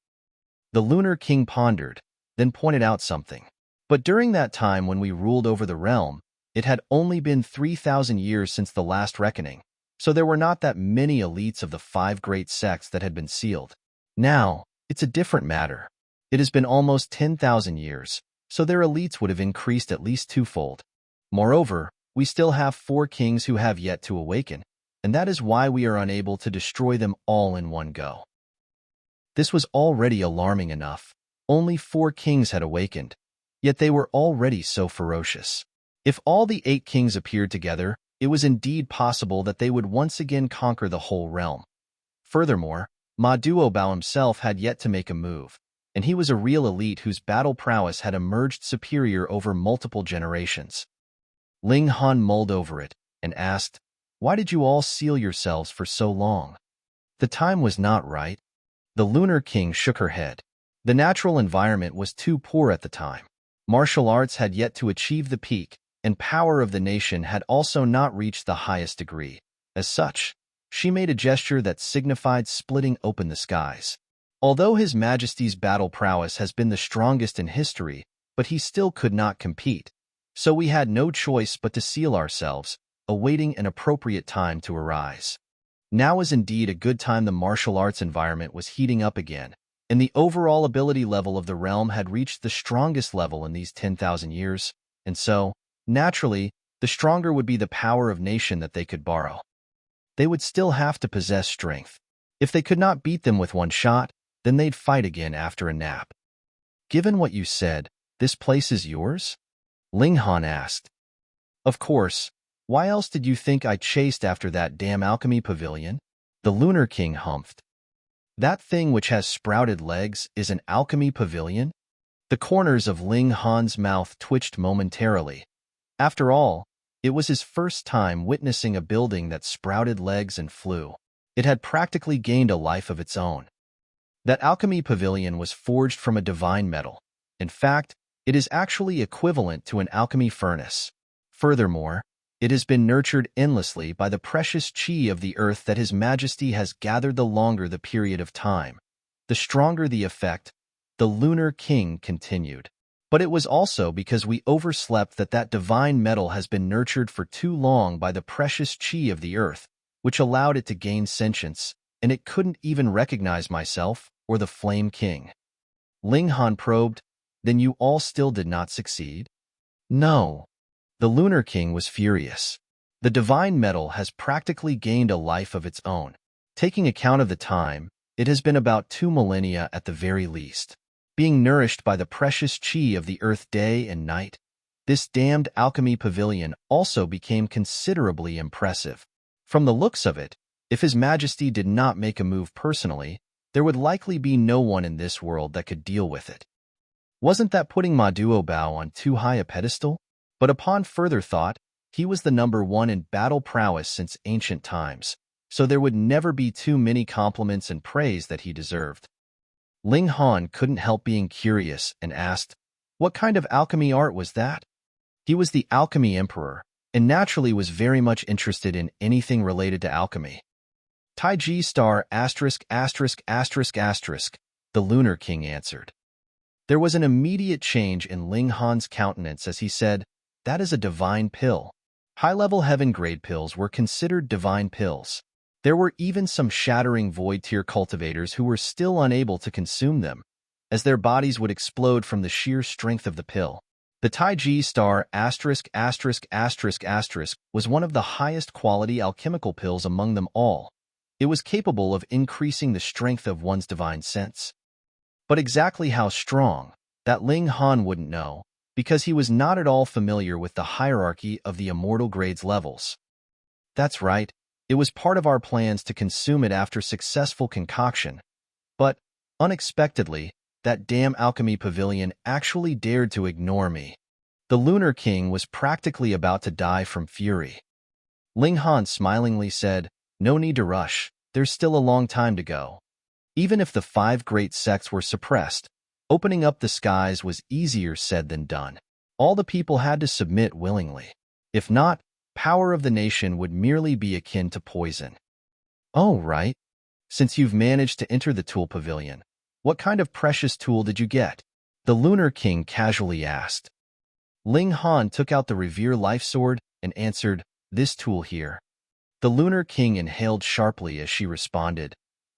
The Lunar King pondered, then pointed out something. But during that time when we ruled over the realm, it had only been 3,000 years since the last reckoning, so there were not that many elites of the 5 great sects that had been sealed. Now, it's a different matter. It has been almost 10,000 years, so their elites would have increased at least twofold. Moreover, we still have 4 kings who have yet to awaken, and that is why we are unable to destroy them all in one go. This was already alarming enough. Only 4 kings had awakened, yet they were already so ferocious. If all the 8 kings appeared together, it was indeed possible that they would once again conquer the whole realm. Furthermore, Ma Duobao himself had yet to make a move, and he was a real elite whose battle prowess had emerged superior over multiple generations. Ling Han mulled over it and asked, "Why did you all seal yourselves for so long?" The time was not right. The Lunar King shook her head. The natural environment was too poor at the time. Martial arts had yet to achieve the peak, and power of the nation had also not reached the highest degree. As such, she made a gesture that signified splitting open the skies. Although His Majesty's battle prowess has been the strongest in history, but he still could not compete. So we had no choice but to seal ourselves, awaiting an appropriate time to arise. Now was indeed a good time. The martial arts environment was heating up again, and the overall ability level of the realm had reached the strongest level in these 10,000 years, and so, naturally, the stronger would be the power of nation that they could borrow. They would still have to possess strength. If they could not beat them with one shot, then they'd fight again after a nap. "Given what you said, this place is yours?" Ling Han asked. "Of course. Why else did you think I chased after that damn alchemy pavilion?" The Lunar King humphed. "That thing which has sprouted legs is an alchemy pavilion?" The corners of Ling Han's mouth twitched momentarily. After all, it was his first time witnessing a building that sprouted legs and flew. It had practically gained a life of its own. That alchemy pavilion was forged from a divine metal. In fact, it is actually equivalent to an alchemy furnace. Furthermore, it has been nurtured endlessly by the precious chi of the earth that His Majesty has gathered. The longer the period of time, the stronger the effect, the Lunar King continued. But it was also because we overslept that divine metal has been nurtured for too long by the precious chi of the earth, which allowed it to gain sentience, and it couldn't even recognize myself or the Flame King. Ling Han probed, then you all still did not succeed? No. The Lunar King was furious. The divine metal has practically gained a life of its own. Taking account of the time, it has been about 2 millennia at the very least. Being nourished by the precious chi of the earth day and night, this damned alchemy pavilion also became considerably impressive. From the looks of it, if His Majesty did not make a move personally, there would likely be no one in this world that could deal with it. Wasn't that putting Ma Duobao on too high a pedestal? But upon further thought, he was the number 1 in battle prowess since ancient times, so there would never be too many compliments and praise that he deserved. Ling Han couldn't help being curious and asked, what kind of alchemy art was that? He was the alchemy emperor, and naturally was very much interested in anything related to alchemy. Taiji star *******, the Lunar King answered. There was an immediate change in Ling Han's countenance as he said, that is a divine pill. High-level heaven-grade pills were considered divine pills. There were even some shattering void-tier cultivators who were still unable to consume them, as their bodies would explode from the sheer strength of the pill. The Taiji star ****** was one of the highest quality alchemical pills among them all. It was capable of increasing the strength of one's divine sense. But exactly how strong, that Ling Han wouldn't know, because he was not at all familiar with the hierarchy of the immortal grades levels. That's right, it was part of our plans to consume it after successful concoction. But, unexpectedly, that damn alchemy pavilion actually dared to ignore me. The Lunar King was practically about to die from fury. Ling Han smilingly said, no need to rush, there's still a long time to go. Even if the 5 great sects were suppressed, opening up the skies was easier said than done. All the people had to submit willingly. If not, power of the nation would merely be akin to poison. Oh, right. Since you've managed to enter the tool pavilion, what kind of precious tool did you get? The Lunar King casually asked. Ling Han took out the Revere life sword and answered, this tool here. The Lunar King inhaled sharply as she responded,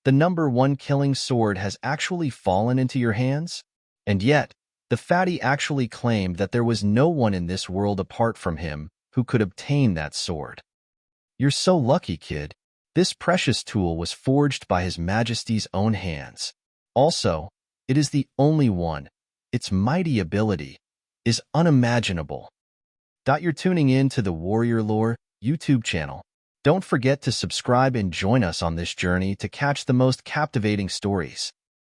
the number 1 killing sword has actually fallen into your hands? And yet, the fatty actually claimed that there was no one in this world apart from him who could obtain that sword. You're so lucky, kid. This precious tool was forged by His Majesty's own hands. Also, it is the only one. Its mighty ability is unimaginable. You're tuning in to the Warrior Lore YouTube channel. Don't forget to subscribe and join us on this journey to catch the most captivating stories.